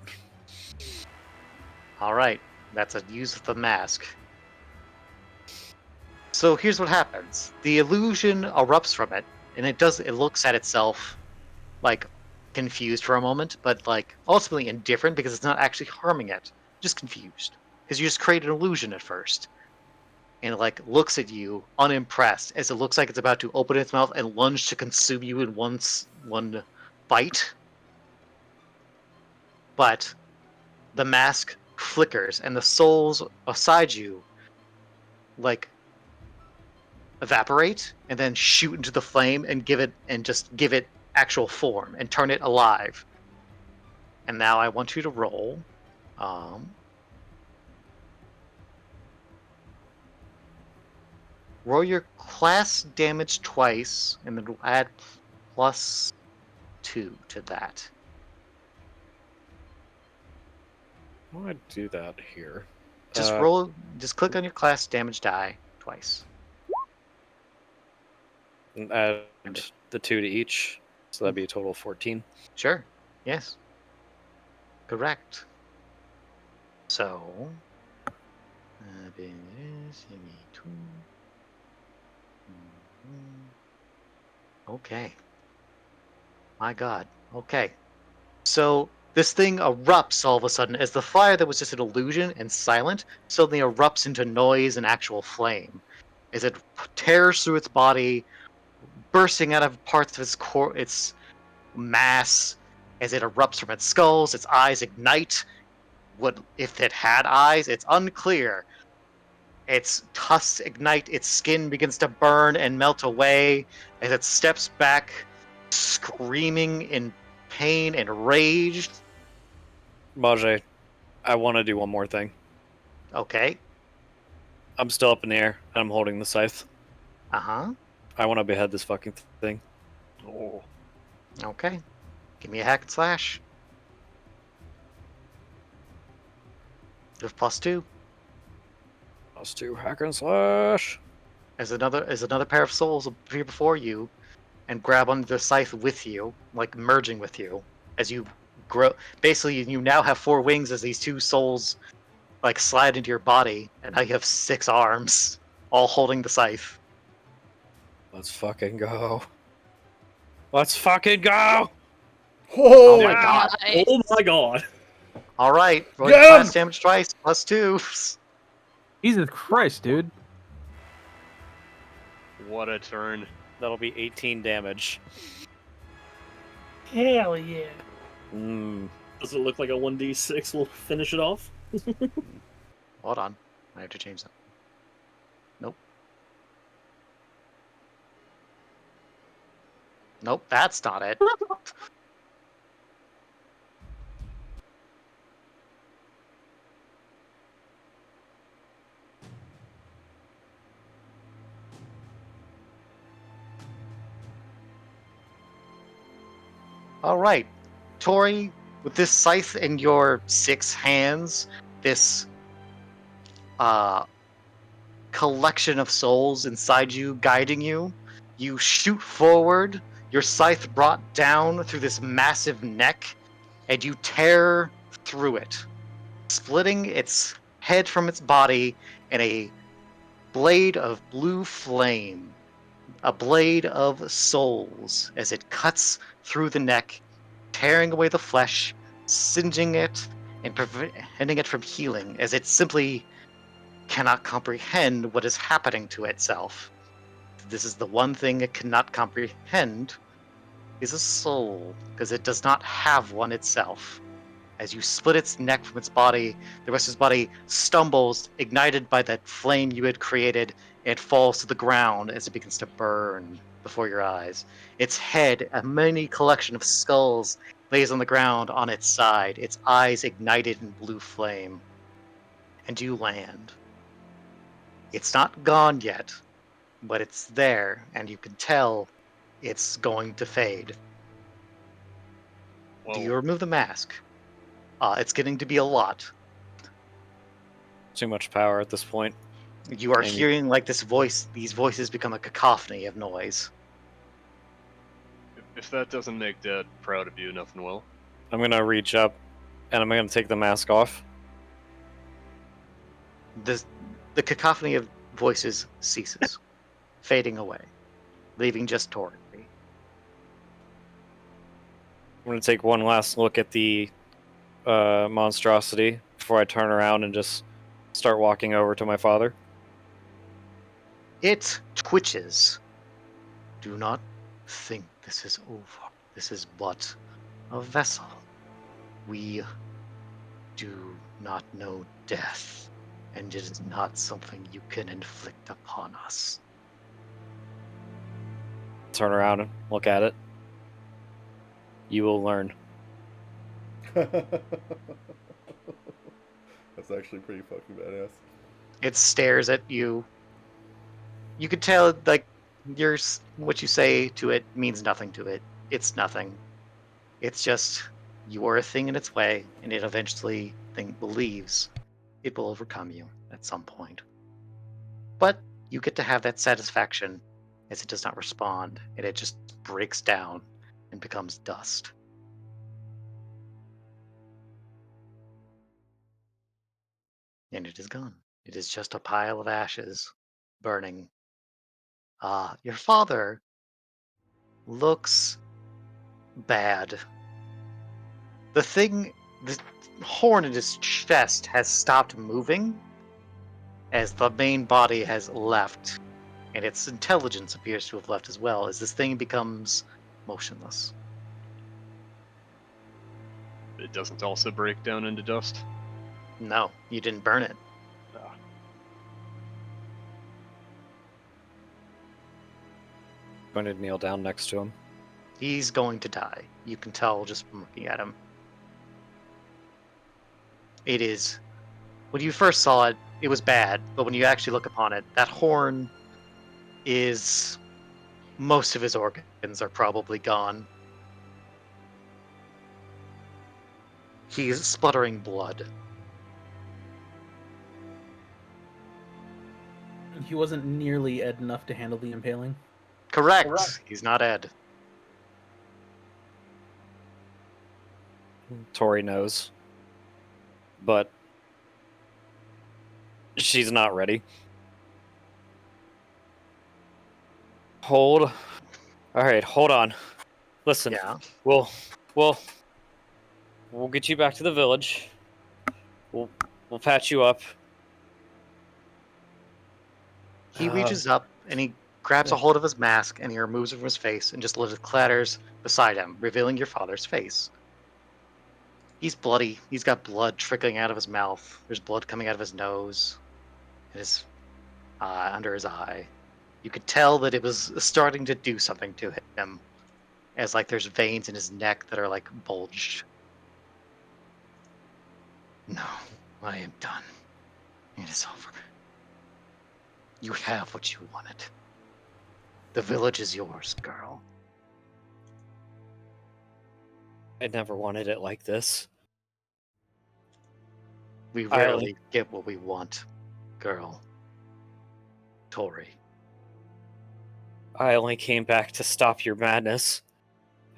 All right, that's a use of the mask. So here's what happens: the illusion erupts from it, and it looks at itself like confused for a moment, but like ultimately indifferent because it's not actually harming it, just confused because you just created an illusion at first. And it like looks at you unimpressed as it looks like it's about to open its mouth and lunge to consume you in one bite. But the mask flickers and the souls beside you like evaporate and then shoot into the flame and give it actual form and turn it alive. And now I want you to roll roll your class damage twice, and then add +2 to that. How do I do that here? Just click on your class damage die twice. And add the 2 to each, so that'd be a total of 14. Sure. Yes. Correct. So okay. My god. Okay. So this thing erupts all of a sudden as the fire that was just an illusion and silent suddenly erupts into noise and actual flame as it tears through its body, bursting out of parts of its core, its mass, as it erupts from its skulls. Its eyes ignite. What if it had eyes? It's unclear. Its tusks ignite. Its skin begins to burn and melt away as it steps back, screaming in pain and rage. Majay, I want to do one more thing. Okay. I'm still up in the air, and I'm holding the scythe. Uh-huh. I want to behead this fucking thing. Oh. Okay. Give me a hack and slash. With +2. +2 hack and slash. As another pair of souls appear before you and grab onto the scythe with you, like merging with you. As you grow, basically you now have 4 wings as these 2 souls like slide into your body, and now you have 6 arms, all holding the scythe. Let's fucking go. Let's fucking go! Oh my god. Nice. Oh my god. All right, roll your Get him! class damage twice, +2. Jesus Christ, dude. What a turn. That'll be 18 damage. Hell yeah. Does it look like a 1d6 will finish it off? Hold on, I have to change that. Nope. Nope, that's not it. All right, Tori, with this scythe in your 6 hands, this collection of souls inside you guiding you, you shoot forward, your scythe brought down through this massive neck, and you tear through it, splitting its head from its body in a blade of blue flame, a blade of souls, as it cuts through the neck, tearing away the flesh, singeing it, and preventing it from healing, as it simply cannot comprehend what is happening to itself. This is the one thing it cannot comprehend, is a soul, because it does not have one itself. As you split its neck from its body, the rest of its body stumbles, ignited by that flame you had created, and it falls to the ground as it begins to burn before your eyes. Its head, a mini collection of skulls, lays on the ground on its side, its eyes ignited in blue flame. And you land. It's not gone yet, but it's there, and you can tell it's going to fade. Whoa. Do you remove the mask? It's getting to be a lot. Too much power at this point. You are hearing like these voices become a cacophony of noise. If that doesn't make Dad proud of you, nothing will. I'm gonna reach up, and I'm gonna take the mask off. The cacophony of voices ceases, fading away, leaving just Tori. I'm gonna take one last look at the monstrosity before I turn around and just start walking over to my father. It twitches. Do not think this is over. This is but a vessel. We do not know death, and it is not something you can inflict upon us. Turn around and look at it. You will learn. That's actually pretty fucking badass. It stares at you. You could tell, like, what you say to it means nothing to it. It's nothing. It's just, you are a thing in its way, and it eventually believes it will overcome you at some point. But you get to have that satisfaction as it does not respond, and it just breaks down and becomes dust. And it is gone. It is just a pile of ashes, burning. Your father looks bad. The horn in his chest has stopped moving as the main body has left, and its intelligence appears to have left as well, as this thing becomes motionless. It doesn't also break down into dust? No, you didn't burn it. I'm going to kneel down next to him. He's going to die. You can tell just from looking at him. It is. When you first saw it, it was bad, but when you actually look upon it, that horn is. Most of his organs are probably gone. He's spluttering blood. He wasn't nearly Ed enough to handle the impaling. Correct. He's not Ed. Tori knows. But she's not ready. Hold. Alright, hold on. Listen. Yeah. We'll get you back to the village. We'll patch you up. He reaches up and he grabs a hold of his mask and he removes it from his face and just let it clatters beside him, revealing your father's face. He's bloody. He's got blood trickling out of his mouth. There's blood coming out of his nose. It is under his eye. You could tell that it was starting to do something to him, as like there's veins in his neck that are like bulged. No, I am done. It is over. You have what you wanted. The village is yours, girl. I never wanted it like this. We rarely get what we want, girl. Tori. I only came back to stop your madness.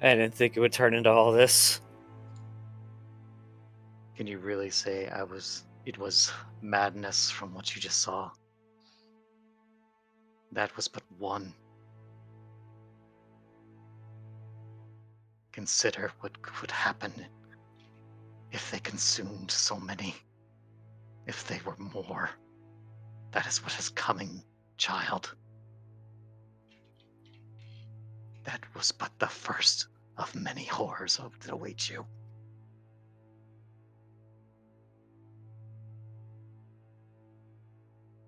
I didn't think it would turn into all this. Can you really say it was madness from what you just saw? That was but one. Consider what would happen if they consumed so many. If they were more. That is what is coming, child. That was but the first of many horrors that await you.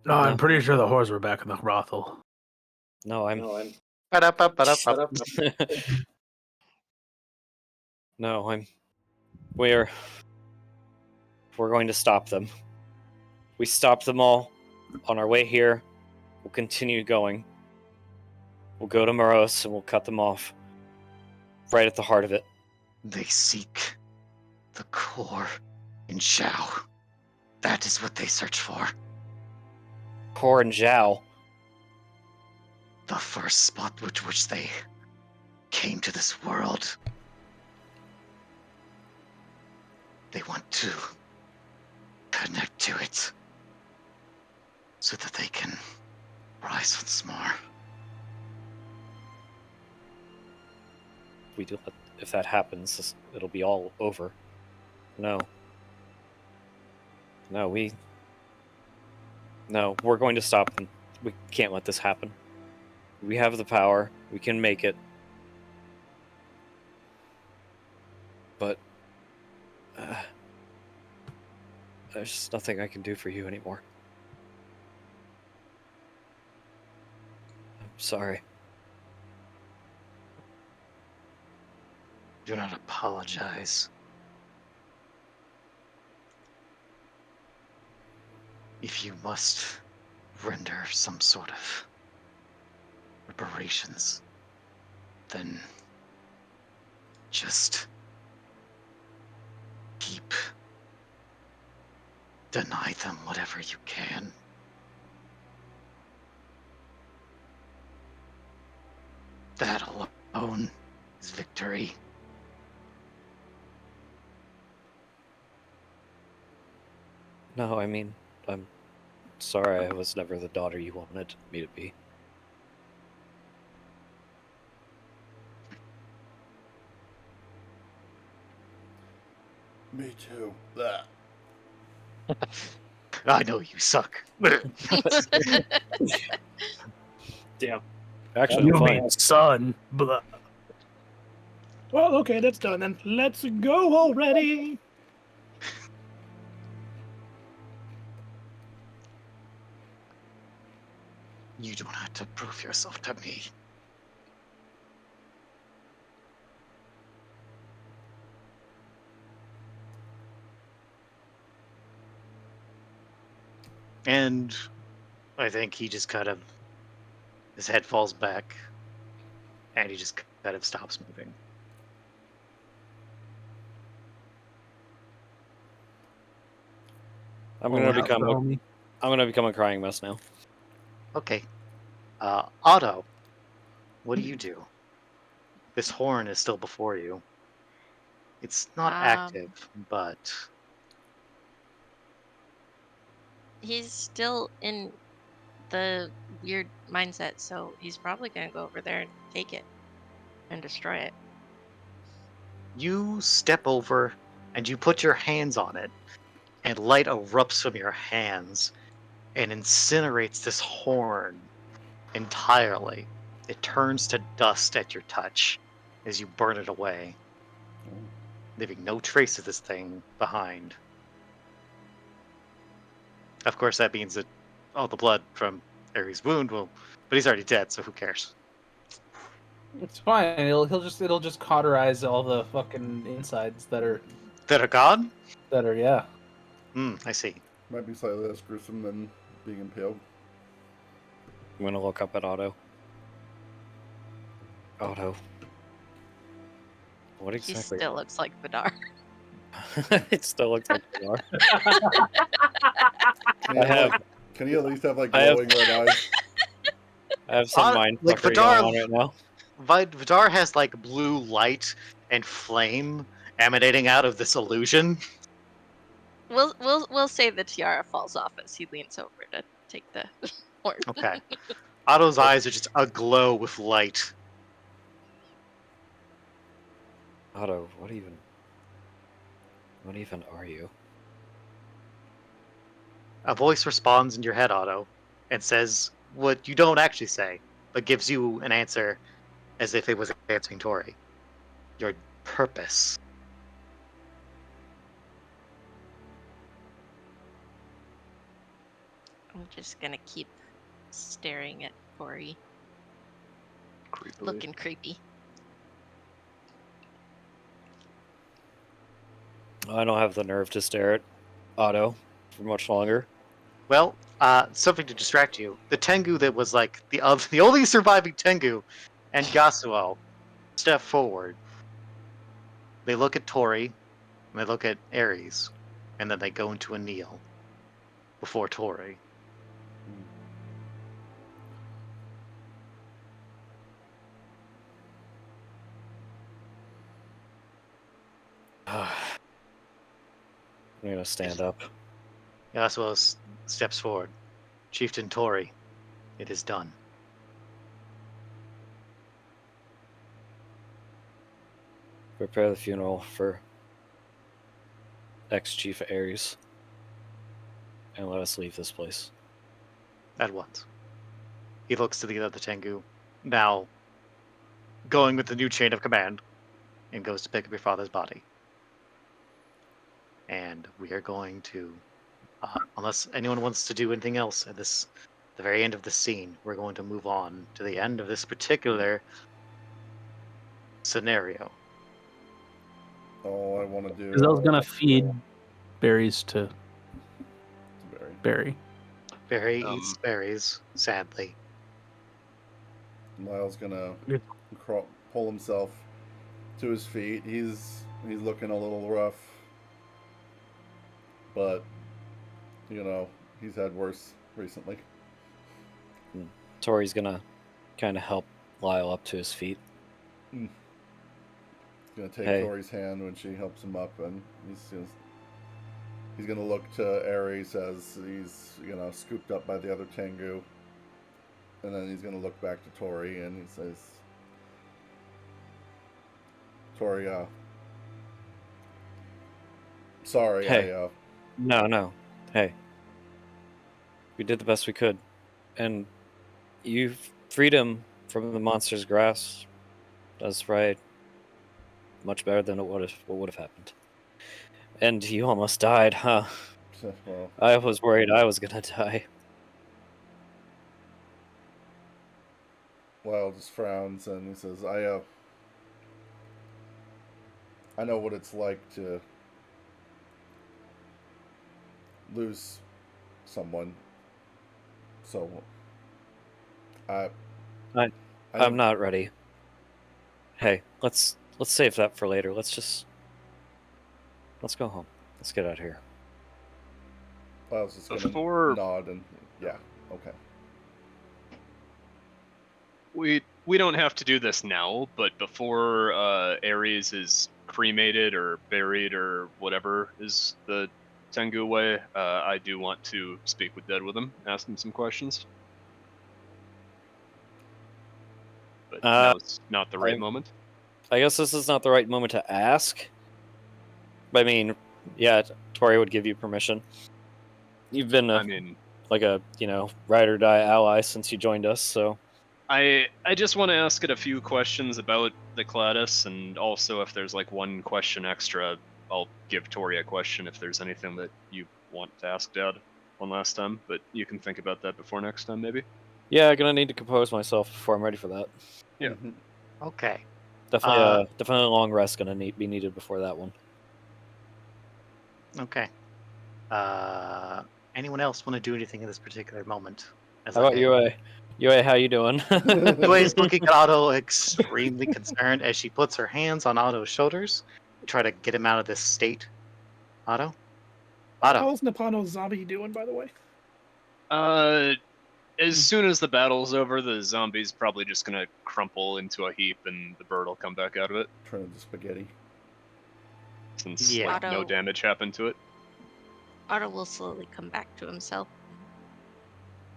No, I'm pretty sure the whores were back in the brothel. No, I'm. No, I'm. We're going to stop them. We stopped them all on our way here. We'll continue going. We'll go to Moros and we'll cut them off. Right at the heart of it. They seek the core in Zhao. That is what they search for. Core in Zhao? The first spot which they came to this world. They want to connect to it so that they can rise once more. If that happens, it'll be all over. No, we're going to stop them. We can't let this happen. We have the power. We can make it. But there's just nothing I can do for you anymore. I'm sorry. Do not apologize. If you must render some sort of reparations, then just deny them whatever you can. That alone is victory. No, I mean, I'm sorry I was never the daughter you wanted me to be. Me too. Blah. I know you suck. Damn. Actually, you fine. mean son. Blah. Well, okay, that's done. Then let's go already. You don't have to prove yourself to me. And I think he just his head falls back, and he just kind of stops moving. I'm gonna become a crying mess now. Okay. Otto, what do you do? This horn is still before you. It's not active, but he's still in the weird mindset, so he's probably gonna go over there and take it and destroy it. you step over and you put your hands on it, and light erupts from your hands and incinerates this horn entirely. It turns to dust at your touch as you burn it away, leaving no trace of this thing behind. Of course, that means that all the blood from Ares' wound will, but he's already dead, so who cares? It's fine. It'll just cauterize all the fucking insides that are gone. Yeah. I see. Might be slightly less gruesome than being impaled. I'm gonna look up at Otto. Otto. What exactly? He still looks like Vidar. It still looks like Vidar. Can you at least have like glowing red eyes? I have some mind like fuckery going on right now. Vidar has like blue light and flame emanating out of this illusion. We'll say the tiara falls off as he leans over to take the horn. Okay. Otto's eyes are just aglow with light. Otto, what even are you? A voice responds in your head, Otto, and says what you don't actually say, but gives you an answer as if it was answering Tori. Your purpose. I'm just gonna keep staring at Tori. Creepily. Looking creepy. I don't have the nerve to stare at Otto for much longer. Well, something to distract you. The Tengu that was like the only surviving Tengu, and Yasuo, step forward. They look at Tori, and they look at Ares, and then they go into a kneel before Tori. I'm gonna stand up. Yasuo steps forward. Chieftain Tori, it is done. Prepare the funeral for ex-Chief Ares. And let us leave this place. At once. He looks to the other Tengu, now going with the new chain of command, and goes to pick up your father's body. And we are going to, unless anyone wants to do anything else at the very end of the scene, we're going to move on to the end of this particular scenario. All I want to do. Because I was gonna feed berries to Barry. Barry eats berries, sadly. Lyle's gonna pull himself to his feet. He's looking a little rough, but you know he's had worse recently. Tori's gonna kind of help Lyle up to his feet. He's gonna take Tori's hand when she helps him up, and he's gonna look to Ares as he's scooped up by the other Tengu, and then he's gonna look back to Tori and he says, "Tori, sorry, hey. No. Hey, we did the best we could, and you freed him from the monster's grasp. That's right. Much better than what would have happened. And you almost died, huh? Well, I was worried I was gonna die." Lyle just frowns and he says, I know what it's like to lose someone. So I'm not ready. Hey, let's save that for later. Let's go home. Let's get out of here. Lyle's just gonna nod and yeah, okay. We don't have to do this now, but before Ares is cremated or buried or whatever is the Tengu way, I do want to speak with Dead with him, ask him some questions. But now's not the right moment. I guess this is not the right moment to ask. I mean, yeah, Tori would give you permission. You've been like a ride or die ally since you joined us, so. I just want to ask it a few questions about the Cladis, and also if there's like one question extra, I'll give Tori a question if there's anything that you want to ask Dad one last time, but you can think about that before next time, maybe. Yeah, I'm gonna need to compose myself before I'm ready for that. Yeah. Okay. Definitely a long rest gonna be needed before that one. Okay. Anyone else want to do anything in this particular moment? How about you, Yue, how you doing? Yue's looking at Otto extremely concerned as she puts her hands on Otto's shoulders to try to get him out of this state. Otto? Otto. How's Nippano's zombie doing, by the way? As soon as the battle's over, the zombie's probably just gonna crumple into a heap, and the bird will come back out of it. Turn into spaghetti. Since Yeah. like no Otto- damage happened to it. Otto will slowly come back to himself.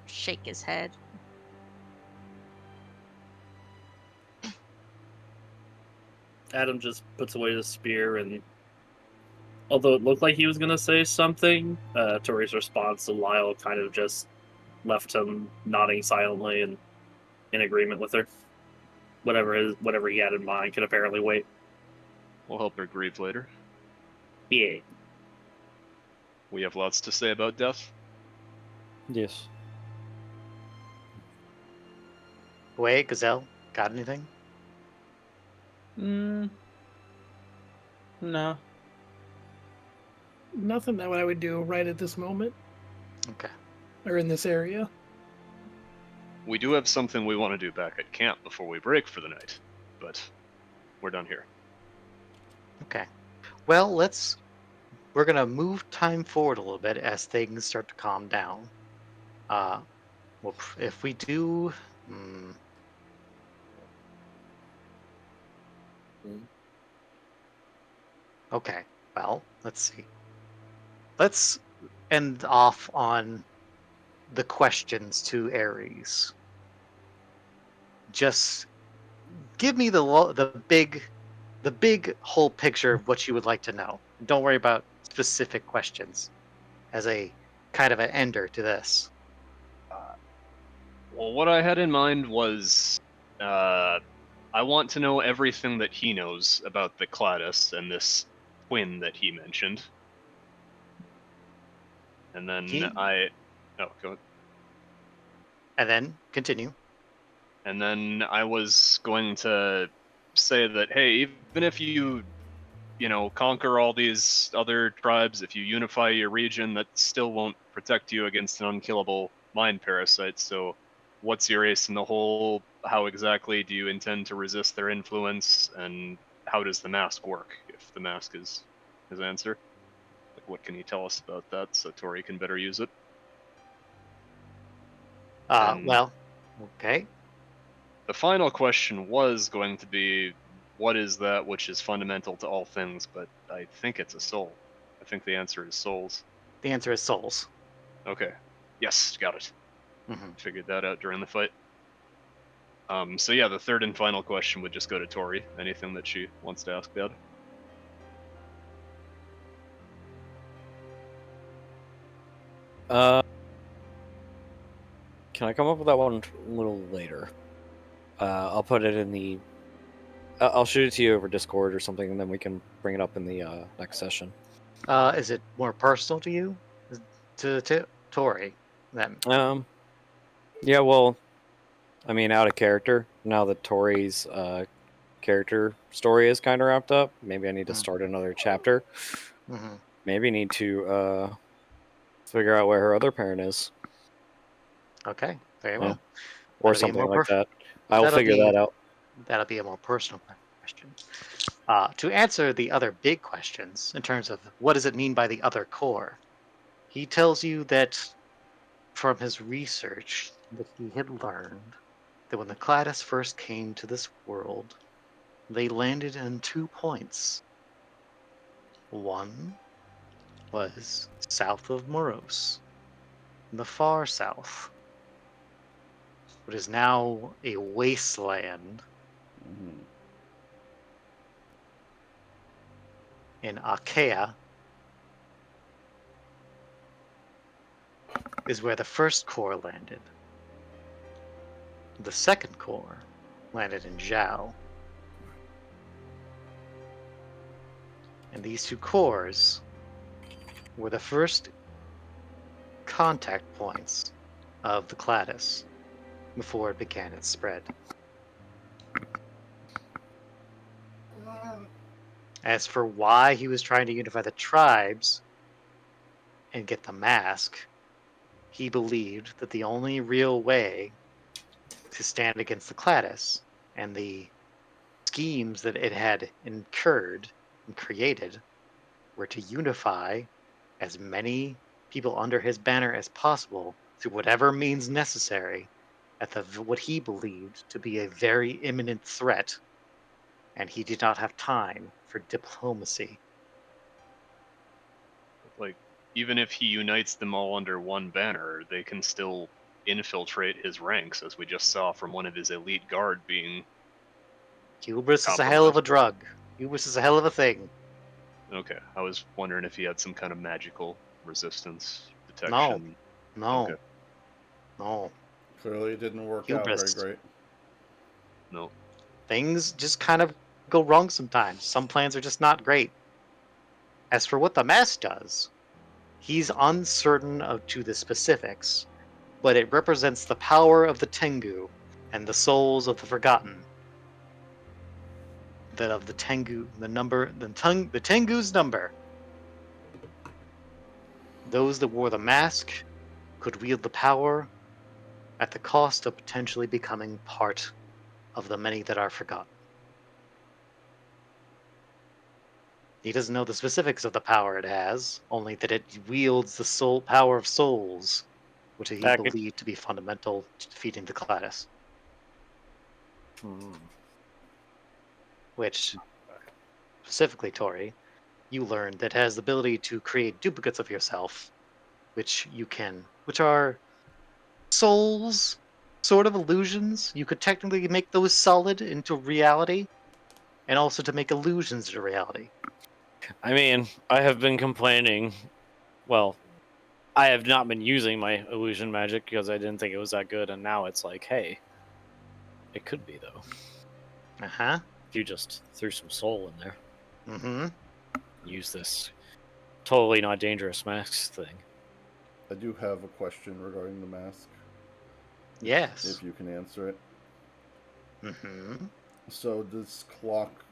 Shake his head. Adam just puts away the spear, and although it looked like he was going to say something, Tori's response to Lyle kind of just left him nodding silently and in agreement with her. Whatever he had in mind can apparently wait. We'll help her grieve later. Yeah. We have lots to say about death. Yes. Yue, Gazelle, got anything? No. Nothing that I would do right at this moment. Okay. Or in this area. We do have something we want to do back at camp before we break for the night, but we're done here. Okay. Well, we're gonna move time forward a little bit as things start to calm down. Well, if we do, okay. Well, let's see. Let's end off on the questions to Ares. Just give me the big whole picture of what you would like to know. Don't worry about specific questions as a kind of an ender to this. Well, what I had in mind was I want to know everything that he knows about the Cladis and this twin that he mentioned. And then Oh, go ahead. And then continue. And then I was going to say that, hey, even if you conquer all these other tribes, if you unify your region, that still won't protect you against an unkillable mind parasite. So what's your ace in the hole? How exactly do you intend to resist their influence? And how does the mask work, if the mask is his answer? Like, what can you tell us about that so Tori can better use it? Well, okay. The final question was going to be, what is that which is fundamental to all things? But I think it's a soul. I think the answer is souls. The answer is souls. Okay. Yes, got it. Mm-hmm. Figured that out during the fight. So yeah, the third and final question would just go to Tori. Anything that she wants to ask Dad? Can I come up with that one a little later? I'll put it in the. I'll shoot it to you over Discord or something, and then we can bring it up in the next session. Is it more personal to you, to Tori? Then. Yeah. Well, I mean, out of character now that Tori's character story is kind of wrapped up. Maybe I need to start another chapter. Mm-hmm. Maybe need to figure out where her other parent is. Okay, very well. Or something like that. I'll figure that out. That'll be a more personal question. To answer the other big questions in terms of what does it mean by the other core, he tells you that from his research that he had learned that when the Cladis first came to this world, they landed in 2 points. One was south of Moros, in the far south. It is now a wasteland in Achaea is where the first core landed. The second core landed in Zhao. And these 2 cores were the first contact points of the Cladis before it began its spread. As for why he was trying to unify the tribes and get the mask, he believed that the only real way to stand against the Cladis and the schemes that it had incurred and created were to unify as many people under his banner as possible through whatever means necessary at what he believed to be a very imminent threat, and he did not have time for diplomacy. Like, even if he unites them all under one banner, they can still infiltrate his ranks, as we just saw from one of his elite guard being... Hubris is a hell of a drug. Hubris is a hell of a thing. Okay, I was wondering if he had some kind of magical resistance detection. No. Okay. No. Clearly it didn't work Hubris. out very great. No. Things just kind of go wrong sometimes. Some plans are just not great. As for what the mask does, he's uncertain to the specifics, but it represents the power of the Tengu and the souls of the Forgotten. That of the Tengu, the Tengu's number. Those that wore the mask could wield the power at the cost of potentially becoming part of the many that are forgotten. He doesn't know the specifics of the power it has, only that it wields the power of souls, which he believed to be fundamental to defeating the Cladis. Which, specifically, Tori, you learned that has the ability to create duplicates of yourself, which are souls, sort of illusions. You could technically make those solid into reality, and also to make illusions into reality. I mean, I have been complaining. Well, I have not been using my illusion magic because I didn't think it was that good, and now it's like, hey, it could be though. Uh-huh. If you just threw some soul in there. Mm-hmm. Use this totally not dangerous mask thing. I do have a question regarding the mask. Yes. If you can answer it. Mm-hmm. So this clock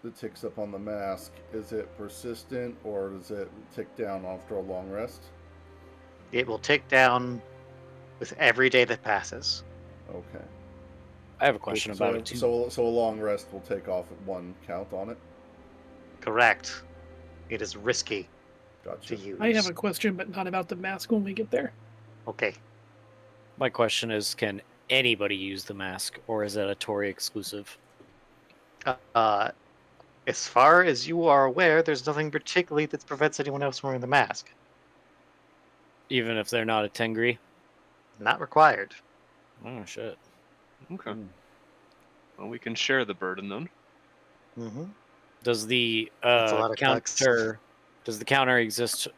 that ticks up on the mask, is it persistent or does it tick down after a long rest? It will tick down with every day that passes. Okay. I have a question about it too. So a long rest will take off at one count on it? Correct. It is risky to use. I have a question, but not about the mask when we get there. Okay. My question is, can anybody use the mask, or is it a Tory exclusive? As far as you are aware, there's nothing particularly that prevents anyone else wearing the mask. Even if they're not a Tengri? Not required. Oh, shit. Okay. Well, we can share the burden then. Mm-hmm. Does the counter exist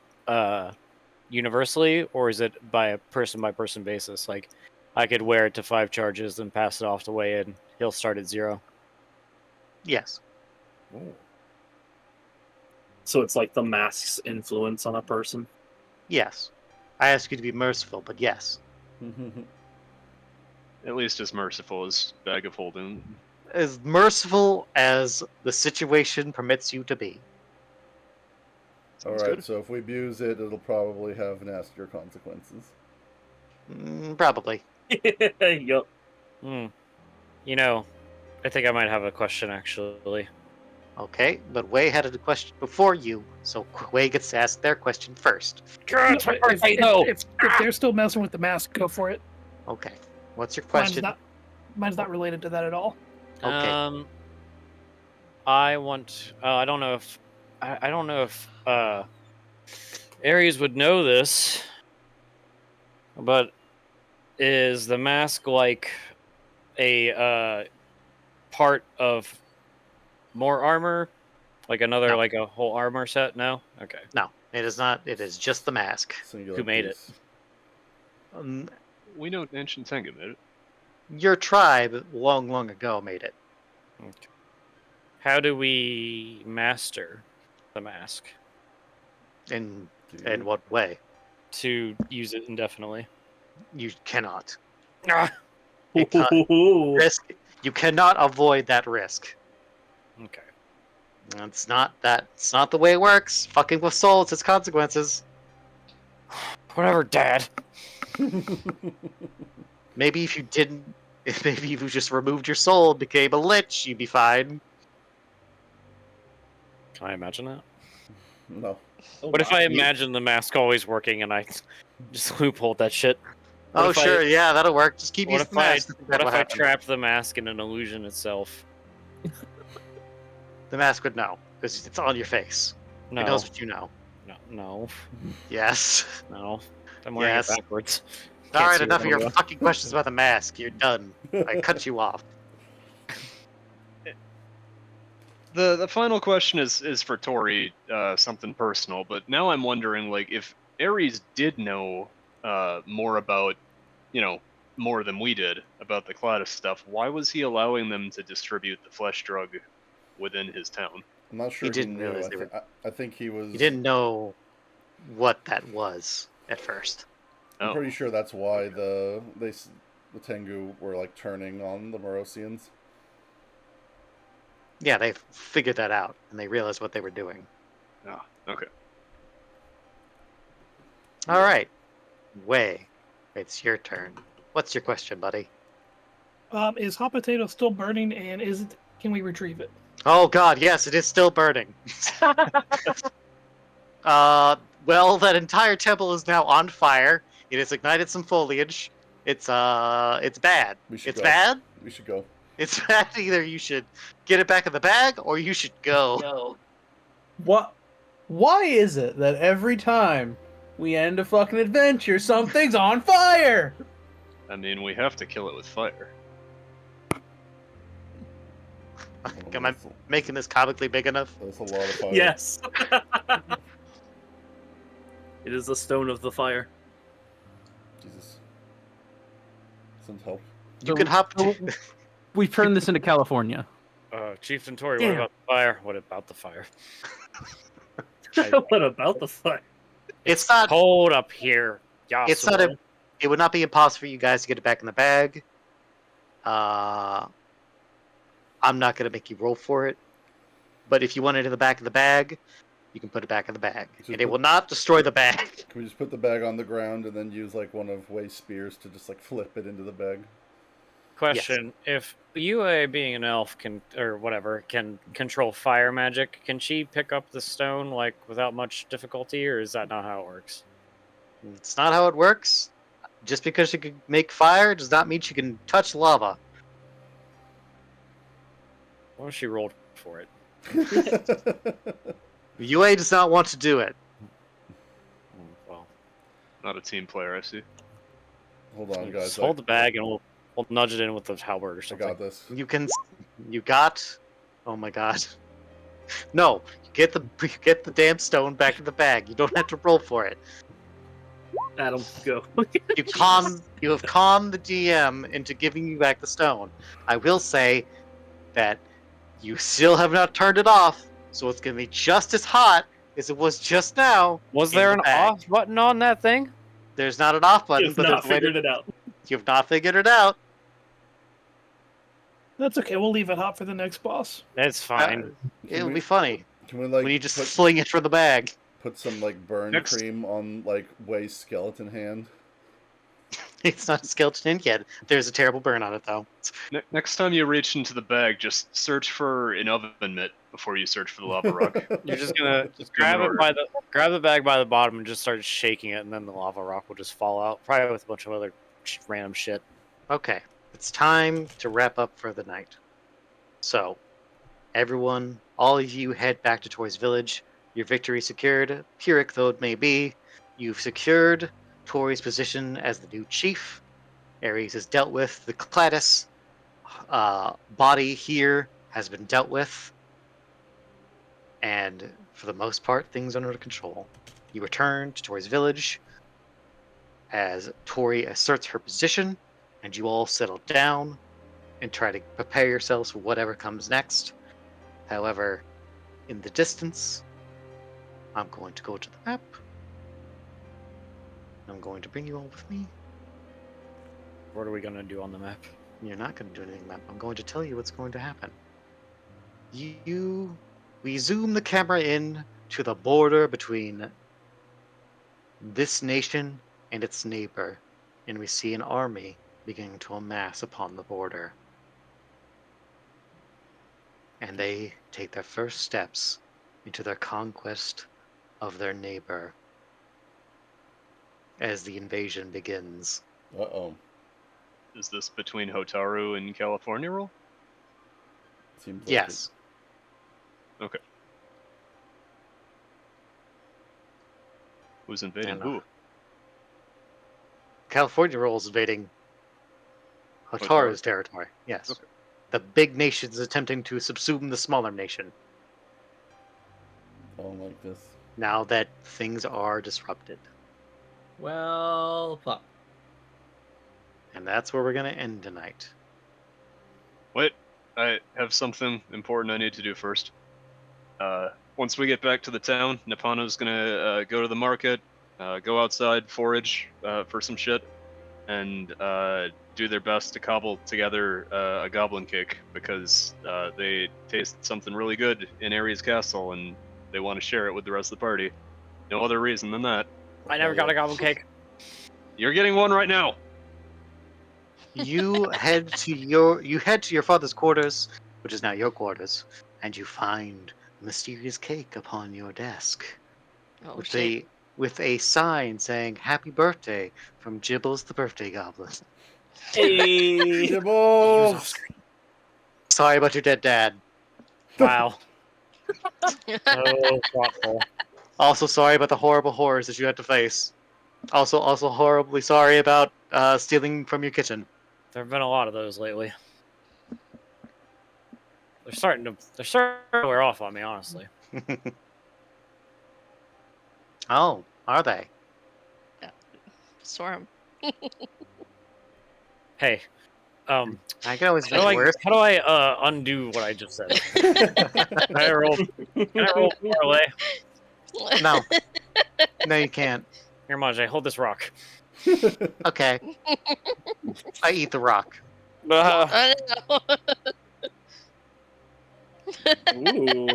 universally, or is it by a person basis? Like, I could wear it to 5 charges, then pass it off to Wei, and he'll start at 0. Yes. Ooh. So it's like the mask's influence on a person? Yes. I ask you to be merciful, but yes. At least as merciful as Bag of Holding. As merciful as the situation permits you to be. Alright, so if we abuse it, it'll probably have nastier consequences. Probably. Yup. You know, I think I might have a question, actually. Okay, but Wei had a question before you, so Wei gets to ask their question first. If they're still messing with the mask, go for it. Okay. What's your question? Mine's not related to that at all. Okay. I don't know if Ares would know this, but is the mask like a part of more armor? Like another, like a whole armor set? No? Okay. No, it is not. It is just the mask. Who made it? We know Ancient Tengu made it. Your tribe long, long ago made it. Okay. How do we master the mask? In what way? To use it indefinitely. You cannot. You cannot avoid that risk. Okay. It's not the way it works. Fucking with souls, its consequences. Whatever, Dad. Maybe if If maybe you just removed your soul and became a lich, you'd be fine. Can I imagine that? No. What if I imagine the mask always working and I just loophole that shit? Oh, sure, yeah, that'll work. Just keep using the mask. What if I trap the mask in an illusion itself? The mask would know, because it's on your face. No. It knows what you know. No. Yes. No. I'm wearing it backwards. Alright, enough of your fucking questions about the mask. You're done. I cut you off. The final question is for Tori, something personal, but now I'm wondering, like, if Ares did know more about, more than we did about the Cladis stuff, why was he allowing them to distribute the flesh drug within his town? I'm not sure he didn't realize I think he was... He didn't know what that was at first. I'm pretty sure that's why the Tengu were, like, turning on the Morosians. Yeah, they figured that out, and they realized what they were doing. Oh, okay. All right. Way, it's your turn. What's your question, buddy? Is hot potato still burning, and can we retrieve it? Oh God, yes, it is still burning. Well, that entire temple is now on fire. It has ignited some foliage. It's bad. It's bad. We should go. It's bad. Either you should get it back in the bag, or you should go. What? Why is it that every time we end a fucking adventure, something's on fire? I mean, we have to kill it with fire. Am I making this comically big enough? That's a lot of fire. Yes. It is the stone of the fire. Jesus. Some help. You can hop. We've turned this into California. Chieftain Tori, what about the fire? What about the fire? What about the fire? It's not cold up here. It's not it would not be impossible for you guys to get it back in the bag. I'm not going to make you roll for it. But if you want it in the back of the bag, you can put it back in the bag. And it will not destroy the bag. Can we just put the bag on the ground and then use, like, one of Way's spears to just, like, flip it into the bag? Question: If UA, being an elf, can control fire magic, can she pick up the stone like without much difficulty, or is that not how it works? It's not how it works. Just because she can make fire does not mean she can touch lava. What if she rolled for it? UA does not want to do it. Well, not a team player, I see. Hold on, guys. Just hold the bag and we'll nudge it in with the halberd or something. I got this. You got. Oh my God. No, get the damn stone back in the bag. You don't have to roll for it. Adam, go. You have calmed the DM into giving you back the stone. I will say that you still have not turned it off, so it's going to be just as hot as it was just now. Was there an off button on that thing? There's not an off button, but there's figured it out. You've not figured it out. That's okay. We'll leave it hot for the next boss. That's fine. It'll be funny. Can we, like, when you just fling it from the bag? Put some, like, burn cream on, like, Way's skeleton hand? It's not a skeleton in yet. There's a terrible burn on it, though. Next time you reach into the bag, just search for an oven mitt before you search for the lava rock. You're just gonna grab the bag by the bottom and just start shaking it, and then the lava rock will just fall out, probably with a bunch of other random shit. Okay, it's time to wrap up for the night. So, everyone, all of you head back to Toy's Village. Your victory secured, Pyrrhic though it may be. You've secured Tori's position as the new chief. Ares has dealt with. The Cladis body here has been dealt with. And for the most part, things are under control. You return to Tori's village as Tori asserts her position, and you all settle down and try to prepare yourselves for whatever comes next. However, in the distance, I'm going to go to the map. I'm going to bring you all with me. What are we going to do on the map? You're not going to do anything on the map. I'm going to tell you what's going to happen. We zoom the camera in to the border between this nation and its neighbor, and we see an army beginning to amass upon the border. And they take their first steps into their conquest of their neighbor as the invasion begins. Uh-oh. Is this between Hotaru and California Roll? Seems like Yes. Okay. Who's invading And, who? California Roll is invading Hotaru's territory. Yes. Okay. The big nation is attempting to subsume the smaller nation. I don't like this. Now that things are disrupted. Well, fuck. And that's where we're going to end tonight. Wait, I have something important I need to do first. Once we get back to the town, Nippano's gonna go to the market, go outside, forage for some shit, and do their best to cobble together a goblin cake, because they taste something really good in Ares Castle, and they want to share it with the rest of the party. No other reason than that. I never got a goblin cake. You're getting one right now. You head to your father's quarters, which is now your quarters, and you find a mysterious cake upon your desk. Oh, shit. With a sign saying "Happy Birthday" from Jibbles the Birthday Goblin. Hey. Jibbles! Sorry about your dead dad. Wow. So thoughtful. Also sorry about the horrible horrors that you had to face. Also horribly sorry about stealing from your kitchen. There have been a lot of those lately. They're starting to wear off on me, honestly. Oh, are they? Storm. Hey, I can always how make do it worse. how do I undo what I just said? Can I roll parlay? No. No, you can't. Here, Majay, hold this rock. Okay. I eat the rock. I know. Ooh.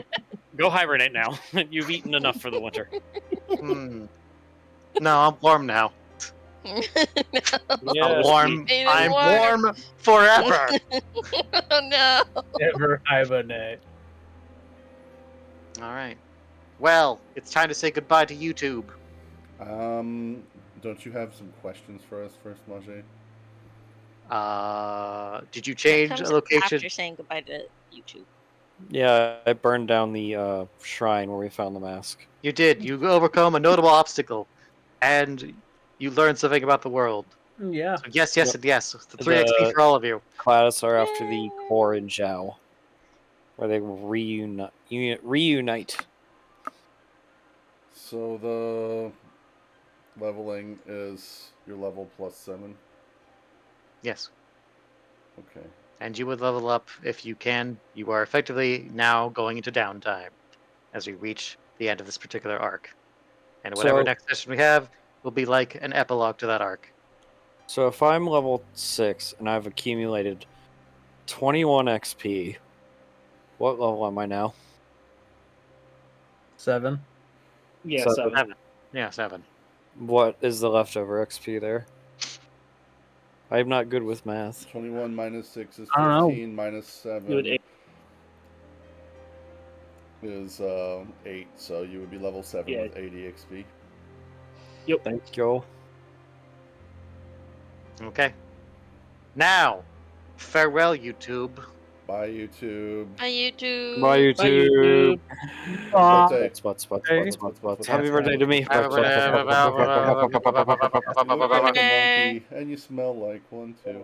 Go hibernate now. You've eaten enough for the winter. No, I'm warm now. I'm warm forever. Oh no. Ever hibernate. All right. Well, it's time to say goodbye to YouTube. Don't you have some questions for us first, Majay? Did you change Comes a location? after saying goodbye to YouTube. Yeah, I burned down the shrine where we found the mask. You did. You overcome a notable obstacle, and you learned something about the world. Yeah. So yes, yes, Yep. and yes. The 3 XP for all of you. Cladis are after the core in Zhao, where they reunite. So the leveling is your level +7? Yes. Okay. And you would level up if you can. You are effectively now going into downtime as we reach the end of this particular arc. And whatever next session we have will be like an epilogue to that arc. So if I'm level 6 and I've accumulated 21 XP, what level am I now? 7. Yeah, So- 7. Yeah, 7. What is the leftover XP there? I'm not good with math. 21 minus 6 is I don't know. 15, minus 7 You would eight. is 8, so you would be level 7 Yeah. with 80 XP. Thank you. Okay. Now, farewell, YouTube. Bye, YouTube. Bye, YouTube. Bye, YouTube. Birthday. Butts. Happy birthday to me. Happy birthday. You look like a monkey, and you smell like one too.